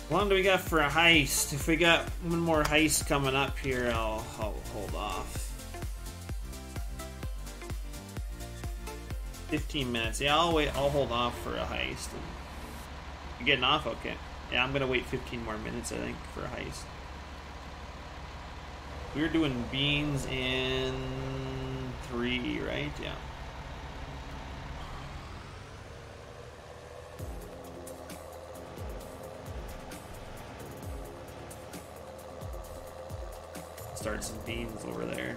How long do we got for a heist? If we got one more heist coming up here, I'll hold off. 15 minutes. Yeah, I'll wait. I'll hold off for a heist. You getting off? Okay. Yeah, I'm gonna wait 15 more minutes, I think, for a heist. We were doing beans in 3, right? Yeah. Start some beans over there.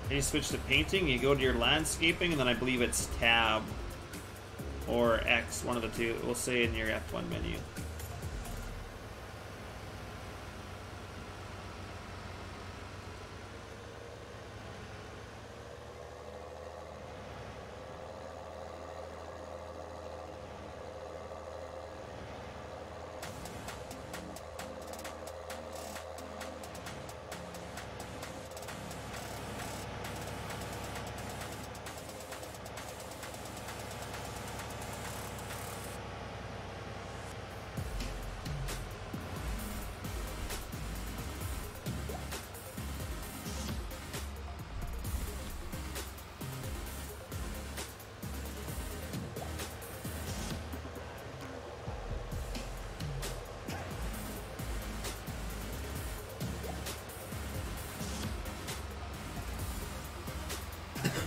You switch to painting, you go to your landscaping, and then I believe it's tab or X, one of the two. It will say in your F1 menu.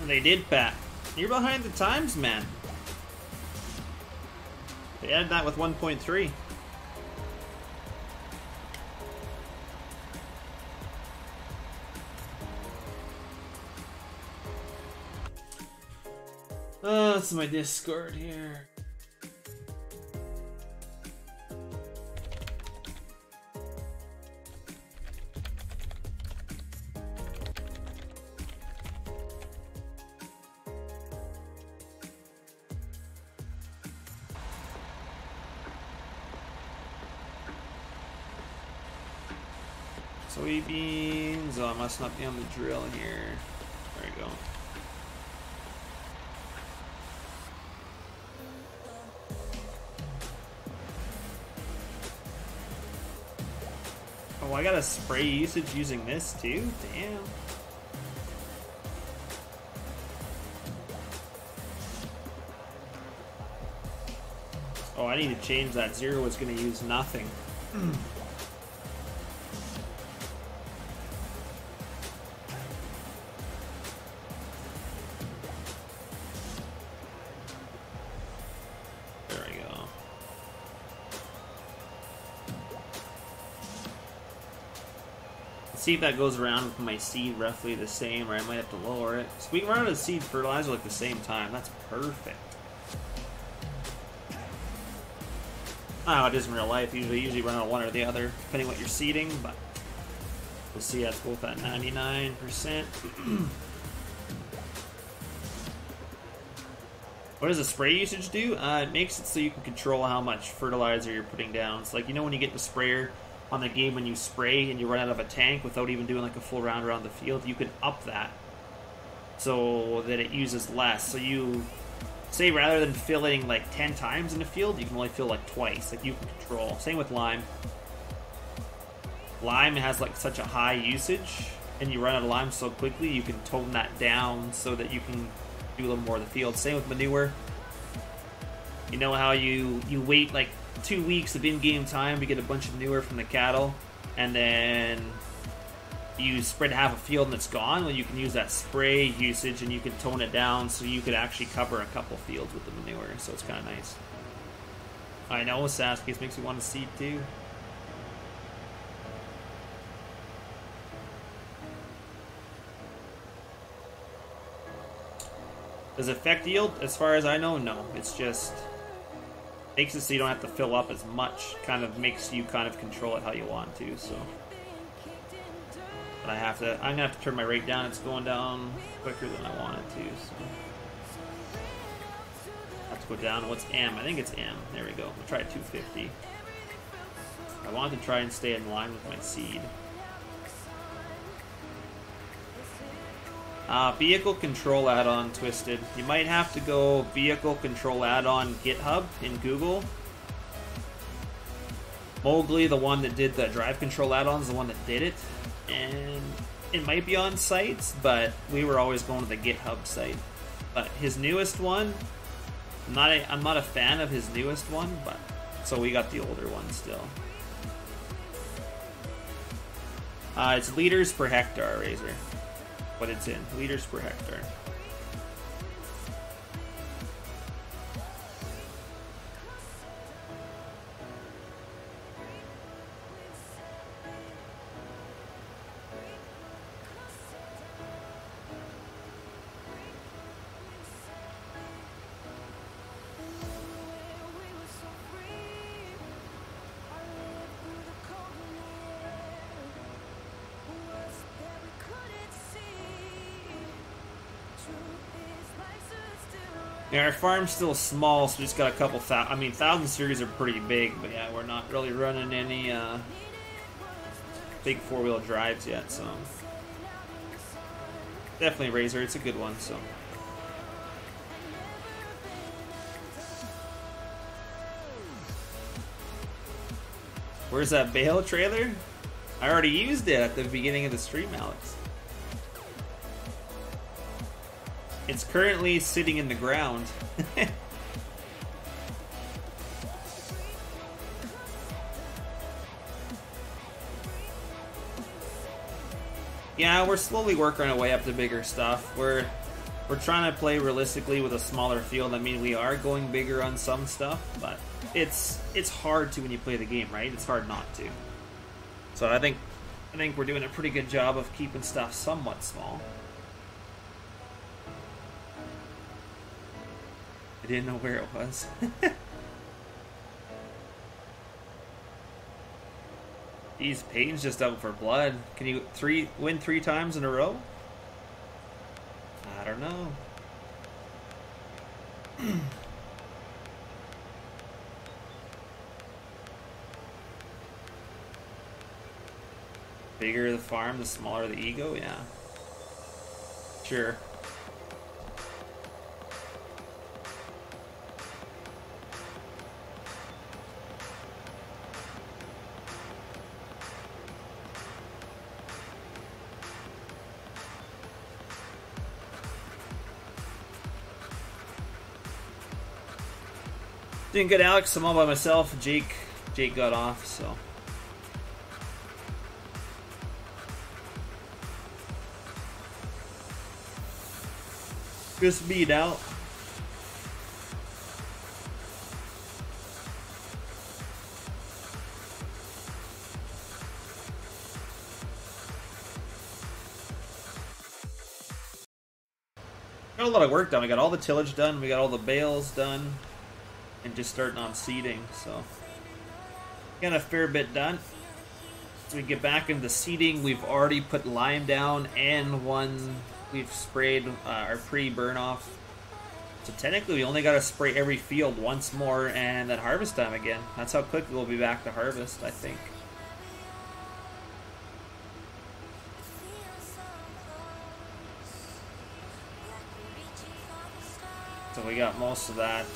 They did, Pat. You're behind the times, man. They added that with 1.3. Oh, that's my Discord here. Soybeans. Oh, I must not be on the drill here. There we go. Oh, I got a spray usage using this too? Damn. Oh, I need to change that. Zero is going to use nothing. There we go. Let's see if that goes around with my seed roughly the same, or I might have to lower it. So we can run out of seed fertilizer at the same time. That's perfect. Oh, it is in real life. Usually run on one or the other, depending what you're seeding, but we'll see that's both at 99%. What does the spray usage do? It makes it so you can control how much fertilizer you're putting down. It's like, you know when you get the sprayer on the game when you spray and you run out of a tank without even doing like a full round around the field, you can up that so that it uses less. So you say rather than filling like 10 times in the field, you can only fill like twice. Like you can control. Same with lime. Lime has like such a high usage, and you run out of lime so quickly, you can tone that down so that you can do a little more of the field. Same with manure. You know how you wait like 2 weeks of in-game time to get a bunch of manure from the cattle, and then you spread half a field and it's gone? Well, you can use that spray usage and you can tone it down so you could actually cover a couple fields with the manure, so it's kind of nice. I know, Sasuke makes me want to seed too. Does it affect yield? As far as I know, no. It's just makes it so you don't have to fill up as much. Kind of makes you kind of control it how you want to, so. But I'm gonna have to turn my rate down. It's going down quicker than I want it to, so. I have to go down. What's M? I think it's M. There we go. We'll try 250. I want to try and stay in line with my seed. Vehicle control add-on, Twisted. You might have to go vehicle control add-on GitHub in Google. Mowgli, the one that did the drive control add-ons, the one that did it. And it might be on sites, but we were always going to the GitHub site. But his newest one, I'm not a fan of his newest one, but so we got the older one still. It's liters per hectare, Razor. What it's in, liters per hectare. Yeah, our farm's still small, so we just got a couple thousand. I mean, 1,000 series are pretty big, but yeah, we're not really running any big four-wheel drives yet, so definitely Razor. It's a good one, so. Where's that bale trailer? I already used it at the beginning of the stream, Alex. It's currently sitting in the ground. Yeah, we're slowly working our way up to bigger stuff. We're trying to play realistically with a smaller field. I mean, we are going bigger on some stuff, but it's hard to when you play the game, right? It's hard not to. So I think we're doing a pretty good job of keeping stuff somewhat small. I didn't know where it was. These Peyton's just out for blood. Can you win 3 times in a row? I don't know. Bigger the farm, the smaller the ego? Yeah. Sure. Doing good, Alex. I'm all by myself. Jake got off, so. Just me now. Got a lot of work done. We got all the tillage done. We got all the bales done. And just starting on seeding, so. Got a fair bit done. As we get back into seeding, we've already put lime down and we've sprayed our pre-burn off. So technically we only got to spray every field once more and then harvest time again. That's how quickly we'll be back to harvest, I think. So we got most of that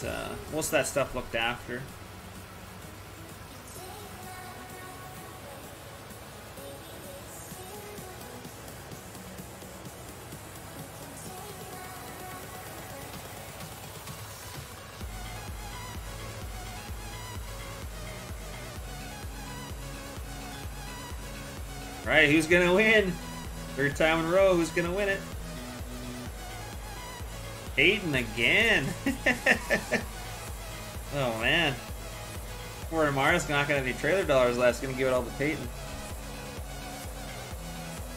stuff looked after. Alright, who's gonna win? Third time in a row, who's gonna win it? Peyton again. Oh man. Poor Amara's not gonna have any trailer dollars left, gonna give it all to Peyton.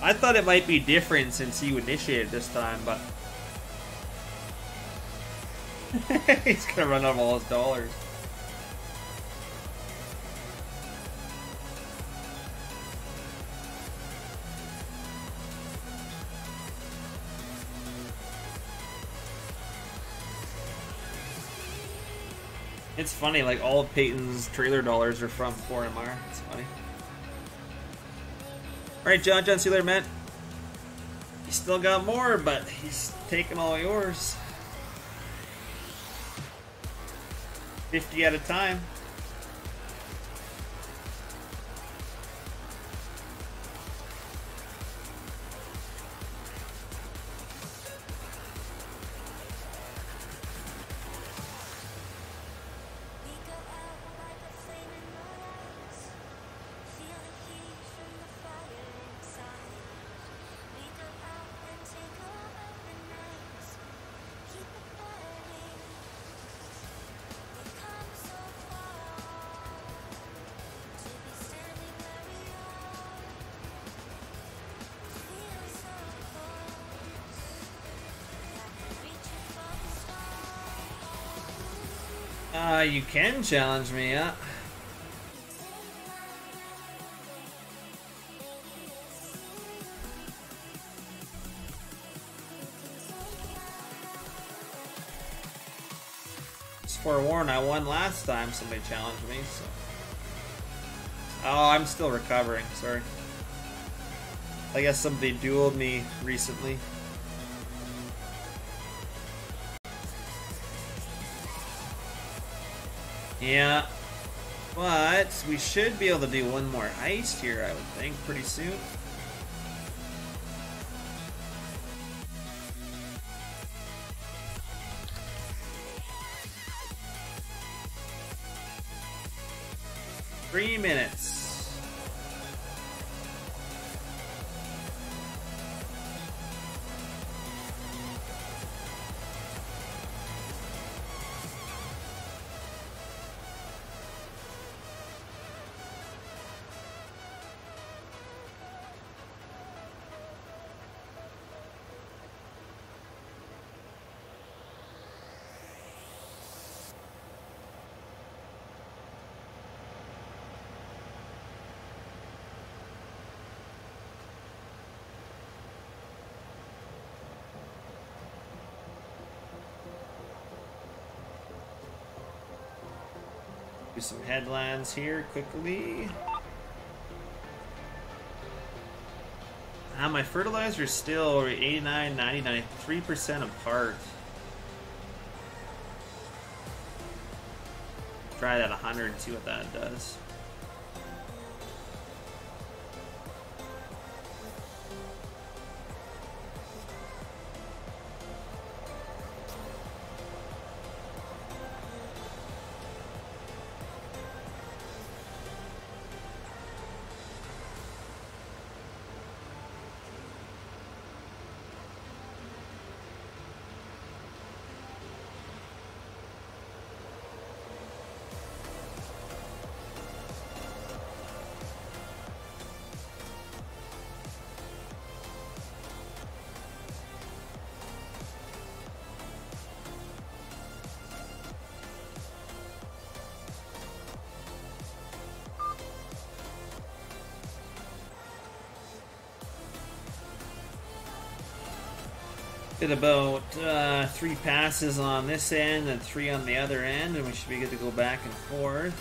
I thought it might be different since you initiated this time, but he's gonna run out of all his dollars. It's funny, like all of Peyton's trailer dollars are from 4MR. It's funny. Alright, John, see you later, man. He still got more, but he's taking all yours. 50 at a time. You can challenge me, yeah. Just forewarned, I won last time somebody challenged me, so. Oh, I'm still recovering, sorry. I guess somebody dueled me recently. Yeah, but we should be able to do one more heist here, I would think, pretty soon. Three minutes. Do some headlines here quickly. My fertilizer is still 89, 90, 93% apart. Try that 100 and see what that does. Did about 3 passes on this end and 3 on the other end, and we should be good to go back and forth.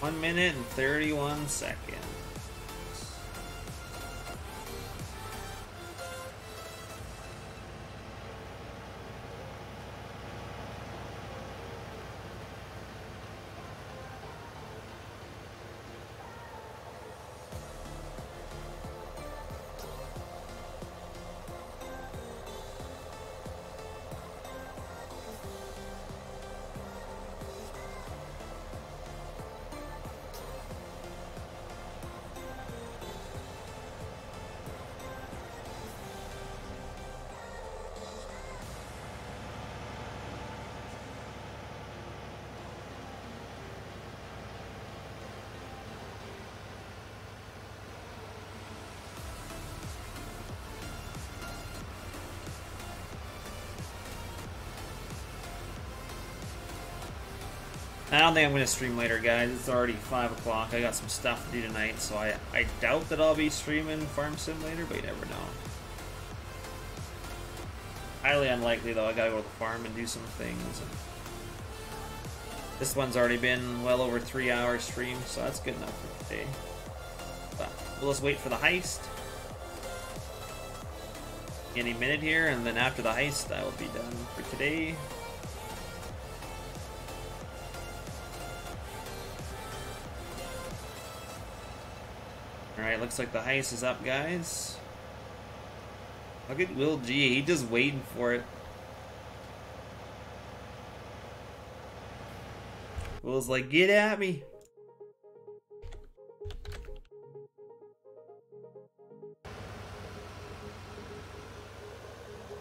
1 minute and 31 seconds. I don't think I'm going to stream later, guys. It's already 5 o'clock. I got some stuff to do tonight, so I doubt that I'll be streaming Farm Sim later, but you never know. Highly unlikely, though. I gotta go to the farm and do some things. And this one's already been well over 3 hours stream, so that's good enough for today. But we'll just wait for the heist. Any minute here, and then after the heist, I will be done for today. Alright, looks like the heist is up, guys. Look at Will G, he's just waiting for it. Will's like, get at me.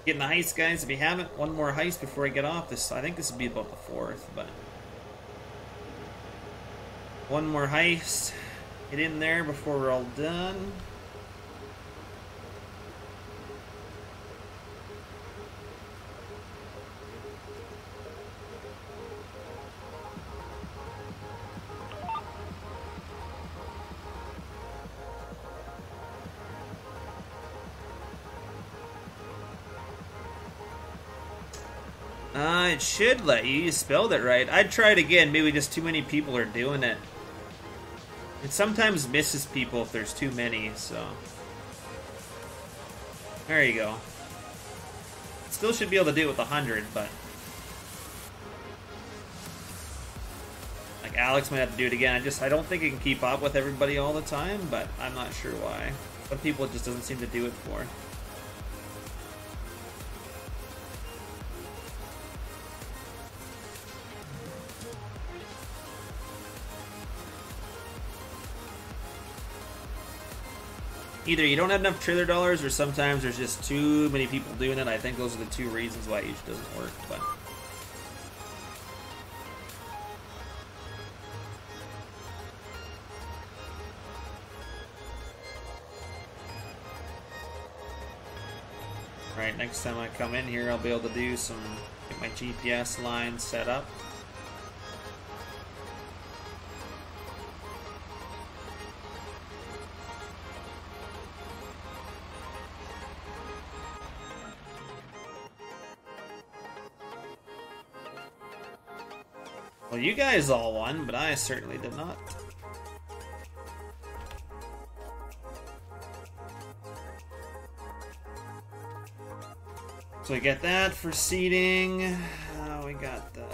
Getting the heist, guys. If you haven't, one more heist before I get off this. I think this would be about the 4th, but one more heist. Get in there before we're all done. It should let you. You spelled it right. I'd try it again. Maybe just too many people are doing it. It sometimes misses people if there's too many, so. There you go. Still should be able to do it with 100, but. Like Alex might have to do it again. I don't think it can keep up with everybody all the time, but I'm not sure why. Some people it just doesn't seem to do it for. Either you don't have enough trailer dollars, or sometimes there's just too many people doing it. I think those are the two reasons why it usually doesn't work. But alright, next time I come in here, I'll be able to do some, get my GPS line set up. Well, you guys all won, but I certainly did not. So we get that for seeding. We got the...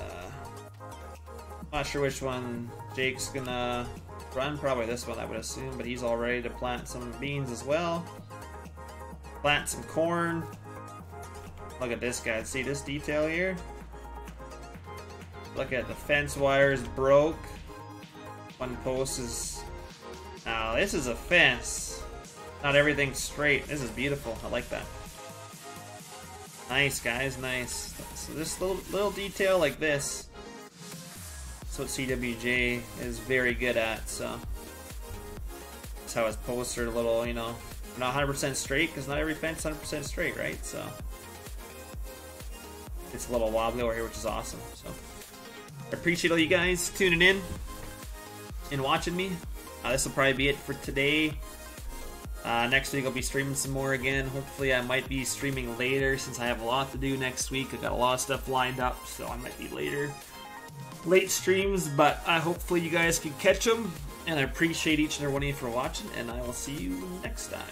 Not sure which one Jake's gonna run. Probably this one, I would assume, but he's all ready to plant some beans as well. Plant some corn. Look at this guy. See this detail here? Look at the fence wires broke. One post is... Now this is a fence. Not everything's straight. This is beautiful. I like that. Nice, guys. Nice. So this little detail like this. That's what CWJ is very good at. So that's how his posts are a little, you know, not 100% straight, because not every fence is 100% straight, right? So it's a little wobbly over here, which is awesome. So I appreciate all you guys tuning in and watching me. This will probably be it for today. Next week I'll be streaming some more again. Hopefully I might be streaming later since I have a lot to do next week. I got a lot of stuff lined up, so I might be late streams, but hopefully you guys can catch them. And I appreciate each and every one of you for watching, and I will see you next time.